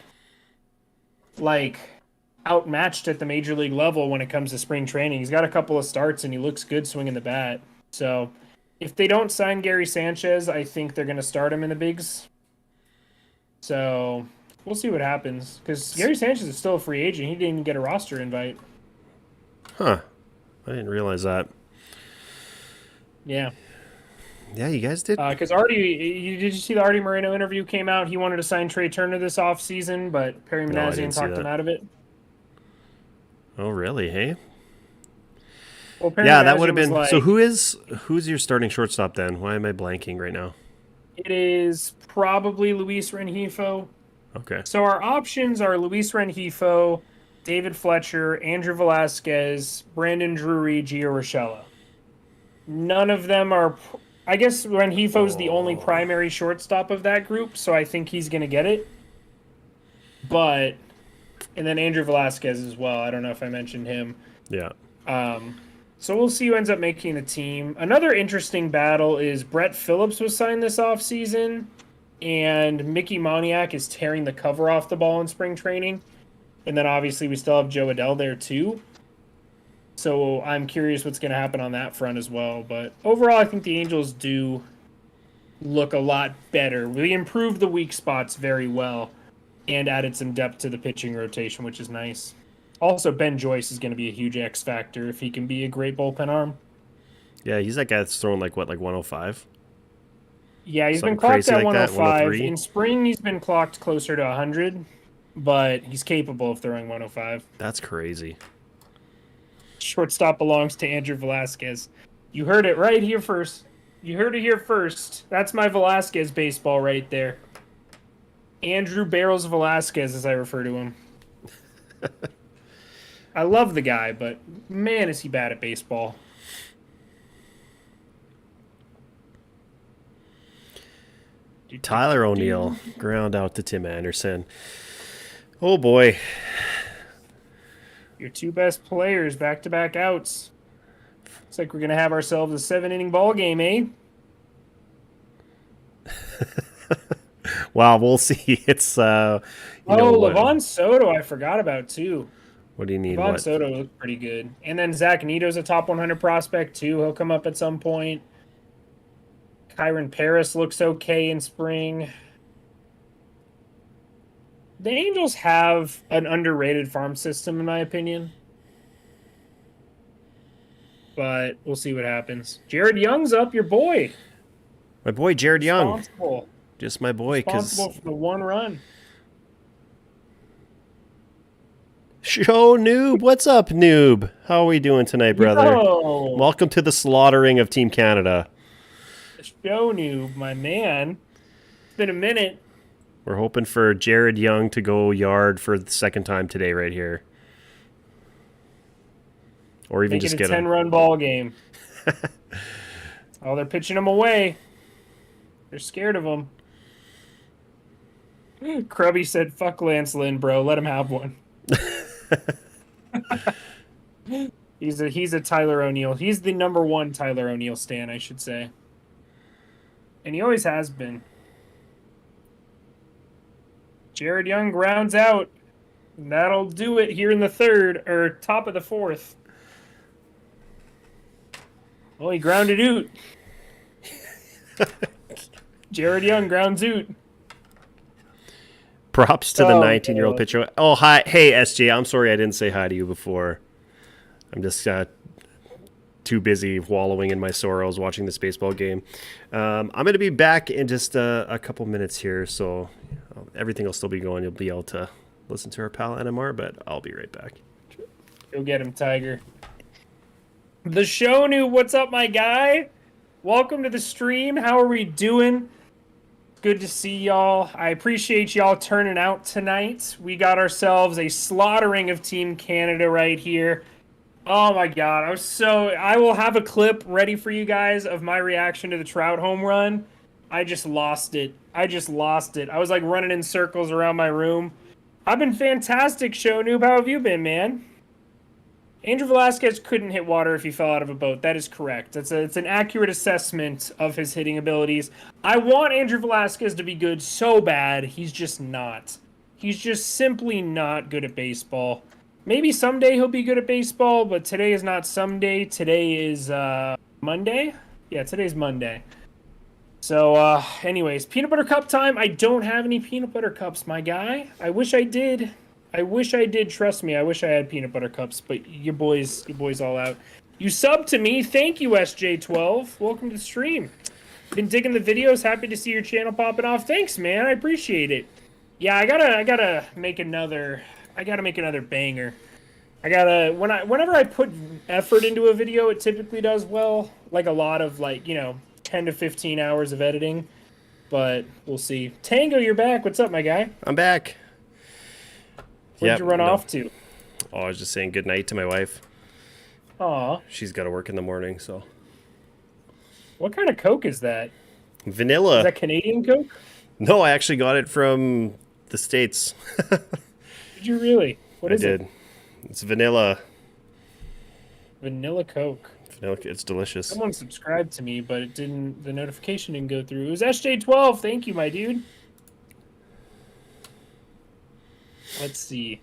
Speaker 1: like outmatched at the major league level when it comes to spring training. He's got a couple of starts, and he looks good swinging the bat. So if they don't sign Gary Sanchez, I think they're going to start him in the bigs. So we'll see what happens, because Gary Sanchez is still a free agent. He didn't even get a roster invite.
Speaker 2: Huh. I didn't realize that.
Speaker 1: Yeah.
Speaker 2: Yeah, you guys did.
Speaker 1: Because did you see the Artie Moreno interview came out? He wanted to sign Trey Turner this offseason, but Perry Manassian talked him out of it.
Speaker 2: Oh, really? Hey?
Speaker 1: Well,
Speaker 2: yeah, that would have been... So who's your starting shortstop then? Why am I blanking right now?
Speaker 1: It is probably Luis Rengifo.
Speaker 2: Okay.
Speaker 1: So our options are Luis Rengifo, David Fletcher, Andrew Velasquez, Brandon Drury, Gio Urshela. None of them are... I guess Rengifo's the only primary shortstop of that group, so I think he's going to get it. But... And then Andrew Velasquez as well. I don't know if I mentioned him.
Speaker 2: Yeah.
Speaker 1: So we'll see who ends up making the team. Another interesting battle is Brett Phillips was signed this offseason, and Mickey Moniak is tearing the cover off the ball in spring training. And then obviously we still have Joe Adell there too. So I'm curious what's going to happen on that front as well. But overall, I think the Angels do look a lot better. We improved the weak spots very well and added some depth to the pitching rotation, which is nice. Also, Ben Joyce is going to be a huge X factor if he can be a great bullpen arm.
Speaker 2: Yeah, he's that guy that's throwing like 105?
Speaker 1: Yeah, he's been clocked at 105. In spring, he's been clocked closer to 100, but he's capable of throwing 105.
Speaker 2: That's crazy.
Speaker 1: Shortstop belongs to Andrew Velasquez. You heard it right here first. You heard it here first. That's my Velasquez baseball right there. Andrew Barrels Velasquez, as I refer to him. I love the guy, but man, is he bad at baseball.
Speaker 2: Tyler O'Neill, ground out to Tim Anderson. Oh, boy.
Speaker 1: Your two best players, back-to-back outs. Looks like we're going to have ourselves a 7-inning ball game, eh?
Speaker 2: Wow, we'll see. It's
Speaker 1: Livan Soto I forgot about too.
Speaker 2: What do you need?
Speaker 1: Livan Soto looked pretty good. And then Zach Nito's a top 100 prospect too. He'll come up at some point. Kyron Paris looks okay in spring. The Angels have an underrated farm system in my opinion. But we'll see what happens. Jared Young's up, your boy.
Speaker 2: My boy Jared Young.
Speaker 1: Responsible.
Speaker 2: Just my boy.
Speaker 1: Responsible for the one run.
Speaker 2: Show Noob, what's up, Noob? How are we doing tonight, brother?
Speaker 1: Yo.
Speaker 2: Welcome to the slaughtering of Team Canada.
Speaker 1: Show Noob, my man. It's been a minute.
Speaker 2: We're hoping for Jared Young to go yard for the second time today, right here, or even
Speaker 1: Make
Speaker 2: just
Speaker 1: it a
Speaker 2: get
Speaker 1: 10-run ball game. Oh, they're pitching him away. They're scared of him. Krubby said, "Fuck Lance Lynn, bro. Let him have one." He's a Tyler O'Neill. He's the number one Tyler O'Neill stan, I should say. And he always has been. Jared Young grounds out. And that'll do it here in the third, or top of the fourth. Well, he grounded out. Jared Young grounds out.
Speaker 2: Props to the 19-year-old pitcher. Oh, hi. Hey, SJ. I'm sorry I didn't say hi to you before. I'm just too busy wallowing in my sorrows watching this baseball game. I'm going to be back in just a couple minutes here, so everything will still be going. You'll be able to listen to our pal NMR, but I'll be right back.
Speaker 1: Go get him, Tiger. The show new. What's up, my guy? Welcome to the stream. How are we doing? Good to see y'all. I appreciate y'all turning out tonight. We got ourselves a slaughtering of Team Canada right here. Oh my god, I will have a clip ready for you guys of my reaction to the Trout home run. I just lost it. I was like running in circles around my room. I've been fantastic, Show Noob. How have you been, man? Andrew Velasquez couldn't hit water if he fell out of a boat. That is correct. It's an accurate assessment of his hitting abilities. I want Andrew Velasquez to be good so bad. He's just not. He's just simply not good at baseball. Maybe someday he'll be good at baseball, but today is not someday. Today is Monday? Yeah, today's Monday. So, anyways, peanut butter cup time. I don't have any peanut butter cups, my guy. I wish I did. Trust me. I wish I had peanut butter cups, but your boys all out. You subbed to me. Thank you, SJ12. Welcome to the stream. Been digging the videos. Happy to see your channel popping off. Thanks, man. I appreciate it. Yeah, I gotta make another banger. Whenever I put effort into a video, it typically does well. Like a lot of 10 to 15 hours of editing. But we'll see. Tango, you're back. What's up, my guy?
Speaker 2: I'm back.
Speaker 1: Where'd you run off to?
Speaker 2: Oh, I was just saying good night to my wife.
Speaker 1: Aw.
Speaker 2: She's got to work in the morning, so.
Speaker 1: What kind of Coke is that?
Speaker 2: Vanilla.
Speaker 1: Is that Canadian Coke?
Speaker 2: No, I actually got it from the States.
Speaker 1: Did you really? What is it?
Speaker 2: It's vanilla.
Speaker 1: Vanilla Coke.
Speaker 2: It's delicious.
Speaker 1: Someone subscribed to me, but the notification didn't go through. It was SJ12. Thank you, my dude. Let's see.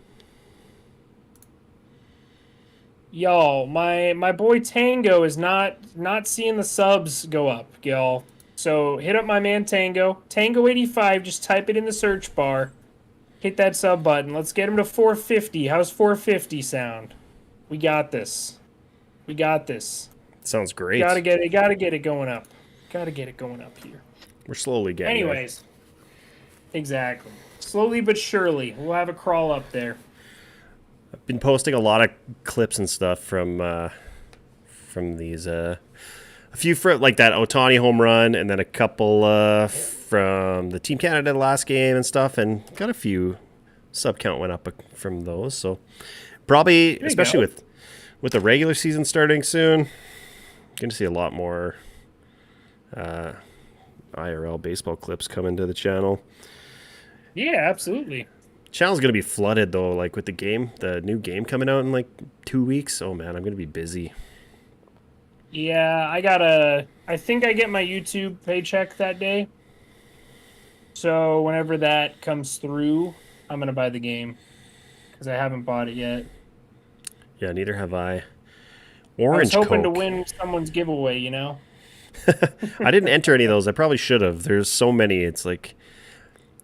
Speaker 1: Y'all, my boy Tango is not seeing the subs go up, y'all. So hit up my man Tango. Tango85, just type it in the search bar. Hit that sub button. Let's get him to 450. How's 450 sound? We got this.
Speaker 2: Sounds great.
Speaker 1: Gotta get it going up. Gotta get it going up here.
Speaker 2: We're slowly getting
Speaker 1: Anyways. Exactly. Slowly but surely. We'll have a crawl up there.
Speaker 2: I've been posting a lot of clips and stuff from these a few from like that Ohtani home run, and then a couple from the Team Canada last game and stuff, and got a few sub count went up from those. So probably, especially with the regular season starting soon, going to see a lot more IRL baseball clips coming to the channel.
Speaker 1: Yeah, absolutely.
Speaker 2: Channel's going to be flooded though, like with the new game coming out in like 2 weeks. Oh man, I'm going to be busy.
Speaker 1: Yeah, I think I get my YouTube paycheck that day. So whenever that comes through, I'm going to buy the game. Because I haven't bought it yet.
Speaker 2: Yeah, neither have I. Orange
Speaker 1: I was hoping
Speaker 2: Coke.
Speaker 1: to win someone's giveaway, you know?
Speaker 2: I didn't enter any of those. I probably should have. There's so many. It's like,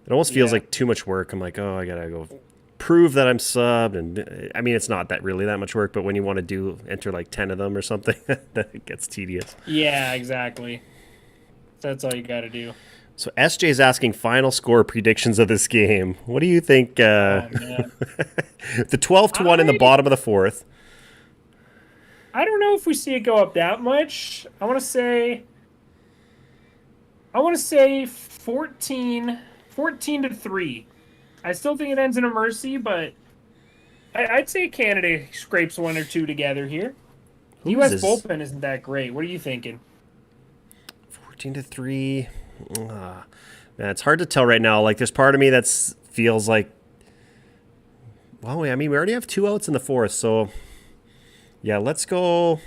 Speaker 2: it almost feels like too much work. I'm like, oh, I got to go prove that I'm subbed. And I mean, it's not really that much work, but when you want to enter like 10 of them or something, that it gets tedious.
Speaker 1: Yeah, exactly. That's all you got to do.
Speaker 2: So SJ's asking final score predictions of this game. What do you think?
Speaker 1: Oh, man.
Speaker 2: The 12-1 in the bottom of the fourth.
Speaker 1: I don't know if we see it go up that much. I want to say 14 to 3. I still think it ends in a mercy, but I'd say Canada scrapes 1 or 2 together here. The U.S. bullpen isn't that great. What are you thinking?
Speaker 2: 14 to 3. Man, it's hard to tell right now. Like, there's part of me that feels like, well, I mean, we already have 2 outs in the fourth, so yeah, let's go.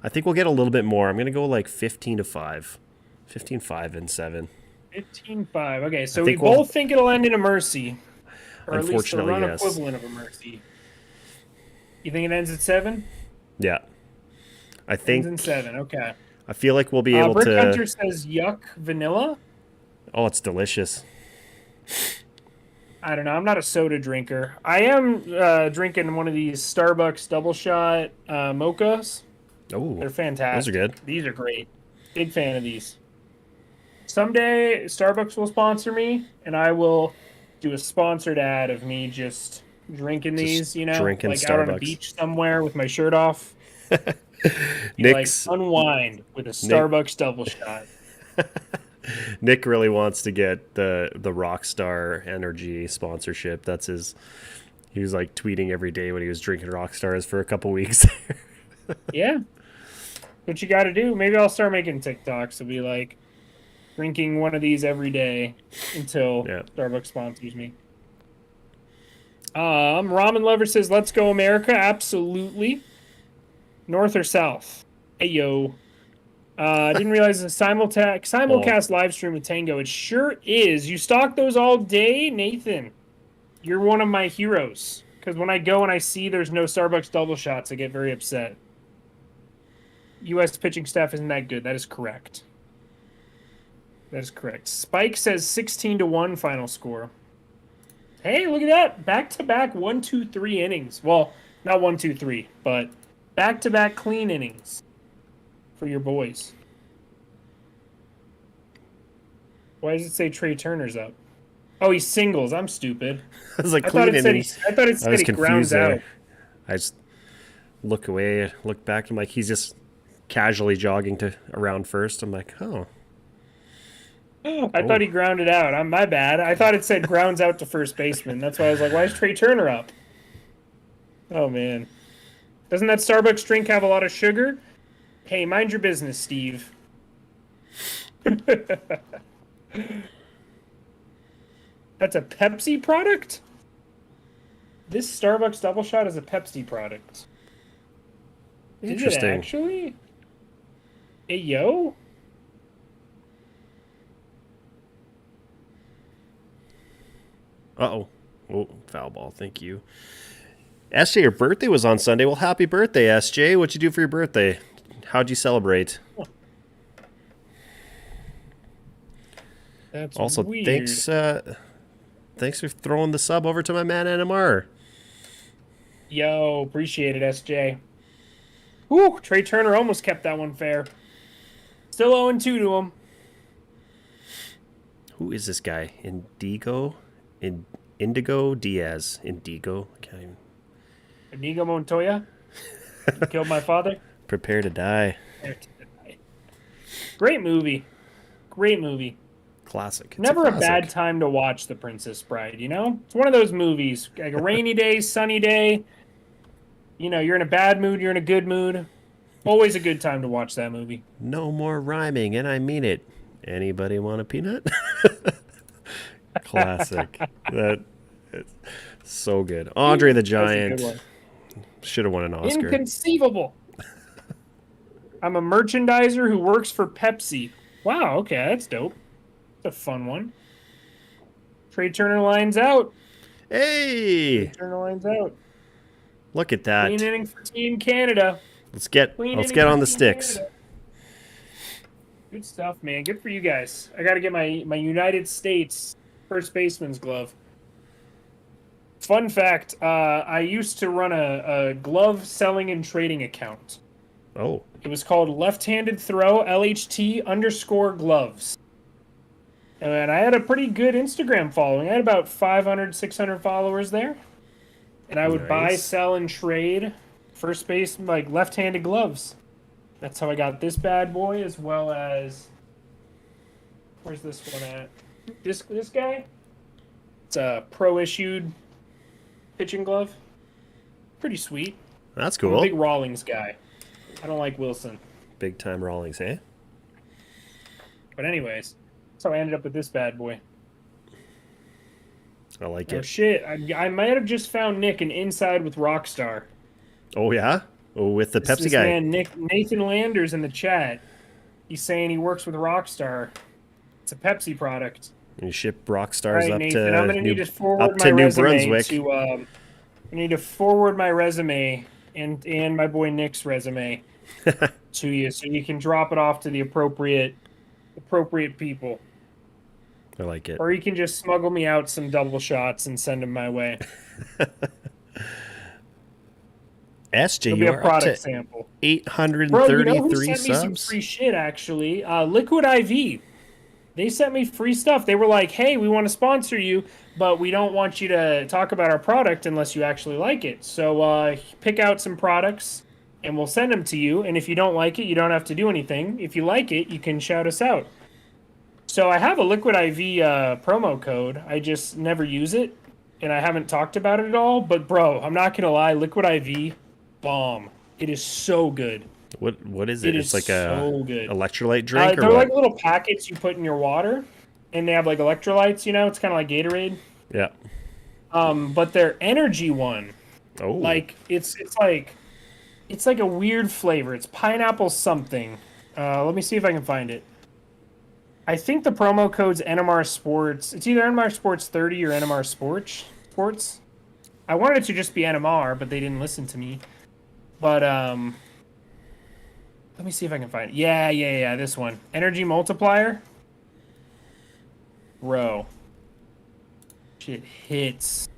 Speaker 2: I think we'll get a little bit more. I'm gonna go like 15 to 5, 15-5 and 7.
Speaker 1: 15-5. Okay, so we both think it'll end in a mercy, or at least the run
Speaker 2: yes.
Speaker 1: equivalent of a mercy. You think it ends at 7?
Speaker 2: Yeah, I think
Speaker 1: ends in 7. Okay.
Speaker 2: I feel like we'll be able
Speaker 1: Brick
Speaker 2: to.
Speaker 1: Hunter says yuck vanilla.
Speaker 2: Oh, it's delicious.
Speaker 1: I don't know. I'm not a soda drinker. I am drinking one of these Starbucks double shot mochas.
Speaker 2: Oh,
Speaker 1: they're fantastic.
Speaker 2: Those are good.
Speaker 1: These are great. Big fan of these. Someday Starbucks will sponsor me, and I will do a sponsored ad of me just drinking these. You know,
Speaker 2: drinking
Speaker 1: like
Speaker 2: Starbucks.
Speaker 1: out on a beach somewhere with my shirt off.
Speaker 2: Nick's
Speaker 1: like unwind with a Starbucks double shot.
Speaker 2: Nick really wants to get the Rockstar Energy sponsorship. That's his. He was like tweeting every day when he was drinking Rockstars for a couple weeks.
Speaker 1: Yeah, what you got to do. Maybe I'll start making TikToks to be like drinking one of these every day until Starbucks sponsors me. Ramen Lover says, "Let's go America." Absolutely. North or south? Hey, yo. I didn't realize it's a simulcast live stream with Tango. It sure is. You stock those all day, Nathan. You're one of my heroes. Because when I go and I see there's no Starbucks double shots, I get very upset. U.S. pitching staff isn't that good. That is correct. That is correct. Spike says 16-1 final score. Hey, look at that. Back-to-back 1-2-3 innings. Well, not 1-2-3, but back-to-back clean innings for your boys. Why does it say Trey Turner's up? Oh, he's singles. I'm stupid.
Speaker 2: I was like, I thought it
Speaker 1: said he grounds out.
Speaker 2: I just look away, look back. I'm like, he's just casually jogging around first. I'm like, oh.
Speaker 1: I thought he grounded out. My bad. I thought it said grounds out to first baseman. That's why I was like, why is Trey Turner up? Oh, man. Doesn't that Starbucks drink have a lot of sugar? Hey, mind your business, Steve. That's a Pepsi product? This Starbucks double shot is a Pepsi product.
Speaker 2: Interesting.
Speaker 1: Is it actually? Hey, yo?
Speaker 2: Uh-oh. Oh, foul ball. Thank you. SJ, your birthday was on Sunday. Well, happy birthday, SJ. What'd you do for your birthday? How'd you celebrate?
Speaker 1: That's
Speaker 2: also
Speaker 1: weird.
Speaker 2: Thanks for throwing the sub over to my man NMR.
Speaker 1: Yo, appreciate it, SJ. Whew, Trey Turner almost kept that one fair. Still 0-2 to him.
Speaker 2: Who is this guy? Indigo Diaz. Indigo. I can't even.
Speaker 1: Inigo Montoya? You killed my father?
Speaker 2: Prepare to die.
Speaker 1: Great movie. Great movie.
Speaker 2: Classic. It's
Speaker 1: Never
Speaker 2: a classic.
Speaker 1: a bad time to watch The Princess Bride, you know? It's one of those movies. Like a rainy day, sunny day. You know, you're in a bad mood, you're in a good mood. Always a good time to watch that movie.
Speaker 2: No more rhyming, and I mean it. Anybody want a peanut? Classic. That is so good. Andre the Giant should have won an Oscar.
Speaker 1: Inconceivable. I'm a merchandiser who works for Pepsi. Wow, okay, that's dope. It's a fun one. Trey Turner lines out.
Speaker 2: Hey!
Speaker 1: Trey Turner lines out.
Speaker 2: Look at that.
Speaker 1: Clean inning for Team Canada.
Speaker 2: Let's get on the sticks.
Speaker 1: Canada. Good stuff, man. Good for you guys. I got to get my United States first baseman's glove. Fun fact, I used to run a glove selling and trading account.
Speaker 2: Oh.
Speaker 1: It was called Left-Handed Throw LHT _ gloves. And I had a pretty good Instagram following. I had about 500, 600 followers there. And I would buy,
Speaker 2: Nice.
Speaker 1: sell, and trade first base, like left-handed gloves. That's how I got this bad boy, as well as... Where's this one at? This guy? It's a pro-issued pitching glove. Pretty sweet.
Speaker 2: That's
Speaker 1: I'm a
Speaker 2: cool.
Speaker 1: big Rawlings guy. I don't like Wilson.
Speaker 2: Big time Rawlings, eh?
Speaker 1: But anyways, so I ended up with this bad boy.
Speaker 2: I like
Speaker 1: Oh
Speaker 2: it.
Speaker 1: shit, I might have just found Nick an inside with Rockstar.
Speaker 2: Oh yeah. Oh, with the Pepsi
Speaker 1: This
Speaker 2: guy.
Speaker 1: man, Nathan Landers in the chat. He's saying he works with Rockstar. It's a Pepsi product.
Speaker 2: You ship rock
Speaker 1: All
Speaker 2: stars
Speaker 1: right,
Speaker 2: up
Speaker 1: Nathan,
Speaker 2: to
Speaker 1: I'm gonna need to forward
Speaker 2: up
Speaker 1: my
Speaker 2: to New
Speaker 1: resume
Speaker 2: Brunswick.
Speaker 1: to. I need to forward my resume and my boy Nick's resume to you, so you can drop it off to the appropriate people,
Speaker 2: I like it.
Speaker 1: or you can just smuggle me out some double shots and send them my way.
Speaker 2: SJ,
Speaker 1: It'll be
Speaker 2: you
Speaker 1: a
Speaker 2: are up
Speaker 1: product
Speaker 2: to
Speaker 1: sample.
Speaker 2: 833
Speaker 1: Bro, you know who sent me some
Speaker 2: subs.
Speaker 1: free shit, actually? Liquid IV. They sent me free stuff. They were like, hey, we want to sponsor you, but we don't want you to talk about our product unless you actually like it. So pick out some products, and we'll send them to you. And if you don't like it, you don't have to do anything. If you like it, you can shout us out. So I have a Liquid IV promo code. I just never use it, and I haven't talked about it at all. But, bro, I'm not going to lie. Liquid IV, bomb. It is so good.
Speaker 2: What is it?
Speaker 1: It
Speaker 2: It's
Speaker 1: is
Speaker 2: like a
Speaker 1: so good.
Speaker 2: electrolyte drink or
Speaker 1: They're
Speaker 2: what?
Speaker 1: like little packets you put in your water, and they have like electrolytes. You know, it's kind of like Gatorade.
Speaker 2: Yeah.
Speaker 1: But their energy one,
Speaker 2: Oh.
Speaker 1: like it's like a weird flavor. It's pineapple something. Let me see if I can find it. I think the promo code's NMR Sports. It's either NMR Sports 30 or NMR Sports. I wanted it to just be NMR, but they didn't listen to me. But let me see if I can find it. Yeah, this one. Energy multiplier. Bro. Shit hits.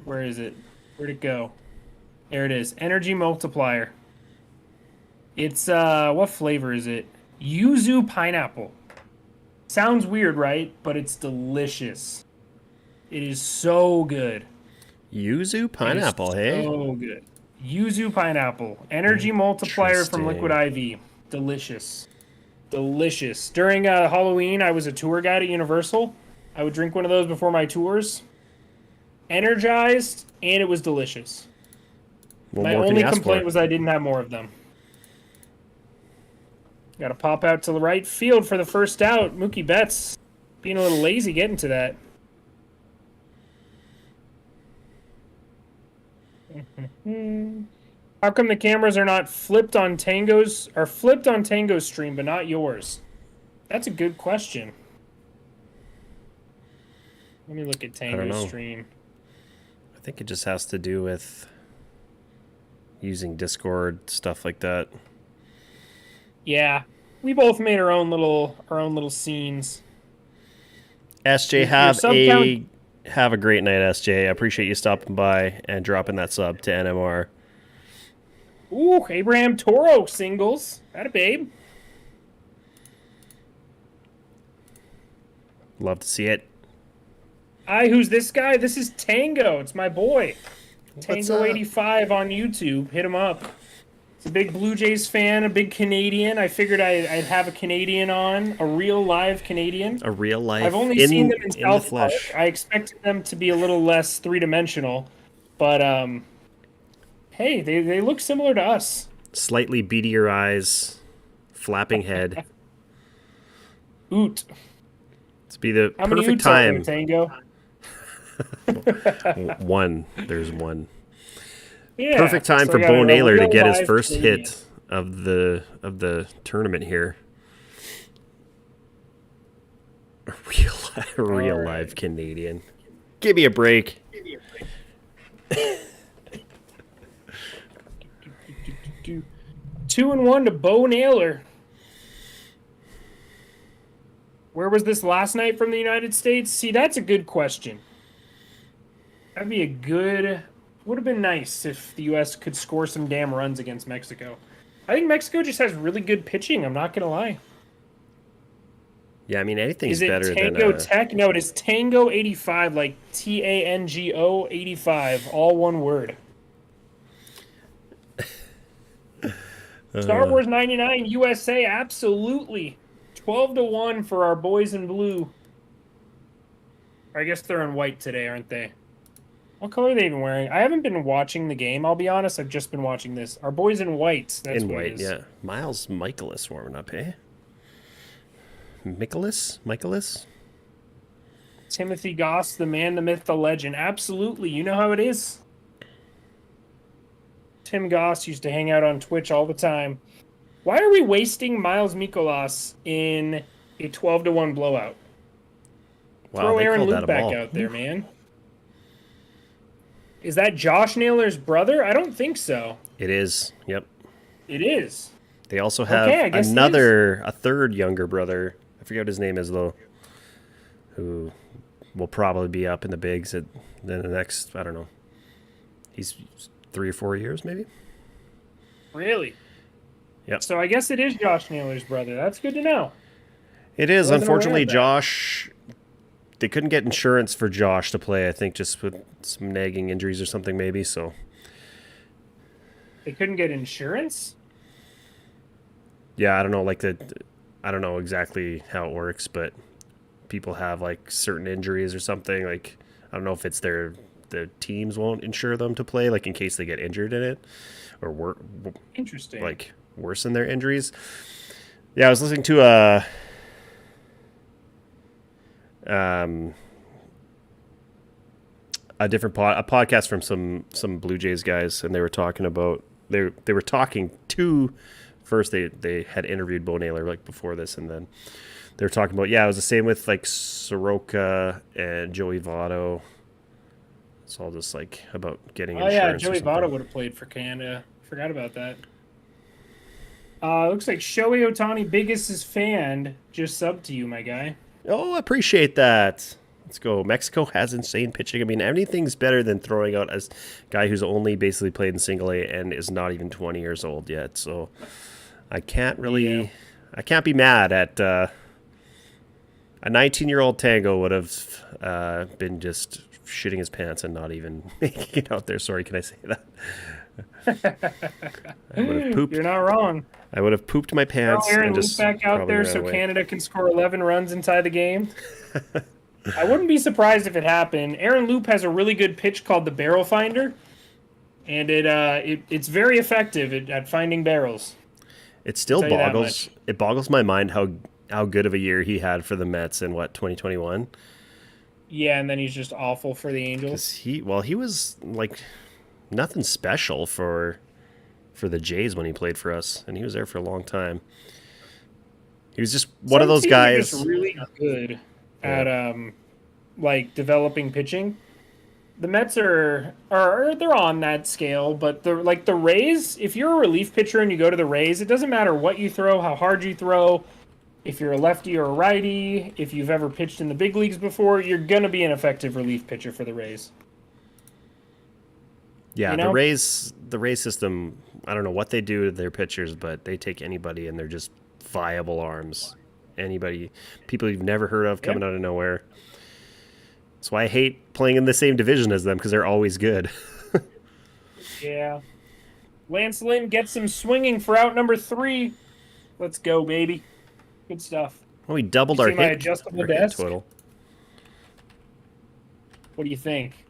Speaker 1: Where is it? Where'd it go? There it is. Energy multiplier. It's, what flavor is it? Yuzu pineapple. Sounds weird, right? But it's delicious. It is so good.
Speaker 2: Yuzu pineapple, hey?
Speaker 1: So good. Yuzu pineapple. Energy multiplier from Liquid IV. Delicious. Delicious. During Halloween, I was a tour guide at Universal. I would drink one of those before my tours. Energized, and it was delicious.
Speaker 2: What
Speaker 1: My
Speaker 2: more can
Speaker 1: only
Speaker 2: you ask
Speaker 1: complaint
Speaker 2: for?
Speaker 1: was I didn't have more of them. Got to pop out to the right field for the first out. Mookie Betts being a little lazy getting to that. How come the cameras are not flipped on Tango's stream, but not yours? That's a good question. Let me look at Tango's
Speaker 2: know.
Speaker 1: stream.
Speaker 2: I think it just has to do with using Discord, stuff like that.
Speaker 1: Yeah, we both made our own little scenes.
Speaker 2: SJ, have a great night, SJ. I appreciate you stopping by and dropping that sub to NMR.
Speaker 1: Ooh, Abraham Toro singles. That a babe.
Speaker 2: Love to see it.
Speaker 1: Hi, who's this guy? This is Tango. It's my boy.
Speaker 2: What's up?
Speaker 1: Tango85 on YouTube. Hit him up. He's a big Blue Jays fan, a big Canadian. I figured I'd have a Canadian on, a real live Canadian.
Speaker 2: A real life
Speaker 1: I've only
Speaker 2: in,
Speaker 1: seen them in
Speaker 2: the
Speaker 1: South Park.
Speaker 2: flesh.
Speaker 1: I expected them to be a little less three-dimensional, but hey, they look similar to us.
Speaker 2: Slightly beadier eyes, flapping head.
Speaker 1: Oot.
Speaker 2: To be the
Speaker 1: How many
Speaker 2: perfect
Speaker 1: oots are there,
Speaker 2: time.
Speaker 1: Tango?
Speaker 2: One. There's one.
Speaker 1: Yeah.
Speaker 2: Perfect time
Speaker 1: so
Speaker 2: for
Speaker 1: I got
Speaker 2: Bo
Speaker 1: a
Speaker 2: Naylor to
Speaker 1: real
Speaker 2: get his
Speaker 1: live
Speaker 2: first
Speaker 1: Canadian.
Speaker 2: hit of the tournament here. A real live Canadian. Give me a break.
Speaker 1: 2-1 to Bo Naylor. Where was this last night from the United States? See, that's a good question. That'd be a good... Would have been nice if the U.S. could score some damn runs against Mexico. I think Mexico just has really good pitching, I'm not going to lie.
Speaker 2: Yeah, I mean anything's
Speaker 1: Is it
Speaker 2: better
Speaker 1: Tango
Speaker 2: than
Speaker 1: Tech? No, it is Tango 85, like TANGO 85, all one word. Star Wars 99 USA, absolutely. 12-1 for our boys in blue. I guess they're in white today, aren't they? What color are they even wearing? I haven't been watching the game, I'll be honest. I've just been watching this. Our boys in white. That's
Speaker 2: in
Speaker 1: what
Speaker 2: white.
Speaker 1: it is.
Speaker 2: Yeah, Miles Michaelis warming up, eh? Michaelis.
Speaker 1: Timothy Goss, the man, the myth, the legend. Absolutely. You know how it is. Tim Goss used to hang out on Twitch all the time. Why are we wasting Miles Mikolas in a 12-1 blowout?
Speaker 2: Wow,
Speaker 1: Throw
Speaker 2: they
Speaker 1: Aaron
Speaker 2: called that
Speaker 1: Luke
Speaker 2: a
Speaker 1: back
Speaker 2: ball.
Speaker 1: out there, man. Is that Josh Naylor's brother? I don't think so.
Speaker 2: It is. Yep.
Speaker 1: It is.
Speaker 2: They also have
Speaker 1: Okay, I guess
Speaker 2: a third younger brother. I forget what his name is though. Who will probably be up in the bigs in the next, I don't know. He's 3 or 4 years maybe.
Speaker 1: Really?
Speaker 2: Yep.
Speaker 1: So I guess it is Josh Naylor's brother. That's good to know.
Speaker 2: It is.
Speaker 1: Wasn't aware
Speaker 2: Unfortunately,
Speaker 1: of that.
Speaker 2: Josh, they couldn't get insurance for Josh to play, I think just with some nagging injuries or something maybe, so.
Speaker 1: They couldn't get insurance?
Speaker 2: Yeah, I don't know, I don't know exactly how it works, but people have like certain injuries or something. Like, I don't know if it's the teams won't insure them to play, like in case they get injured in it or
Speaker 1: Interesting.
Speaker 2: like worsen their injuries. Yeah, I was listening to a different podcast from some Blue Jays guys, and they were talking about they were talking to first they had interviewed Bo Naylor like before this, and then they were talking about it was the same with like Soroka and Joey Votto. It's all just like about getting insurance.
Speaker 1: Joey Votto would have played for Canada. Forgot about that. Looks like Shohei Ohtani, biggest fan, just subbed to you, my guy.
Speaker 2: Oh, I appreciate that. Let's go. Mexico has insane pitching. I mean, anything's better than throwing out a guy who's only basically played in single A and is not even 20 years old yet. So I can't really, I can't be mad at a 19-year-old Tango would have been just shitting his pants and not even making it out there. Sorry, can I say that? I would have pooped.
Speaker 1: You're not wrong.
Speaker 2: I would have pooped my pants.
Speaker 1: Throw Aaron
Speaker 2: and
Speaker 1: Luke
Speaker 2: just
Speaker 1: back out
Speaker 2: probably
Speaker 1: there
Speaker 2: ran
Speaker 1: so
Speaker 2: away.
Speaker 1: Canada can score 11 runs inside the game. I wouldn't be surprised if it happened. Aaron Loop has a really good pitch called the Barrel Finder, and it's very effective at finding barrels.
Speaker 2: It still
Speaker 1: I'll tell you that
Speaker 2: boggles. It boggles my mind how good of a year he had for the Mets in 2021.
Speaker 1: Yeah, and then he's just awful for the Angels.
Speaker 2: He was like nothing special for the Jays when he played for us, and he was there for a long time. He was just one of those
Speaker 1: Some teams are
Speaker 2: guys.
Speaker 1: just really good at like developing pitching. The Mets are they're on that scale, but the Rays, if you're a relief pitcher and you go to the Rays, it doesn't matter what you throw, how hard you throw, if you're a lefty or a righty, if you've ever pitched in the big leagues before, you're gonna be an effective relief pitcher for the Rays.
Speaker 2: Yeah,
Speaker 1: you know?
Speaker 2: the Rays system, I don't know what they do to their pitchers, but they take anybody and they're just viable arms. Anybody, people you've never heard of coming out of nowhere. That's why I hate playing in the same division as them, because they're always good.
Speaker 1: Yeah. Lance Lynn gets him swinging for out number 3. Let's go, baby. Good stuff.
Speaker 2: Well, we doubled
Speaker 1: You
Speaker 2: our
Speaker 1: see my
Speaker 2: hit,
Speaker 1: adjustable
Speaker 2: our hit
Speaker 1: desk?
Speaker 2: total.
Speaker 1: What do you think?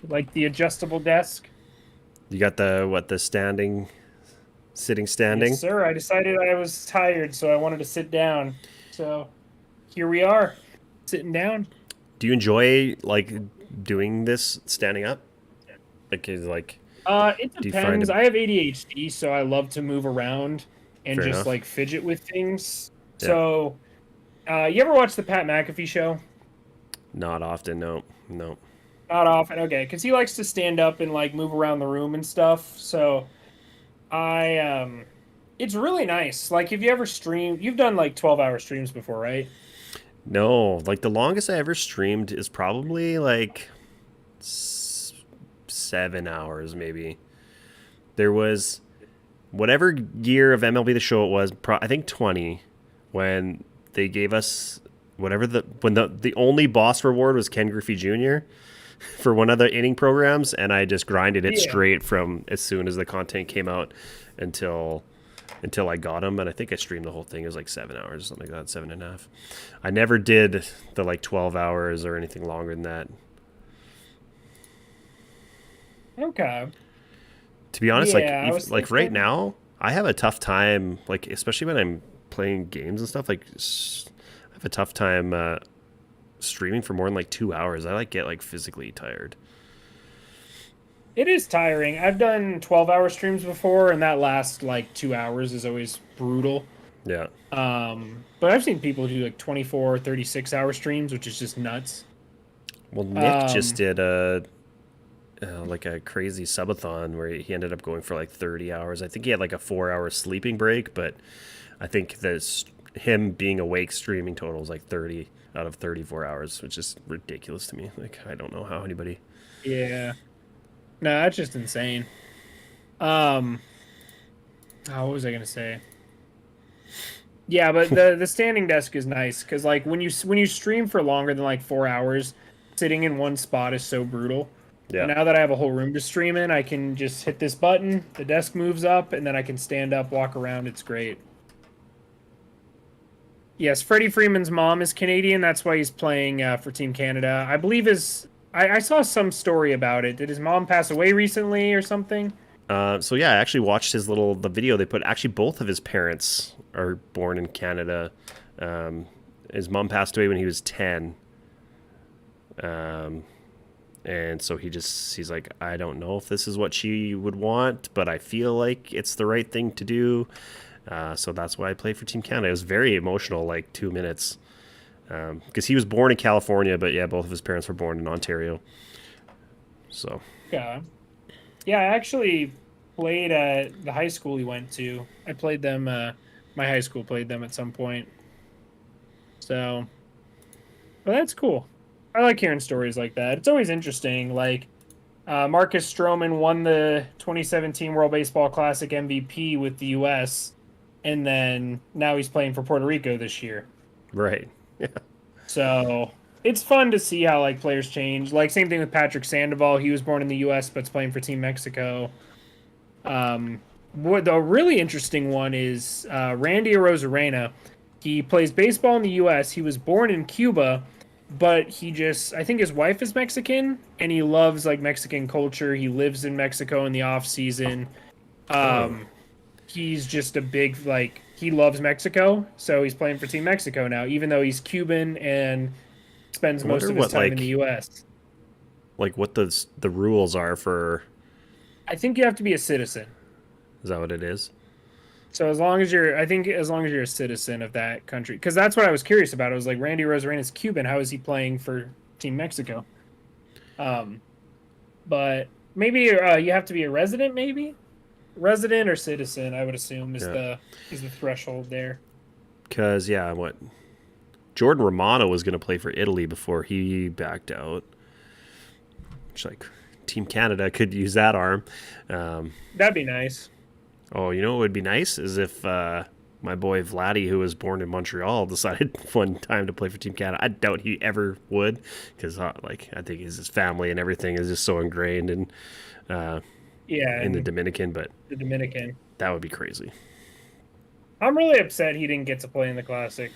Speaker 1: You like the adjustable desk?
Speaker 2: You got the sitting standing?
Speaker 1: Yes, sir. I decided I was tired, so I wanted to sit down. So here we are, sitting down.
Speaker 2: Do you enjoy like doing this standing up? It
Speaker 1: It
Speaker 2: do you find
Speaker 1: depends.
Speaker 2: it-
Speaker 1: I have ADHD, so I love to move around and
Speaker 2: Fair
Speaker 1: just
Speaker 2: enough.
Speaker 1: like fidget with things.
Speaker 2: Yeah.
Speaker 1: So, you ever watch the Pat McAfee show?
Speaker 2: Not often, no.
Speaker 1: Not often, okay, because he likes to stand up and like move around the room and stuff. So, it's really nice. Like, if you ever stream, you've done like 12-hour streams before, right?
Speaker 2: No, like the longest I ever streamed is probably like 7 hours, maybe. There was whatever year of MLB The Show it was, I think 20, when they gave us whatever when the only boss reward was Ken Griffey Jr. for one of the inning programs, and I just grinded it straight from as soon as the content came out until I got him. And I think I streamed the whole thing. It was like 7 hours, something like that, 7.5. I never did the like 12 hours or anything longer than that.
Speaker 1: Okay.
Speaker 2: To be honest, like right now, I have a tough time, like especially when I'm playing games and stuff. Like I have a tough time streaming for more than like 2 hours. I like get like physically tired.
Speaker 1: It is tiring. I've done 12-hour streams before, and that last like 2 hours is always brutal.
Speaker 2: Yeah.
Speaker 1: But I've seen people do like 24, 36-hour streams, which is just nuts.
Speaker 2: Well, Nick just did like a crazy subathon where he ended up going for like 30 hours. I think he had like a 4-hour sleeping break, but I think that him being awake streaming total is like 30 out of 34 hours, which is ridiculous to me. Like, I don't know how anybody.
Speaker 1: Yeah. No, that's just insane. What was I gonna say? Yeah, but the standing desk is nice because like when you stream for longer than like 4 hours, sitting in one spot is so brutal.
Speaker 2: Yeah.
Speaker 1: And now that I have a whole room to stream in, I can just hit this button, the desk moves up, and then I can stand up, walk around. It's great. Yes, Freddie Freeman's mom is Canadian. That's why he's playing for Team Canada. I believe I saw some story about it. Did his mom pass away recently or something?
Speaker 2: So yeah, I actually watched the video they put. Actually, both of his parents are born in Canada. His mom passed away when he was 10. And so he's like, I don't know if this is what she would want, but I feel like it's the right thing to do. So that's why I play for Team Canada. It was very emotional, like 2 minutes. Because he was born in California, but yeah, both of his parents were born in Ontario. So.
Speaker 1: Yeah. Yeah, I actually played at the high school he went to. I played them, my high school played them at some point. So, but that's cool. I like hearing stories like that. It's always interesting. Like, Marcus Stroman won the 2017 World Baseball Classic MVP with the U.S., and then now he's playing for Puerto Rico this year.
Speaker 2: Right. Yeah.
Speaker 1: So it's fun to see how like players change. Like same thing with Patrick Sandoval. He was born in the U.S. but's playing for Team Mexico. What the really interesting one is Randy Arozarena. He plays baseball in the U.S. He was born in Cuba, but I think his wife is Mexican, and he loves like Mexican culture. He lives in Mexico in the off season. He's just a big he loves Mexico, so he's playing for Team Mexico now, even though he's Cuban and spends most of his time in the U.S.
Speaker 2: Like what the rules are for.
Speaker 1: I think you have to be a citizen.
Speaker 2: Is that what it is?
Speaker 1: So as long as you're a citizen of that country, because that's what I was curious about. I was like, Randy Arozarena is Cuban. How is he playing for Team Mexico? But maybe you have to be a resident, maybe. Resident or citizen, I would assume, is the threshold there.
Speaker 2: Because Jordan Romano was going to play for Italy before he backed out. Which Team Canada could use that arm.
Speaker 1: That'd be nice.
Speaker 2: Oh, you know what would be nice is if my boy Vladdy, who was born in Montreal, decided one time to play for Team Canada. I doubt he ever would, because I think his family and everything is just so ingrained in the Dominican. But
Speaker 1: the Dominican,
Speaker 2: that would be crazy.
Speaker 1: I'm really upset he didn't get to play in the Classic.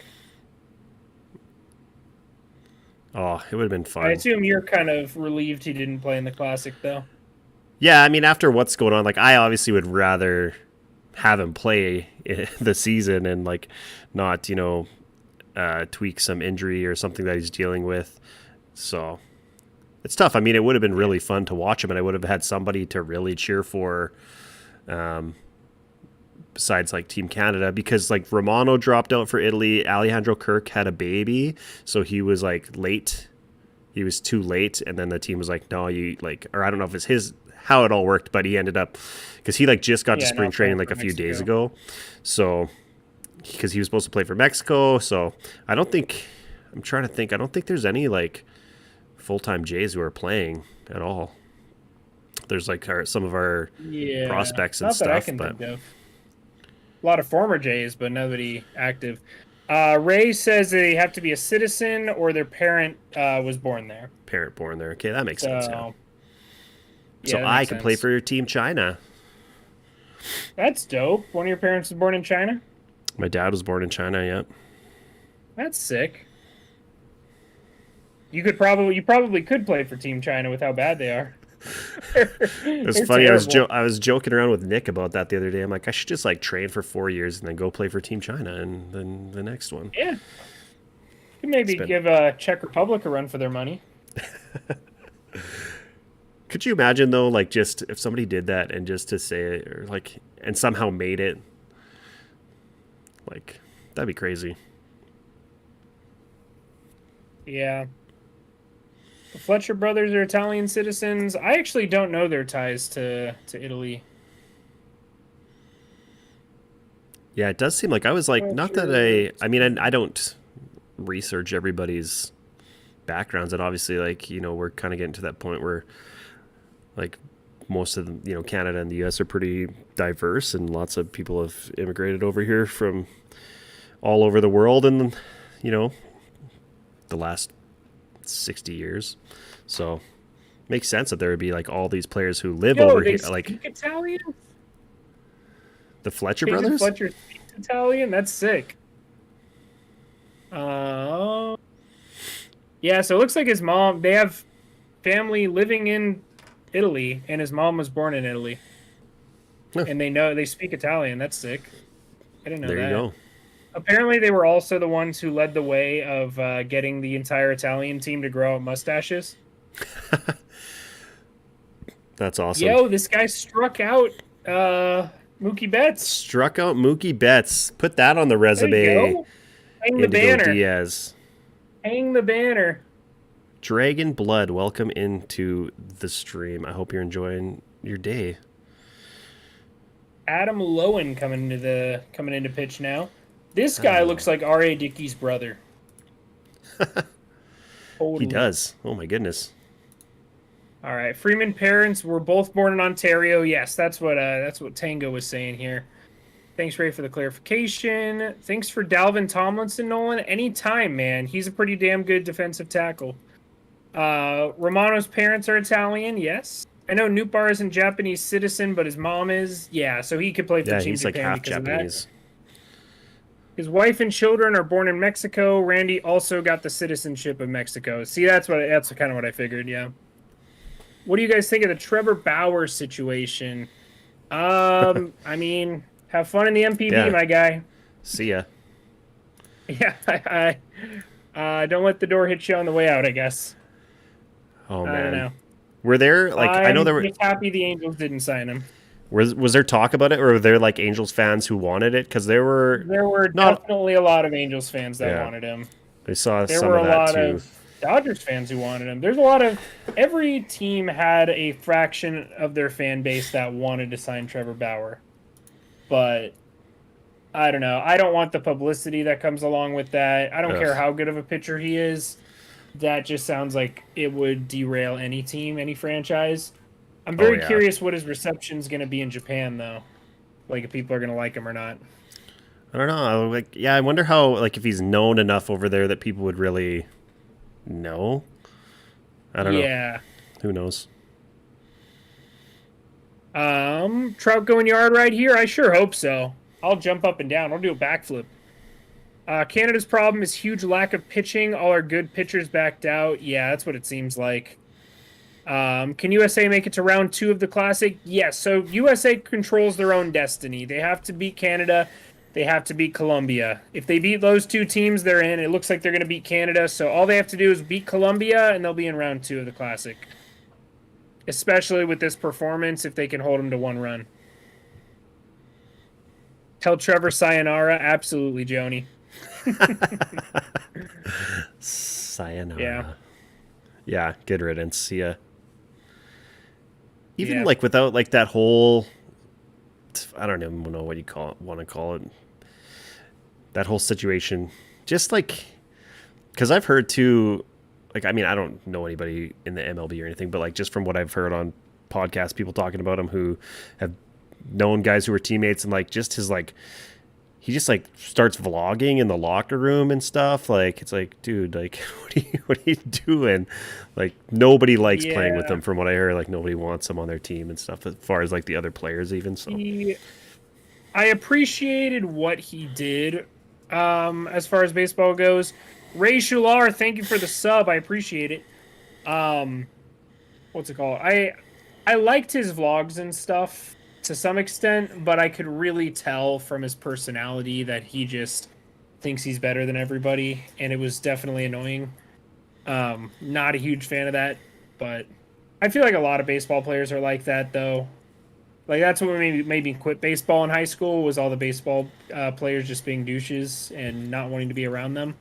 Speaker 2: Oh, it would have been fun.
Speaker 1: I assume you're kind of relieved he didn't play in the Classic, though.
Speaker 2: Yeah, I mean, after what's going on, I obviously would rather have him play the season and not tweak some injury or something that he's dealing with. So it's tough. I mean, it would have been really fun to watch him, and I would have had somebody to really cheer for besides Team Canada, because Romano dropped out for Italy. Alejandro Kirk had a baby, so he was late. He was too late, and then the team was no, you or I don't know if it's how it all worked, but he ended up, because he just got to spring training a few days ago, so because he was supposed to play for Mexico. So I don't think there's any full-time Jays who are playing at all. There's some of our prospects and
Speaker 1: not
Speaker 2: stuff,
Speaker 1: that I can
Speaker 2: but
Speaker 1: think of. A lot of former Jays, but nobody active. Ray says they have to be a citizen or their parent was born there.
Speaker 2: Parent born there. Okay, that makes sense. Yeah.
Speaker 1: Yeah,
Speaker 2: So
Speaker 1: that
Speaker 2: I
Speaker 1: makes
Speaker 2: can
Speaker 1: sense.
Speaker 2: play for Team China.
Speaker 1: That's dope. One of your parents was born in China?
Speaker 2: My dad was born in China. Yep.
Speaker 1: That's sick. You probably could play for Team China with how bad they are.
Speaker 2: It's funny. I was joking around with Nick about that the other day. I'm like, I should just like train for 4 years and then go play for Team China and then the next one.
Speaker 1: Yeah. Could maybe give Czech Republic a run for their money.
Speaker 2: Could you imagine though, like just if somebody did that and just to say it or like and somehow made it, like that'd be crazy.
Speaker 1: Yeah. The Fletcher brothers are Italian citizens. I actually don't know their ties to Italy.
Speaker 2: Yeah, it does seem like I was like, not that I mean, I don't research everybody's backgrounds, and obviously, like, you know, we're kind of getting to that point where, like, most of the, you know, Canada and the U.S. are pretty diverse, and lots of people have immigrated over here from all over the world, and you know, the last 60 years. So, makes sense that there would be like all these players who live over here, like
Speaker 1: Italian.
Speaker 2: the Fletcher
Speaker 1: David
Speaker 2: brothers.
Speaker 1: Fletcher speaks Italian. That's sick. Yeah, so it looks like his mom. They have family living in Italy, and his mom was born in Italy.
Speaker 2: Huh.
Speaker 1: And they speak Italian. That's sick. I didn't know that.
Speaker 2: There you go.
Speaker 1: Apparently, they were also the ones who led the way of getting the entire Italian team to grow out mustaches.
Speaker 2: That's awesome.
Speaker 1: Yo, this guy struck out Mookie Betts.
Speaker 2: Struck out Mookie Betts. Put that on the
Speaker 1: There
Speaker 2: resume.
Speaker 1: you go. Hang the
Speaker 2: Indigo
Speaker 1: banner.
Speaker 2: Diaz.
Speaker 1: Hang the banner.
Speaker 2: Dragon Blood, welcome into the stream. I hope you're enjoying your day.
Speaker 1: Adam Lowen coming into pitch now. This guy looks like R.A. Dickey's brother.
Speaker 2: He does. Oh my goodness.
Speaker 1: All right, Freeman parents were both born in Ontario. Yes, that's what Tango was saying here. Thanks, Ray, for the clarification. Thanks for Dalvin Tomlinson, Nolan. Anytime, man. He's a pretty damn good defensive tackle. Romano's parents are Italian. Yes, I know Newtbar isn't Japanese citizen, but his mom is. Yeah, so he could play for Team
Speaker 2: he's
Speaker 1: Japan
Speaker 2: like half
Speaker 1: because
Speaker 2: Japanese.
Speaker 1: of that. His wife and children are born in Mexico. Randy also got the citizenship of Mexico. See, that's kind of what I figured. Yeah. What do you guys think of the Trevor Bauer situation? I mean, have fun in the MPV, my guy.
Speaker 2: See ya.
Speaker 1: Yeah, don't let the door hit you on the way out, I guess.
Speaker 2: Oh man.
Speaker 1: I don't know.
Speaker 2: Were there like I know there were
Speaker 1: just happy the Angels didn't sign him.
Speaker 2: was there talk about it, or were there like Angels fans who wanted it? Because there were
Speaker 1: Definitely a lot of Angels fans that wanted him.
Speaker 2: I saw
Speaker 1: There
Speaker 2: some
Speaker 1: were
Speaker 2: of
Speaker 1: a
Speaker 2: that
Speaker 1: lot
Speaker 2: too.
Speaker 1: of Dodgers fans who wanted him. There's a lot of every team had a fraction of their fan base that wanted to sign Trevor Bauer. But I don't know. I don't want the publicity that comes along with that. I don't care how good of a pitcher he is. That just sounds like it would derail any team, any franchise. I'm very curious what his reception's going to be in Japan, though. Like, if people are going to like him or not.
Speaker 2: I don't know. Like, yeah, I wonder how, like, if he's known enough over there that people would really know. I don't know.
Speaker 1: Yeah.
Speaker 2: Who knows?
Speaker 1: Trout going yard right here? I sure hope so. I'll jump up and down. I'll do a backflip. Canada's problem is huge lack of pitching. All our good pitchers backed out. Yeah, that's what it seems like. Can USA make it to round 2 of the Classic? Yes. So USA controls their own destiny. They have to beat Canada. They have to beat Colombia. If they beat those two teams, they're in. It looks like they're going to beat Canada. So all they have to do is beat Colombia, and they'll be in round 2 of the Classic. Especially with this performance, if they can hold them to 1 run. Tell Trevor sayonara. Absolutely, Joni.
Speaker 2: Sayonara. Yeah, good riddance. See ya. Even
Speaker 1: Yeah.
Speaker 2: like without like that whole, I don't even know what you want to call it. That whole situation, just like, because I've heard too, like, I mean, I don't know anybody in the MLB or anything, but like just from what I've heard on podcasts, people talking about him who have known guys who were teammates, and like just his like he just like starts vlogging in the locker room and stuff. Like, it's like, dude, like, what are you doing? Like, nobody likes playing with him, from what I heard. Like, nobody wants him on their team and stuff, as far as like the other players even. So
Speaker 1: I appreciated what he did as far as baseball goes. Ray Shular, thank you for the sub. I appreciate it. What's it called? I liked his vlogs and stuff to some extent, but I could really tell from his personality that he just thinks he's better than everybody, and it was definitely annoying. Not a huge fan of that, but I feel like a lot of baseball players are like that, though. Like, that's what made me quit baseball in high school, was all the baseball players just being douches and not wanting to be around them.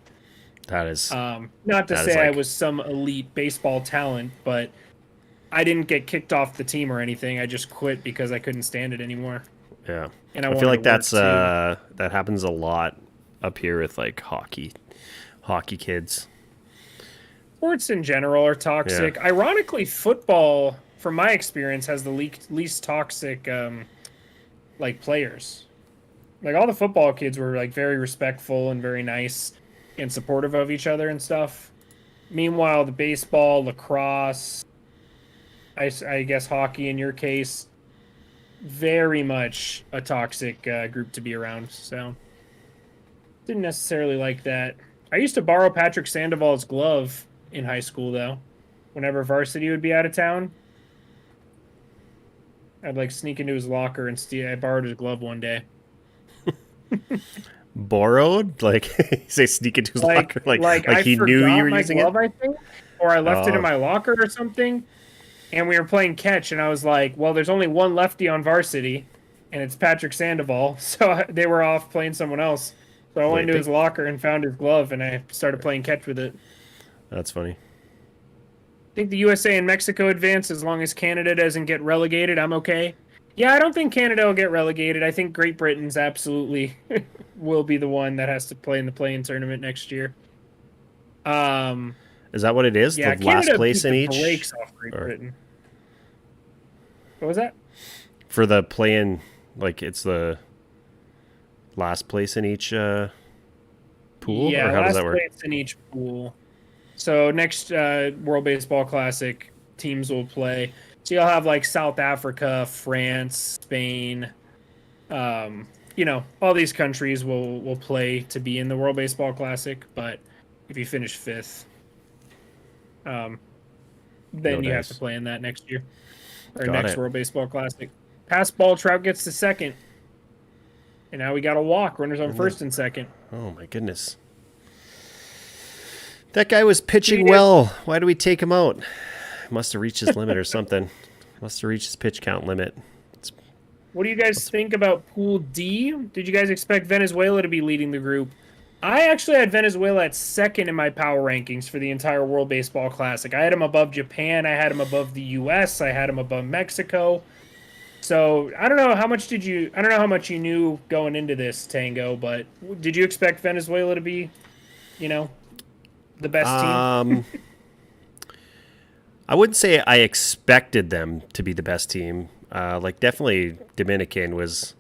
Speaker 2: that is
Speaker 1: Not to say I was some elite baseball talent, but I didn't get kicked off the team or anything. I just quit because I couldn't stand it anymore.
Speaker 2: yeah.
Speaker 1: And
Speaker 2: I feel like that's that happens a lot up here with like hockey kids.
Speaker 1: Sports in general are toxic.
Speaker 2: Yeah.
Speaker 1: Ironically, football, from my experience, has the least toxic like players. Like, all the football kids were like very respectful and very nice and supportive of each other and stuff. Meanwhile, the baseball, lacrosse, I guess hockey in your case, very much a toxic group to be around. So didn't necessarily like that. I used to borrow Patrick Sandoval's glove in high school, though. Whenever varsity would be out of town, I'd like sneak into his locker and steal. I borrowed his glove one day.
Speaker 2: Borrowed? Like, say sneak into his locker? Like
Speaker 1: I
Speaker 2: he knew you were
Speaker 1: my
Speaker 2: using
Speaker 1: glove,
Speaker 2: it?
Speaker 1: I think, or I left it in my locker or something. And we were playing catch, and I was like, well, there's only one lefty on varsity, and it's Patrick Sandoval. So they were off playing someone else. So I went into his locker and found his glove, and I started playing catch with it.
Speaker 2: That's funny.
Speaker 1: I think the USA and Mexico advance as long as Canada doesn't get relegated. I'm okay. Yeah, I don't think Canada will get relegated. I think Great Britain's absolutely will be the one that has to play in the play-in tournament next year.
Speaker 2: Is that what it is?
Speaker 1: Yeah,
Speaker 2: the last
Speaker 1: Canada
Speaker 2: place in each?
Speaker 1: breaks off Great Britain. What was that?
Speaker 2: For the play-in, like, it's the last place in each pool?
Speaker 1: Yeah,
Speaker 2: or how does that
Speaker 1: last
Speaker 2: work?
Speaker 1: place in each pool. So next World Baseball Classic, teams will play. So you'll have like South Africa, France, Spain. All these countries will play to be in the World Baseball Classic. But if you finish fifth, then you have to play in that next year or next World Baseball Classic. Pass ball, Trout gets to second, and now we got a walk. Runners on first and second.
Speaker 2: Oh my goodness. That guy was pitching well. Why do we take him out? Must have reached his limit or something. Must have reached his pitch count limit.
Speaker 1: What do you guys think about Pool D? Did you guys expect Venezuela to be leading the group? I actually had Venezuela at second in my power rankings for the entire World Baseball Classic. I had them above Japan. I had them above the U.S. I had them above Mexico. So I don't know how much you knew going into this, Tango, but did you expect Venezuela to be, the best team?
Speaker 2: I wouldn't say I expected them to be the best team. Definitely Dominican was.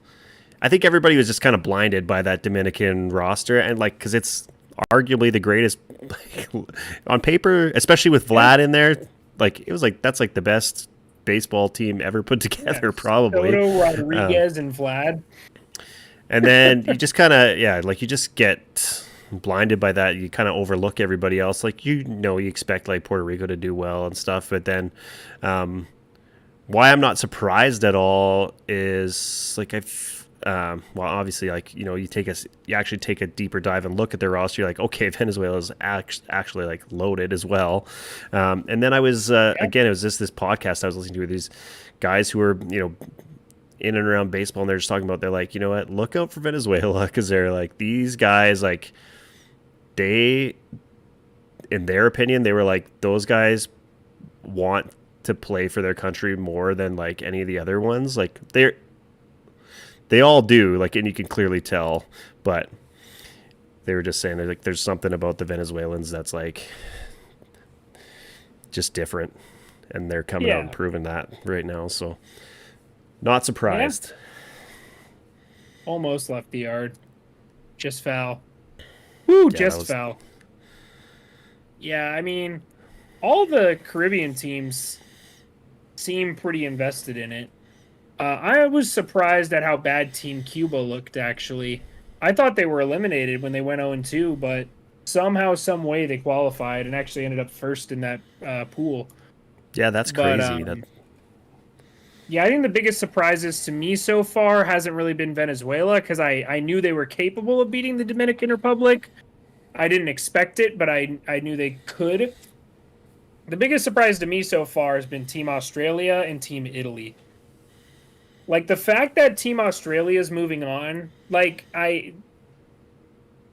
Speaker 2: I think everybody was just kind of blinded by that Dominican roster, and because it's arguably the greatest on paper, especially with Vlad in there. It was that's the best baseball team ever put together, probably.
Speaker 1: Soto, Rodriguez, and Vlad.
Speaker 2: And then you just kind of you just get blinded by that. You kind of overlook everybody else. You expect Puerto Rico to do well and stuff, but then why I'm not surprised at all is obviously you actually take a deeper dive and look at their roster. You're like, okay, Venezuela is actually loaded as well. And then I was again, it was just this podcast I was listening to with these guys who were in and around baseball, and they're just talking about, they're like, you know what, look out for Venezuela, because they're these guys, they, in their opinion, they were those guys want to play for their country more than any of the other ones. They all do, and you can clearly tell, but they were just saying there's something about the Venezuelans that's just different, and they're coming out and proving that right now. So not surprised.
Speaker 1: Almost left the yard. Just foul. Woo,
Speaker 2: Yeah,
Speaker 1: just foul. Yeah, I mean, all the Caribbean teams seem pretty invested in it. I was surprised at how bad Team Cuba looked, actually. I thought they were eliminated when they went 0-2, but somehow, some way they qualified and actually ended up first in that pool.
Speaker 2: Yeah, that's crazy.
Speaker 1: Yeah, I think the biggest surprises to me so far hasn't really been Venezuela, because I knew they were capable of beating the Dominican Republic. I didn't expect it, but I knew they could. The biggest surprise to me so far has been Team Australia and Team Italy. Like, the fact that Team Australia is moving on,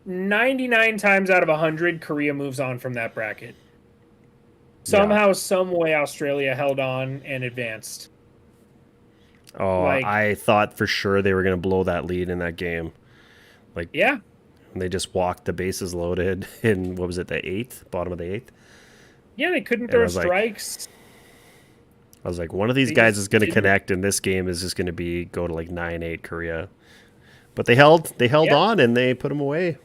Speaker 1: 99 times out of 100, Korea moves on from that bracket. Somehow, some way, Australia held on and advanced.
Speaker 2: Oh, I thought for sure they were going to blow that lead in that game.
Speaker 1: Yeah.
Speaker 2: They just walked the bases loaded in, what was it, the bottom of the eighth?
Speaker 1: Yeah, they couldn't throw strikes.
Speaker 2: I was like, one of these guys is going to connect, and this game is just going to go to 9-8 Korea. But they held on, and they put them away.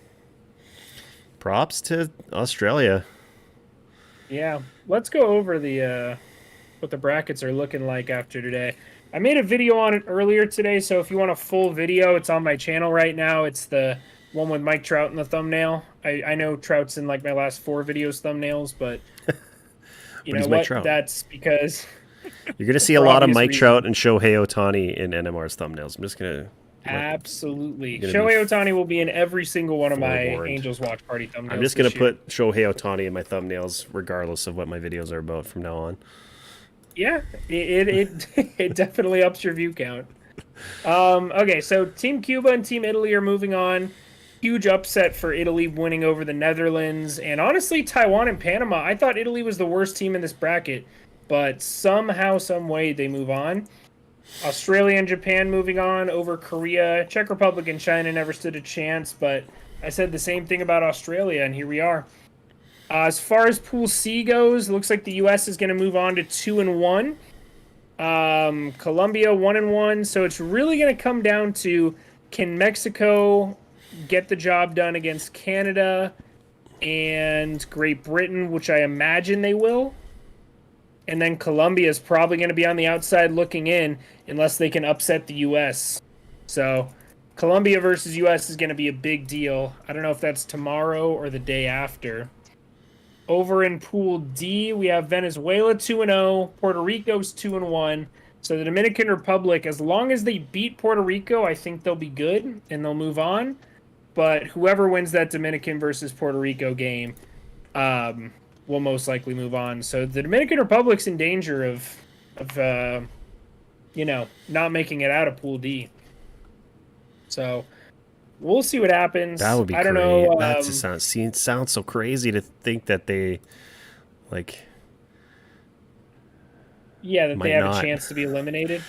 Speaker 2: Props to Australia.
Speaker 1: Yeah, let's go over what the brackets are looking like after today. I made a video on it earlier today, so if you want a full video, it's on my channel right now. It's the one with Mike Trout in the thumbnail. I know Trout's in my last 4 videos thumbnails, but you know what? That's because
Speaker 2: you're going to see a lot of Mike Trout and Shohei Ohtani in NMR's thumbnails. I'm just going to...
Speaker 1: Absolutely. Shohei Ohtani will be in every single one of my Angels Watch Party thumbnails.
Speaker 2: I'm just going to put Shohei Ohtani in my thumbnails regardless of what my videos are about from now on.
Speaker 1: Yeah, it definitely ups your view count. Okay, so Team Cuba and Team Italy are moving on. Huge upset for Italy winning over the Netherlands. And honestly, Taiwan and Panama, I thought Italy was the worst team in this bracket. But somehow, some way, they move on. Australia and Japan moving on over Korea. Czech Republic and China never stood a chance, but I said the same thing about Australia, and here we are. As far as Pool C goes, it looks like the U.S. is going to move on to 2-1. Colombia 1-1. So it's really going to come down to, can Mexico get the job done against Canada and Great Britain, which I imagine they will. And then Colombia is probably going to be on the outside looking in unless they can upset the U.S. So Colombia versus U.S. is going to be a big deal. I don't know if that's tomorrow or the day after. Over in Pool D, we have Venezuela 2-0, Puerto Rico's 2-1. So the Dominican Republic, as long as they beat Puerto Rico, I think they'll be good and they'll move on. But whoever wins that Dominican versus Puerto Rico game will most likely move on. So the Dominican Republic's in danger of not making it out of Pool D. So we'll see what happens.
Speaker 2: That would be
Speaker 1: I don't
Speaker 2: great.
Speaker 1: know.
Speaker 2: That just sounds so crazy to think that they
Speaker 1: they have a chance to be eliminated.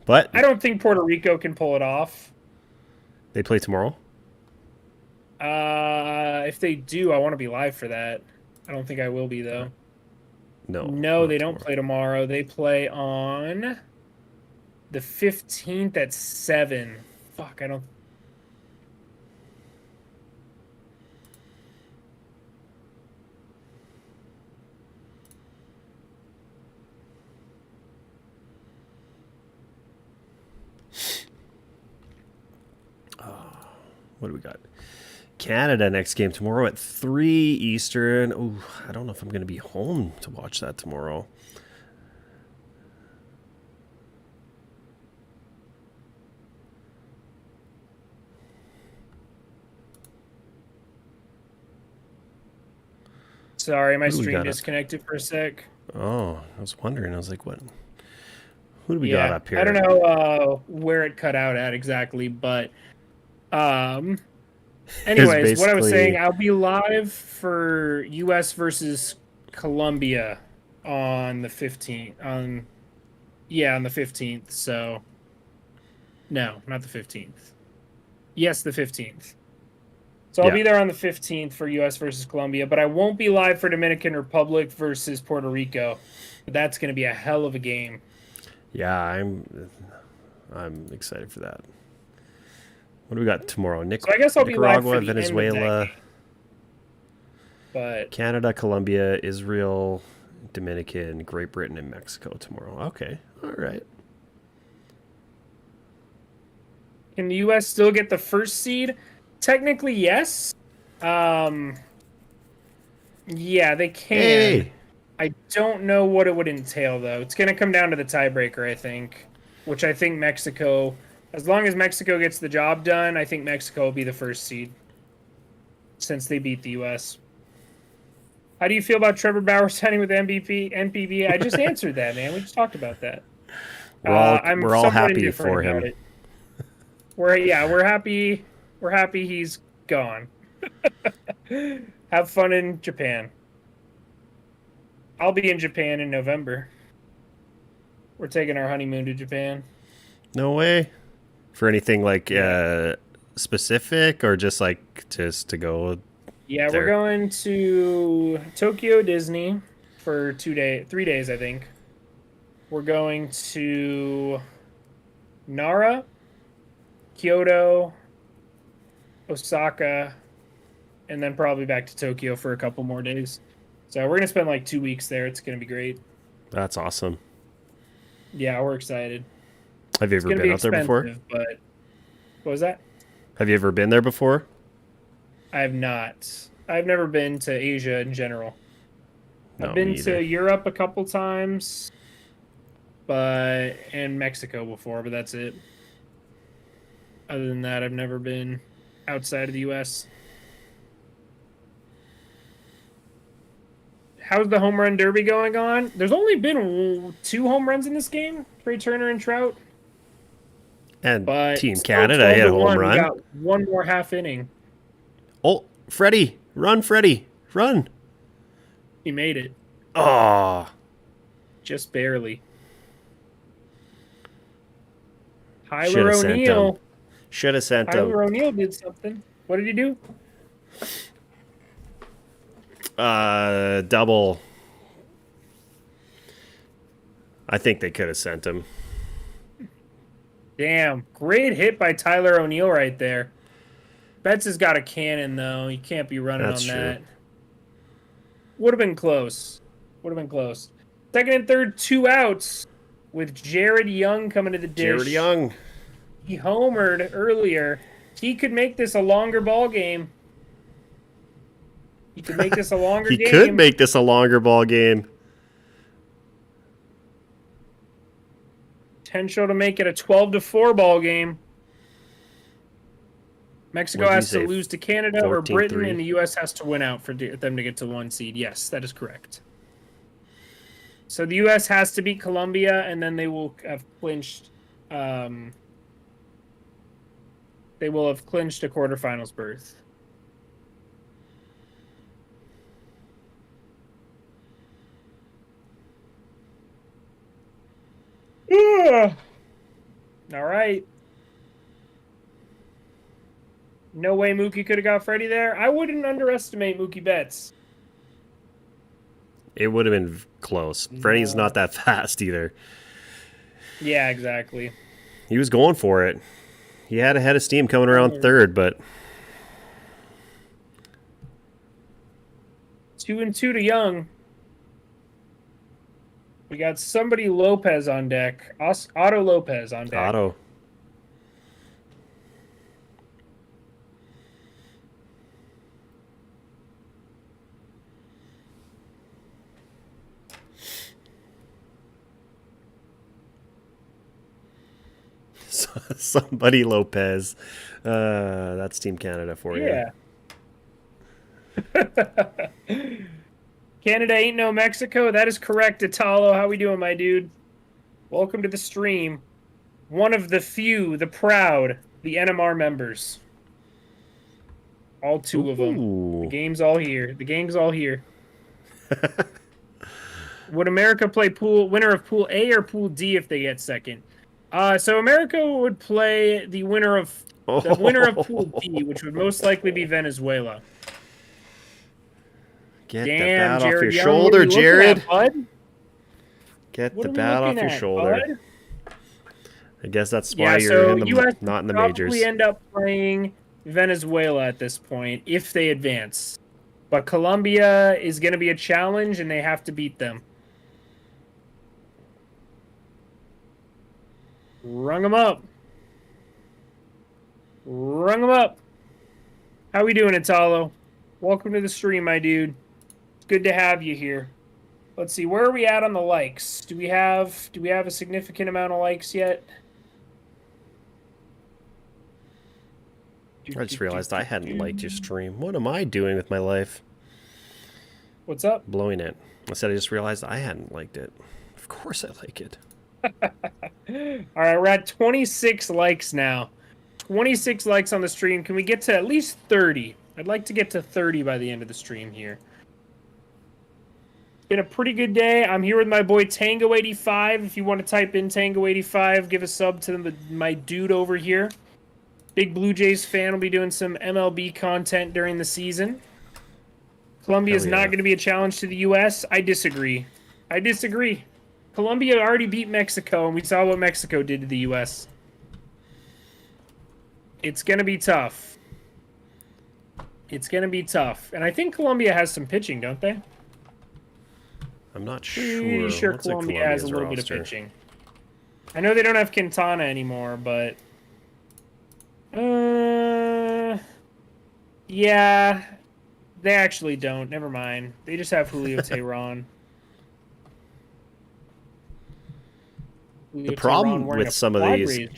Speaker 2: But
Speaker 1: I don't think Puerto Rico can pull it off.
Speaker 2: They play tomorrow?
Speaker 1: If they do, I want to be live for that. I don't think I will be, though.
Speaker 2: No,
Speaker 1: they don't play tomorrow. They play on the 15th at 7. Fuck, I don't...
Speaker 2: What do we got? Canada next game tomorrow at 3 Eastern. Ooh, I don't know if I'm going to be home to watch that tomorrow.
Speaker 1: Sorry, my stream disconnected for a sec.
Speaker 2: Oh, I was wondering. I was like, what? Who do we got up here?
Speaker 1: I don't know where it cut out at exactly, but anyways, what I was saying, I'll be live for U.S. versus Colombia on the 15th. On the 15th. So, no, not the 15th. Yes, the 15th. So I'll be there on the 15th for U.S. versus Colombia, but I won't be live for Dominican Republic versus Puerto Rico. That's going to be a hell of a game.
Speaker 2: Yeah, I'm excited for that. What do we got tomorrow?
Speaker 1: So I guess I'll be live
Speaker 2: Nicaragua,
Speaker 1: for the end of that
Speaker 2: Venezuela,
Speaker 1: game. But
Speaker 2: Canada, Colombia, Israel, Dominican, Great Britain, and Mexico tomorrow. Okay. All right.
Speaker 1: can the U.S. still get the first seed? Technically, yes. Yeah, they can.
Speaker 2: Hey.
Speaker 1: I don't know what it would entail, though. It's going to come down to the tiebreaker, I think, which I think Mexico, as long as Mexico gets the job done, I think Mexico will be the first seed since they beat the U.S. How do you feel about Trevor Bauer signing with NPB? I just answered that, man. We just talked about that.
Speaker 2: We're all happy for him.
Speaker 1: We're happy. We're happy he's gone. Have fun in Japan. I'll be in Japan in November. We're taking our honeymoon to Japan.
Speaker 2: No way. For anything like specific or just to go?
Speaker 1: Yeah,
Speaker 2: there?
Speaker 1: we're going to Tokyo Disney for 3 days, I think. We're going to Nara, Kyoto, Osaka, and then probably back to Tokyo for a couple more days. So we're going to spend like 2 weeks there. It's going to be great.
Speaker 2: That's awesome.
Speaker 1: Yeah, we're excited.
Speaker 2: Have you ever been out there before?
Speaker 1: But what was that?
Speaker 2: Have you ever been there before?
Speaker 1: I have not. I've never been to Asia in general.
Speaker 2: No,
Speaker 1: I've been
Speaker 2: me either.
Speaker 1: to Europe a couple times, and Mexico before, but that's it. Other than that, I've never been outside of the U.S. How's the home run derby going on? There's only been 2 home runs in this game, Trey Turner and Trout.
Speaker 2: And
Speaker 1: But
Speaker 2: Team
Speaker 1: still
Speaker 2: Canada hit a
Speaker 1: 12-1.
Speaker 2: home
Speaker 1: We
Speaker 2: run.
Speaker 1: got one more half inning.
Speaker 2: Oh, Freddie. Run, Freddie. Run.
Speaker 1: He made it.
Speaker 2: Oh.
Speaker 1: Just barely. Tyler
Speaker 2: Shoulda sent
Speaker 1: O'Neill.
Speaker 2: him. Should have sent him.
Speaker 1: Tyler O'Neill did something. What did he do?
Speaker 2: Double. I think they could have sent him.
Speaker 1: Damn. Great hit by Tyler O'Neill right there. Betts has got a cannon, though. You can't be running
Speaker 2: That's
Speaker 1: on
Speaker 2: true.
Speaker 1: that. Would have been close. Would have been close. Second and third, 2 outs with Jared Young coming to the dish.
Speaker 2: Jared Young.
Speaker 1: He homered earlier. He could make this a longer ball game. He could make this a longer
Speaker 2: He
Speaker 1: game.
Speaker 2: could make this a longer ball game.
Speaker 1: Potential to make it a 12-4 ball game. Mexico
Speaker 2: What'd you
Speaker 1: has to
Speaker 2: say?
Speaker 1: lose to Canada or
Speaker 2: 14-3?
Speaker 1: Britain, and the U.S. has to win out for them to get to 1 seed. Yes, that is correct. So the U.S. has to beat Colombia, and then they will have clinched. They will have clinched a quarterfinals berth. All right. No way Mookie could have got Freddie there. I wouldn't underestimate Mookie Betts.
Speaker 2: It would have been close. Freddie's not that fast either.
Speaker 1: Yeah, exactly.
Speaker 2: He was going for it. He had a head of steam coming around third, but
Speaker 1: 2-2 to Young. We got somebody Lopez on deck. Otto Lopez on deck.
Speaker 2: Otto. Somebody Lopez. That's Team Canada for you.
Speaker 1: Yeah. Canada ain't no Mexico. That is correct, Italo. How we doing, my dude? Welcome to the stream. One of the few, the proud, the NMR members. All 2 of them.
Speaker 2: Ooh.
Speaker 1: The game's all here. The gang's all here. Would America play winner of Pool A or Pool D if they get second? So America would play the winner of Pool D, which would most likely be Venezuela.
Speaker 2: Get the
Speaker 1: Damn,
Speaker 2: bat off your
Speaker 1: Jared Young,
Speaker 2: shoulder,
Speaker 1: what are you looking
Speaker 2: Jared.
Speaker 1: at, bud?
Speaker 2: Get
Speaker 1: What
Speaker 2: the
Speaker 1: are we
Speaker 2: bat off
Speaker 1: looking
Speaker 2: your
Speaker 1: at,
Speaker 2: shoulder.
Speaker 1: bud?
Speaker 2: I guess that's why you're not in the majors.
Speaker 1: Probably end up playing Venezuela at this point if they advance. But Colombia is going to be a challenge, and they have to beat them. Rung them up. Rung them up. How we doing, Italo? Welcome to the stream, my dude. It's good to have you here. Let's see, where are we at on the likes? Do we have a significant amount of likes yet?
Speaker 2: I just realized I hadn't liked your stream. What am I doing with my life?
Speaker 1: What's up?
Speaker 2: Blowing it. I said I just realized I hadn't liked it. Of course I like it.
Speaker 1: All right, we're at 26 likes now. 26 likes on the stream. Can we get to at least 30? I'd like to get to 30 by the end of the stream here. Been a pretty good day. I'm here with my boy Tango85. If you want to type in Tango85, give a sub to my dude over here. Big Blue Jays fan, will be doing some MLB content during the season. Colombia is not going to be a challenge to the U.S. I disagree. Colombia already beat Mexico, and we saw what Mexico did to the U.S. It's going to be tough. And I think Colombia has some pitching, don't they?
Speaker 2: I'm not sure.
Speaker 1: Pretty sure Colombia has a little bit of pitching. I know they don't have Quintana anymore, but... yeah, they actually don't. Never mind. They just have Julio Teheran.
Speaker 2: The problem with some of these,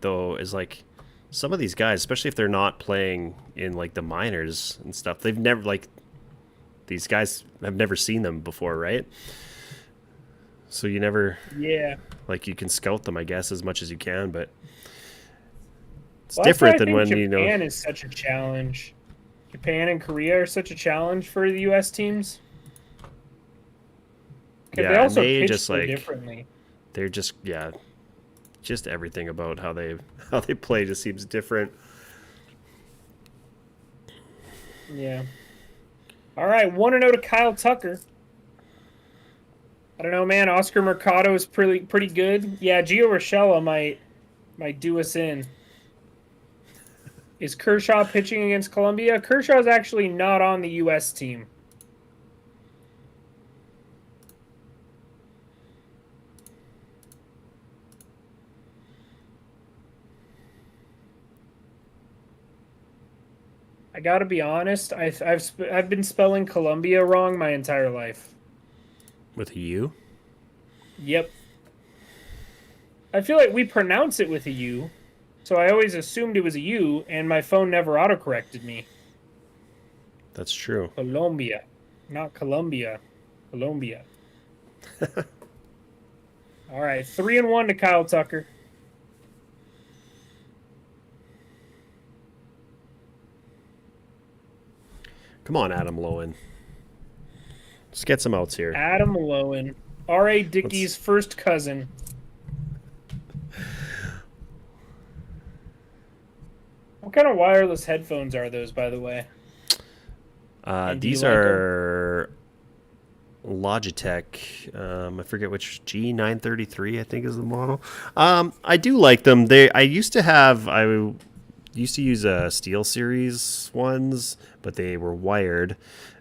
Speaker 2: though, is like some of these guys, especially if they're not playing in like the minors and stuff, they've never these guys have never seen them before, right? So you never, you can scout them, I guess, as much as you can, but. It's different than when
Speaker 1: Japan is such a challenge. Japan and Korea are such a challenge for the U.S. teams.
Speaker 2: Yeah,
Speaker 1: they also
Speaker 2: they
Speaker 1: pitch
Speaker 2: just
Speaker 1: so differently.
Speaker 2: They're just everything about how they play just seems different.
Speaker 1: Yeah. All right, 1-0 to Kyle Tucker. I don't know, man. Oscar Mercado is pretty good. Yeah, Gio Urshela might do us in. Is Kershaw pitching against Colombia? Kershaw's actually not on the U.S. team. I gotta be honest. I've been spelling Colombia wrong my entire life.
Speaker 2: With a U?
Speaker 1: Yep. I feel like we pronounce it with a U. So I always assumed it was a U, and my phone never autocorrected me.
Speaker 2: That's true.
Speaker 1: Colombia. Not Colombia. Colombia. All right, 3-1 to Kyle Tucker.
Speaker 2: Come on, Adam Lowen. Let's get some outs here.
Speaker 1: Adam Lowen. R.A. Dickey's first cousin. What kind of wireless headphones are those, by the way?
Speaker 2: These are Logitech. I forget which G933, I think, is the model. I do like them. I used to use Steel Series ones, but they were wired,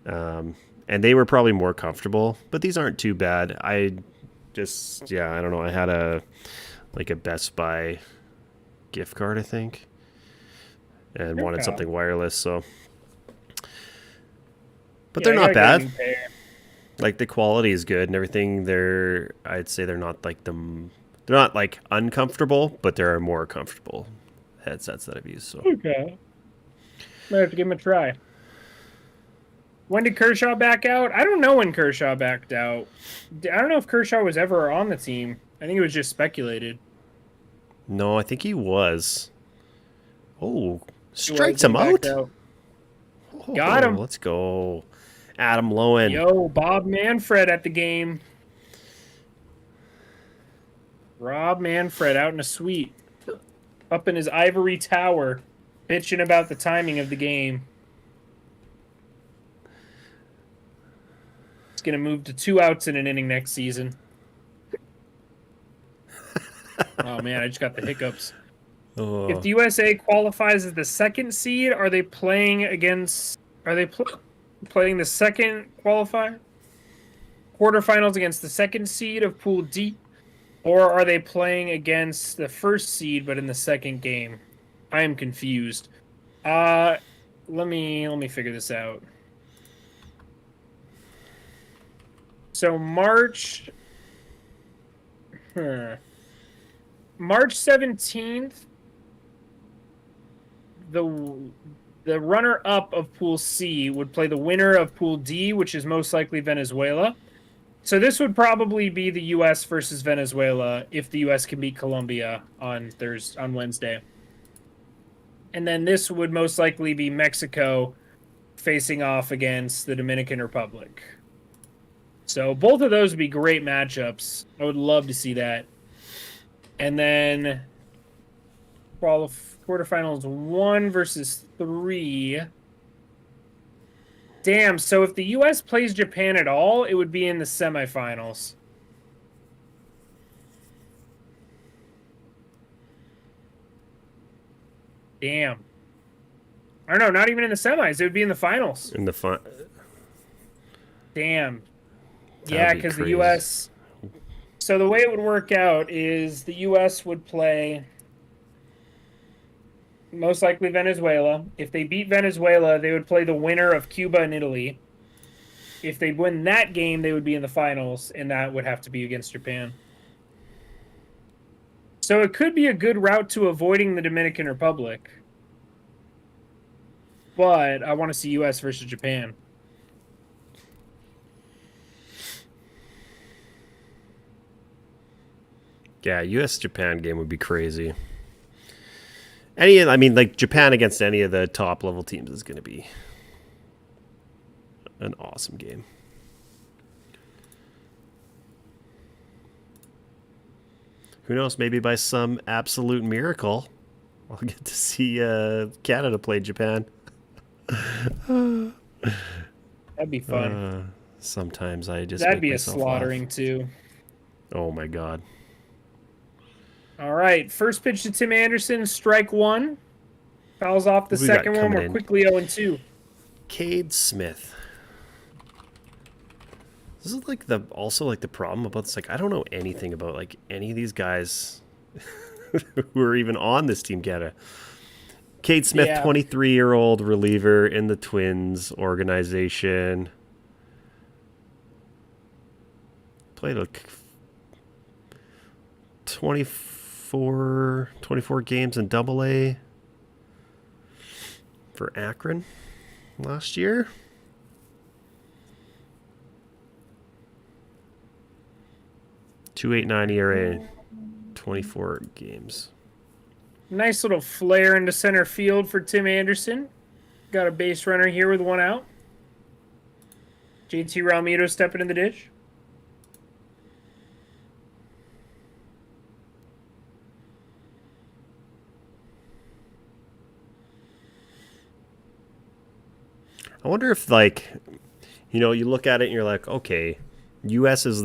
Speaker 2: and they were probably more comfortable. But these aren't too bad. I don't know. I had a Best Buy gift card, I think, and wanted something wireless, so. But they're not bad. Like, the quality is good and everything. I'd say they're not they're not like uncomfortable, but there are more comfortable headsets that I've used. So
Speaker 1: okay, might have to give them a try. When did Kershaw back out? I don't know when Kershaw backed out. I don't know if Kershaw was ever on the team. I think it was just speculated.
Speaker 2: No, I think he was. Oh, strikes him out.
Speaker 1: Got him.
Speaker 2: Let's go. Adam Lowen.
Speaker 1: Yo, Bob Manfred at the game. Rob Manfred out in a suite. Up in his ivory tower, bitching about the timing of the game. He's going to move to 2 outs in an inning next season. Oh man, I just got the hiccups.
Speaker 2: Oh.
Speaker 1: If the USA qualifies as the second seed, are they playing against? Are they playing the second qualifier quarterfinals against the second seed of Pool D, or are they playing against the first seed but in the second game? I am confused. Let me figure this out. So March 17th, the runner-up of Pool C would play the winner of Pool D, which is most likely Venezuela. So this would probably be the U.S. versus Venezuela if the U.S. can beat Colombia on Wednesday. And then this would most likely be Mexico facing off against the Dominican Republic. So both of those would be great matchups. I would love to see that. And then quarterfinals 1 versus 3. Damn, so if the U.S. plays Japan at all, it would be in the semifinals. Damn. I don't know, not even in the semis. It would be in the finals.
Speaker 2: In the
Speaker 1: Damn. Yeah, because the U.S. So the way it would work out is the U.S. would play most likely Venezuela. If they beat Venezuela, they would play the winner of Cuba and Italy. If they win that game, they would be in the finals, and that would have to be against Japan. So it could be a good route to avoiding the Dominican Republic. But I want to see U.S. versus Japan.
Speaker 2: Yeah, U.S.-Japan game would be crazy. Like Japan against any of the top level teams is going to be an awesome game. Who knows? Maybe by some absolute miracle, I'll get to see Canada play Japan.
Speaker 1: That'd be fun.
Speaker 2: Sometimes I just
Speaker 1: that'd be a slaughtering
Speaker 2: laugh.
Speaker 1: too.
Speaker 2: Oh my god!
Speaker 1: All right, first pitch to Tim Anderson, strike 1. Fouls off the second one. We're quickly 0-2.
Speaker 2: Cade Smith. This is also the problem about this. Like, I don't know anything about like any of these guys who are even on this Team Canada. Cade Smith, 23-year-old reliever in the Twins organization. Played like 24 games in Double-A for Akron last year. .289 ERA, 24 games.
Speaker 1: Nice little flare into center field for Tim Anderson. Got a base runner here with 1 out. JT Realmuto stepping in the dish.
Speaker 2: I wonder if, you look at it and you're like, okay, U.S. is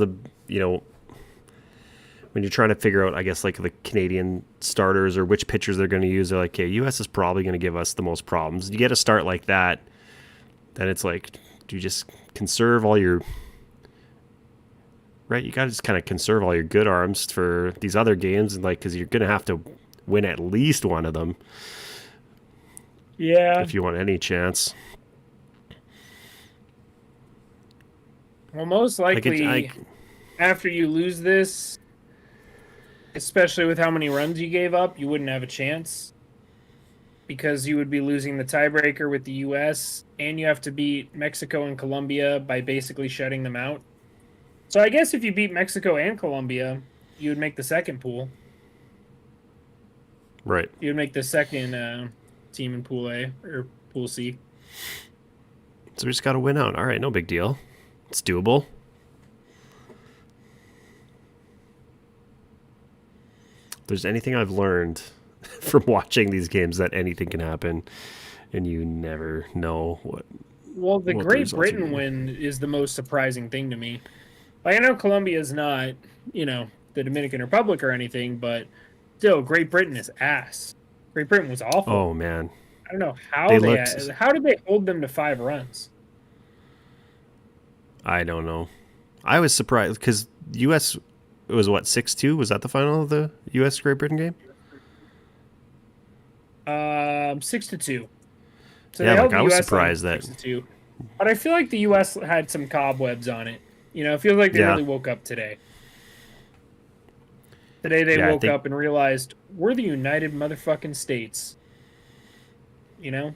Speaker 2: when you're trying to figure out, I guess, like the Canadian starters or which pitchers they're going to use, they're like, okay, U.S. is probably going to give us the most problems. You get a start like that, then it's like, do you just conserve all your... Right? You got to just kind of conserve all your good arms for these other games, and because you're going to have to win at least one of them.
Speaker 1: Yeah.
Speaker 2: If you want any chance.
Speaker 1: Well, most likely, after you lose this, especially with how many runs you gave up, you wouldn't have a chance because you would be losing the tiebreaker with the U.S., and you have to beat Mexico and Colombia by basically shutting them out. So I guess if you beat Mexico and Colombia, you would make the second pool.
Speaker 2: Right.
Speaker 1: You would make the second team in Pool A or Pool C.
Speaker 2: So we just got to win out. All right, no big deal. It's doable. If there's anything I've learned from watching these games, that anything can happen, and you never know what.
Speaker 1: Well, the Great Britain win is the most surprising thing to me. Like, I know Colombia is not, the Dominican Republic or anything, but still, Great Britain is ass. Great Britain was awful.
Speaker 2: Oh man,
Speaker 1: I don't know
Speaker 2: they
Speaker 1: how did they hold them to 5 runs?
Speaker 2: I don't know. I was surprised because U.S. it was what 6-2. Was that the final of the U.S. Great Britain game?
Speaker 1: 6-2. So
Speaker 2: Yeah,
Speaker 1: they held
Speaker 2: like I
Speaker 1: the
Speaker 2: was
Speaker 1: US
Speaker 2: surprised
Speaker 1: on
Speaker 2: that
Speaker 1: 6-2. But I feel like the U.S. had some cobwebs on it. You know, it feels like they
Speaker 2: Yeah.
Speaker 1: really woke up today. Today they
Speaker 2: Yeah, I
Speaker 1: woke
Speaker 2: think-
Speaker 1: up and realized we're the United Motherfucking States. You know?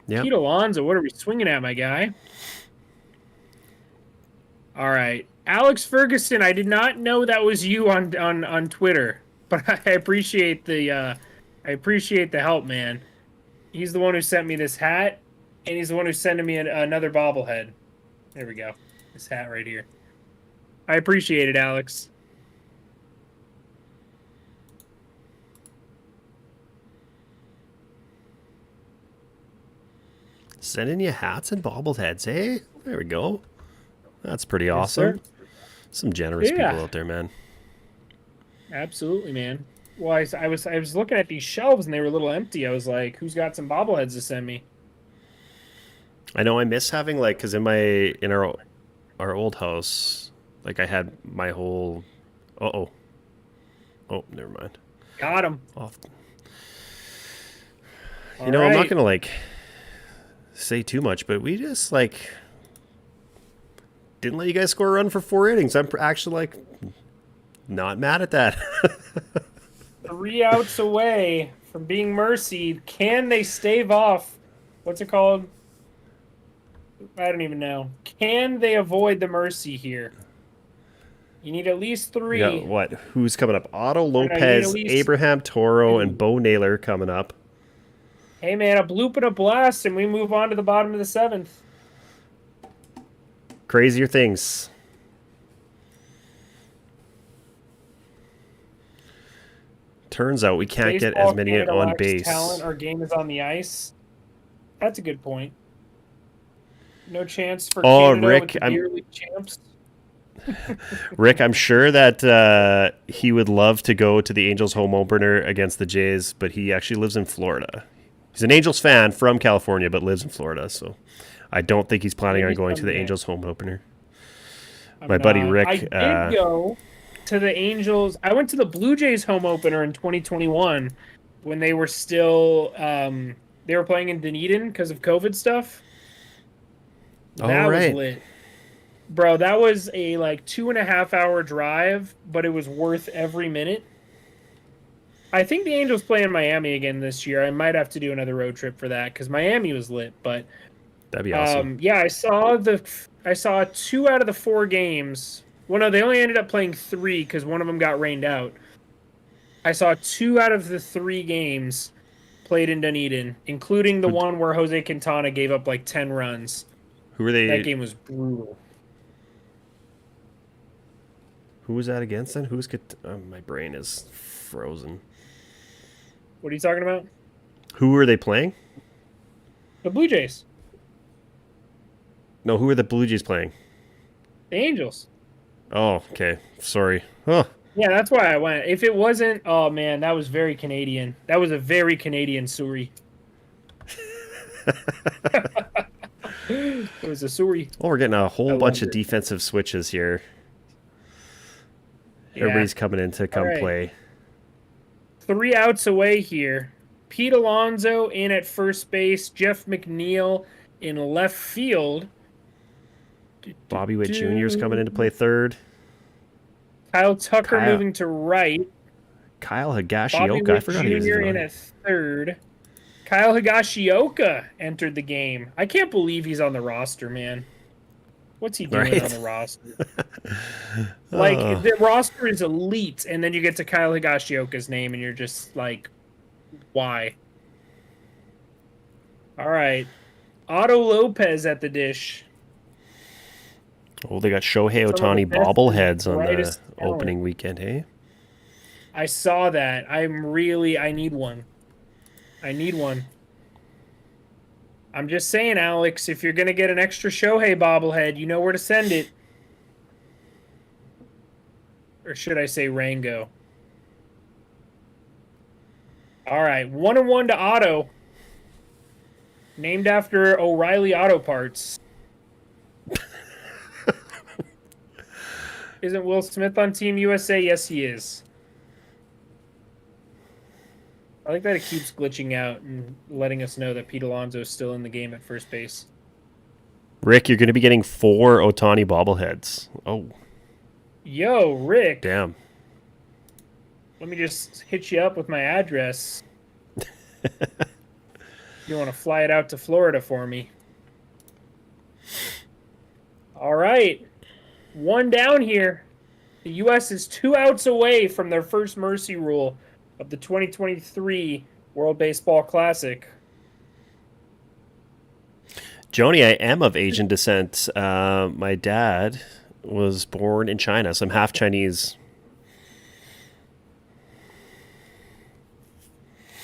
Speaker 2: Yeah.
Speaker 1: Pete Alonso, what are we swinging at, my guy? All right. Alex Ferguson, I did not know that was you on Twitter, but I appreciate the help, man. He's the one who sent me this hat, and he's the one who's sending me another bobblehead. There we go. This hat right here. I appreciate it, Alex.
Speaker 2: Sending you hats and bobbleheads, hey? There we go. That's pretty
Speaker 1: Yes,
Speaker 2: awesome.
Speaker 1: sir.
Speaker 2: Some generous
Speaker 1: Yeah.
Speaker 2: people out there, man.
Speaker 1: Absolutely, man. Well, I was looking at these shelves and they were a little empty. I was like, who's got some bobbleheads to send me?
Speaker 2: I know I miss having like because in our old house, like I had my whole. Oh, never mind.
Speaker 1: Got him.
Speaker 2: Off.
Speaker 1: All
Speaker 2: You know, I'm not
Speaker 1: right.
Speaker 2: gonna like say too much, but we just like didn't let you guys score a run for 4 innings. I'm actually like not mad at that.
Speaker 1: 3 outs away from being mercied. Can they stave off? What's it called? I don't even know. Can they avoid the mercy here? You need at least 3.
Speaker 2: Yeah, what? Who's coming up? Otto
Speaker 1: you need
Speaker 2: Lopez,
Speaker 1: at least
Speaker 2: Abraham Toro,
Speaker 1: 2.
Speaker 2: and Bo Naylor coming up.
Speaker 1: Hey, man, a bloop and a blast, and we move on to the bottom of the 7th.
Speaker 2: Crazier things. Turns out we can't get
Speaker 1: Baseball
Speaker 2: as many
Speaker 1: Canada
Speaker 2: on
Speaker 1: lacks
Speaker 2: base.
Speaker 1: Talent, our game is on the ice. That's a good point. No chance for Canada
Speaker 2: Rick,
Speaker 1: with the beer league champs.
Speaker 2: Rick, I'm sure that he would love to go to the Angels home opener against the Jays, but he actually lives in Florida. He's an Angels fan from California, but lives in Florida, so I don't think he's planning on
Speaker 1: Maybe
Speaker 2: going to the
Speaker 1: someday.
Speaker 2: Angels home opener.
Speaker 1: I'm
Speaker 2: My buddy
Speaker 1: not.
Speaker 2: Rick,
Speaker 1: I did go to the Angels. I went to the Blue Jays home opener in 2021 when they were still they were playing in Dunedin because of COVID stuff. That was lit. Bro, that was a like 2.5 hour drive, but it was worth every minute. I think the Angels play in Miami again this year. I might have to do another road trip for that because Miami was lit. But
Speaker 2: That'd be awesome.
Speaker 1: yeah, I saw 2 out of the 4 games. Well, no, they only ended up playing 3 because one of them got rained out. I saw 2 out of the 3 games played in Dunedin, including the one where Jose Quintana gave up like 10 runs.
Speaker 2: Who were they?
Speaker 1: That game was brutal.
Speaker 2: Who was that against then? My brain is frozen.
Speaker 1: What are you talking about?
Speaker 2: Who were they playing?
Speaker 1: The Blue Jays.
Speaker 2: No, who were the Blue Jays playing?
Speaker 1: The Angels.
Speaker 2: Oh, okay. Sorry. Huh.
Speaker 1: Yeah, that's why I went. If it wasn't, oh man, that was very Canadian. That was a very Canadian Surrey. It was a Surrey.
Speaker 2: Well, we're getting a whole
Speaker 1: I
Speaker 2: bunch
Speaker 1: loved
Speaker 2: of
Speaker 1: it.
Speaker 2: defensive switches here.
Speaker 1: Yeah.
Speaker 2: Everybody's coming in to come
Speaker 1: All right.
Speaker 2: play.
Speaker 1: 3 outs away here. Pete Alonso in at first base. Jeff McNeil in left field.
Speaker 2: Bobby Witt Jr. is coming in to play third.
Speaker 1: Kyle Tucker
Speaker 2: Kyle.
Speaker 1: moving to right.
Speaker 2: Kyle
Speaker 1: Bobby
Speaker 2: Higashioka. I
Speaker 1: Witt
Speaker 2: forgot he was
Speaker 1: Jr.
Speaker 2: in
Speaker 1: in
Speaker 2: there.
Speaker 1: at third. Kyle Higashioka entered the game. I can't believe he's on the roster, man. What's he doing
Speaker 2: Right.
Speaker 1: on the roster? Like, the roster is elite, and then you get to Kyle Higashioka's name, and you're just like, why? All right. Otto Lopez at the dish.
Speaker 2: Oh, they got Shohei
Speaker 1: Some of the
Speaker 2: Ohtani
Speaker 1: best and
Speaker 2: bobbleheads on the
Speaker 1: brightest talent.
Speaker 2: opening weekend, hey?
Speaker 1: I saw that. I need one. I need one. I'm just saying, Alex, if you're going to get an extra Shohei bobblehead, you know where to send it. Or should I say Rango? All right, 1-1 to Otto. Named after O'Reilly Auto Parts. Isn't Will Smith on Team USA? Yes, he is. I like that it keeps glitching out and letting us know that Pete Alonso is still in the game at first base.
Speaker 2: Rick, you're going to be getting 4 Ohtani bobbleheads. Oh.
Speaker 1: Yo, Rick.
Speaker 2: Damn.
Speaker 1: Let me just hit you up with my address. You want to fly it out to Florida for me? All right. 1 down here. The U.S. is 2 outs away from their first mercy rule of the 2023 World Baseball Classic.
Speaker 2: Joni, I am of Asian descent. My dad was born in China, so I'm half Chinese.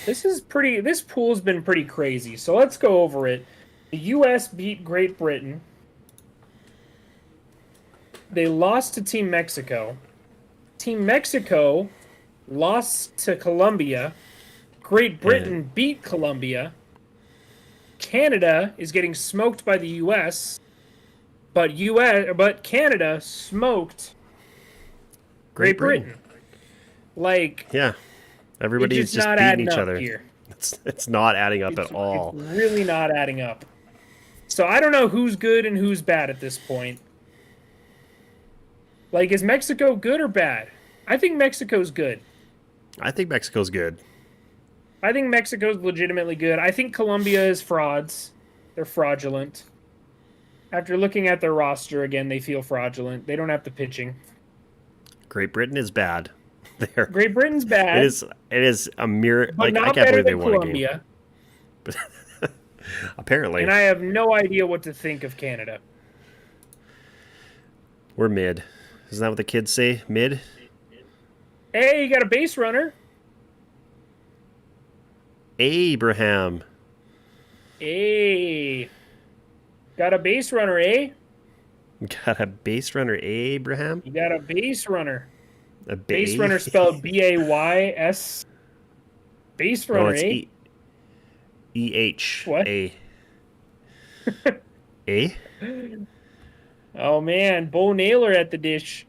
Speaker 1: This pool's been pretty crazy, so let's go over it. The U.S. beat Great Britain. They lost to Team Mexico. Team Mexico lost to Colombia. Great Britain beat Colombia. Canada is getting smoked by the U.S., but Canada smoked Great Britain. Like,
Speaker 2: yeah, everybody's just
Speaker 1: not
Speaker 2: beating each
Speaker 1: up
Speaker 2: other.
Speaker 1: Here.
Speaker 2: It's not adding up at all.
Speaker 1: It's really not adding up. So I don't know who's good and who's bad at this point. Like, is Mexico good or bad? I think Mexico's good.
Speaker 2: I think Mexico's good.
Speaker 1: I think Mexico's legitimately good. I think Colombia is frauds. They're fraudulent. After looking at their roster again, they feel fraudulent. They don't have the pitching.
Speaker 2: Great Britain is bad. There.
Speaker 1: Great Britain's bad.
Speaker 2: It is a mirror.
Speaker 1: But
Speaker 2: like,
Speaker 1: not
Speaker 2: I can't
Speaker 1: better
Speaker 2: believe they
Speaker 1: than
Speaker 2: won
Speaker 1: Colombia.
Speaker 2: a game. But apparently.
Speaker 1: And I have no idea what to think of Canada.
Speaker 2: We're mid. Isn't that what the kids say? Mid?
Speaker 1: Hey, you got a base runner.
Speaker 2: Abraham.
Speaker 1: Hey. Got a base runner, eh?
Speaker 2: Got a base runner, Abraham?
Speaker 1: You got a base runner.
Speaker 2: A
Speaker 1: base runner spelled B-A-Y-S. Base runner,
Speaker 2: it's
Speaker 1: eh?
Speaker 2: E-H.
Speaker 1: What?
Speaker 2: A. A?
Speaker 1: Oh, man. Bo Naylor at the dish.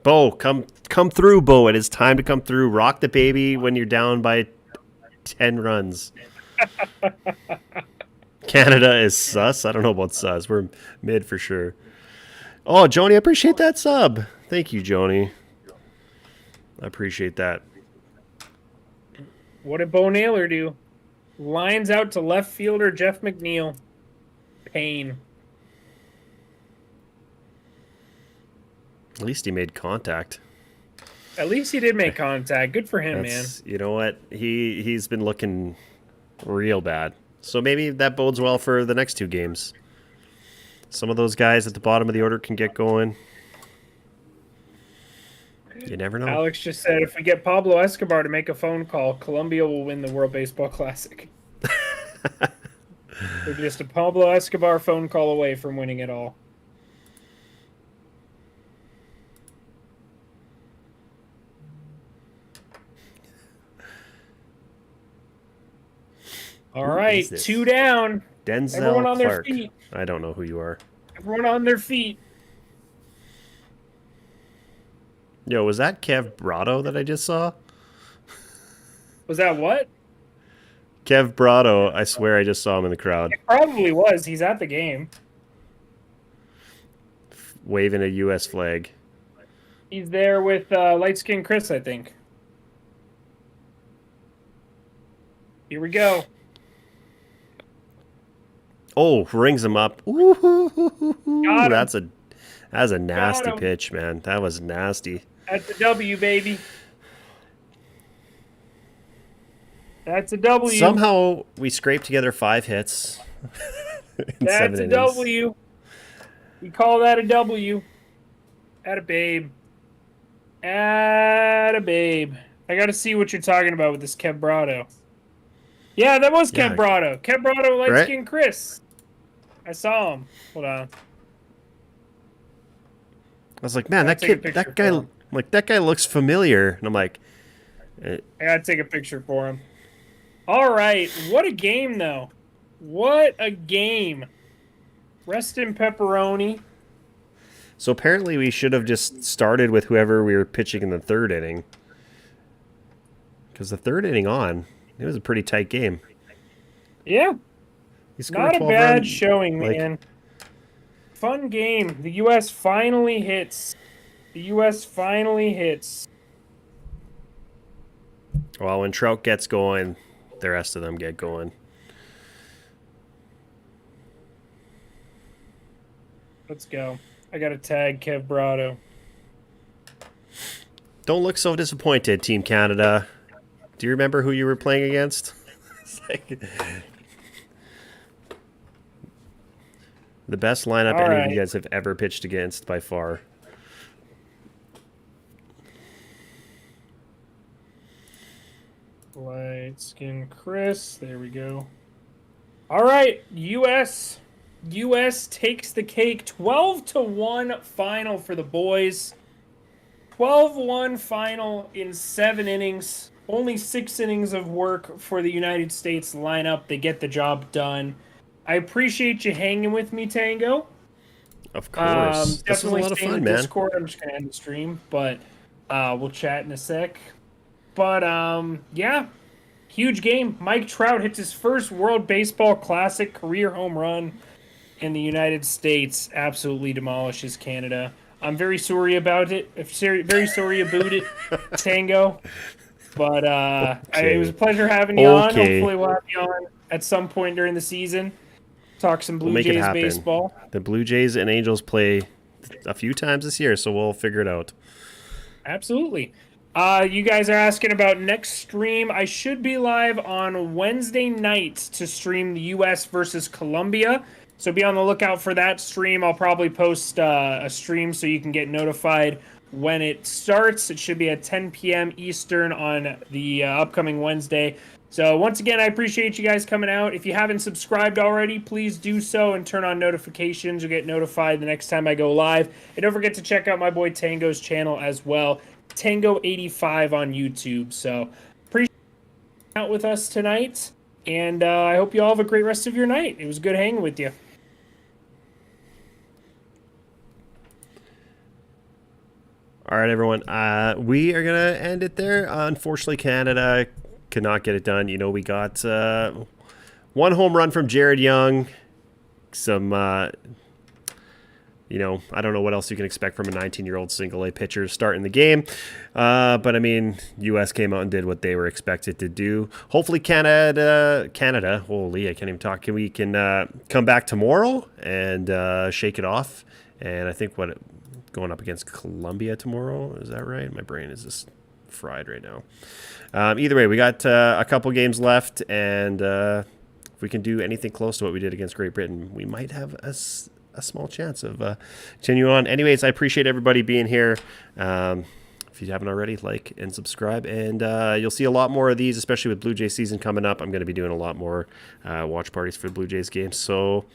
Speaker 2: Bo, come through, Bo. It is time to come through. Rock the baby when you're down by 10 runs. Canada is sus. I don't know about sus. We're mid for sure. Oh, Joni, I appreciate that sub. Thank you, Joni. I appreciate that.
Speaker 1: What did Bo Naylor do? Lines out to left fielder Jeff McNeil. Pain.
Speaker 2: At least he made contact.
Speaker 1: At least he did make contact. Good for him, man.
Speaker 2: You know what? He's been looking real bad. So maybe that bodes well for the next 2 games. Some of those guys at the bottom of the order can get going. You never know.
Speaker 1: Alex just said, if we get Pablo Escobar to make a phone call, Colombia will win the World Baseball Classic. They're just a Pablo Escobar phone call away from winning it all. All right, 2 down.
Speaker 2: Denzel
Speaker 1: Everyone on
Speaker 2: Clark.
Speaker 1: their feet.
Speaker 2: I don't know who you are.
Speaker 1: Everyone on their feet.
Speaker 2: Yo, was that Kev Brado that I just saw?
Speaker 1: Was that what?
Speaker 2: Kev Brado, I swear I just saw him in the crowd.
Speaker 1: It probably was. He's at the game.
Speaker 2: Waving a U.S. flag.
Speaker 1: He's there with light-skinned Chris, I think. Here we go.
Speaker 2: Oh, rings him up. Ooh,
Speaker 1: Got him.
Speaker 2: that's a nasty
Speaker 1: him.
Speaker 2: pitch, man. That was nasty.
Speaker 1: That's a W, baby. That's a W.
Speaker 2: Somehow we scraped together 5 hits. in
Speaker 1: That's
Speaker 2: 7
Speaker 1: a
Speaker 2: innings.
Speaker 1: W. We call that a W. Atta babe. Atta babe. I gotta see what you're talking about with this Kev Brado. Yeah, that was Kev Brado. Kev Brado, light skin Chris. I saw him. Hold on.
Speaker 2: I was like, man, that I'm like, that guy looks familiar. And I'm like,
Speaker 1: I gotta take a picture for him. All right, what a game, though. What a game. Rest in pepperoni.
Speaker 2: so apparently we should have just started with whoever we were pitching in the third inning. Because the third inning on, it was a pretty tight game.
Speaker 1: Yeah,
Speaker 2: He scored
Speaker 1: not a
Speaker 2: 12
Speaker 1: bad
Speaker 2: runs.
Speaker 1: showing,
Speaker 2: like-
Speaker 1: man. Fun game. The U.S. finally hits. The U.S. finally hits.
Speaker 2: Well, when Trout gets going, the rest of them get going.
Speaker 1: Let's go. I got to tag Kev Brado.
Speaker 2: Don't look so disappointed, Team Canada. Do you remember who you were playing against? It's like the best lineup
Speaker 1: All
Speaker 2: any
Speaker 1: right.
Speaker 2: of you guys have ever pitched against by far.
Speaker 1: Light skin Chris. There we go. All right, U.S. takes the cake. 12-1 final for the boys. 12-1 final in 7 innings. Only 6 innings of work for the United States lineup. They get the job done. I appreciate you hanging with me, Tango.
Speaker 2: Of course. This was a
Speaker 1: Definitely
Speaker 2: lot of
Speaker 1: stay in
Speaker 2: fun,
Speaker 1: the
Speaker 2: man.
Speaker 1: Discord. I'm just gonna end the stream, but we'll chat in a sec. But yeah, huge game. Mike Trout hits his first World Baseball Classic career home run in the United States. Absolutely demolishes Canada. I'm very sorry about it. Very sorry about it, Tango. But
Speaker 2: Okay.
Speaker 1: it was a pleasure having you on.
Speaker 2: Okay.
Speaker 1: Hopefully, we'll have you on at some point during the season. Talk some Blue
Speaker 2: We'll make it
Speaker 1: Jays
Speaker 2: happen.
Speaker 1: baseball.
Speaker 2: The Blue Jays and Angels play a few times this year, so we'll figure it out.
Speaker 1: Absolutely. You guys are asking about next stream. I should be live on Wednesday night to stream the U.S. versus Colombia. So be on the lookout for that stream. I'll probably post a stream so you can get notified when it starts. It should be at 10 p.m. Eastern on the upcoming Wednesday. So once again, I appreciate you guys coming out. If you haven't subscribed already, please do so and turn on notifications. You'll get notified the next time I go live. And don't forget to check out my boy Tango's channel as well. Tango85 on YouTube. So appreciate you out with us tonight. And I hope you all have a great rest of your night. It was good hanging with you.
Speaker 2: All right, everyone. We are going to end it there. Unfortunately, Canada could not get it done. You know, we got one home run from Jared Young. Some, you know, I don't know what else you can expect from a 19-year-old single-A pitcher starting the game. But, I mean, U.S. came out and did what they were expected to do. Hopefully Canada, holy, I can't even talk. We can come back tomorrow and shake it off. And I think going up against Colombia tomorrow. Is that right? My brain is just fried right now. Either way, we got a couple games left, and if we can do anything close to what we did against Great Britain, we might have a small chance of continuing on. Anyways, I appreciate everybody being here. If you haven't already, like and subscribe, and you'll see a lot more of these, especially with Blue Jays season coming up. I'm going to be doing a lot more watch parties for the Blue Jays games. So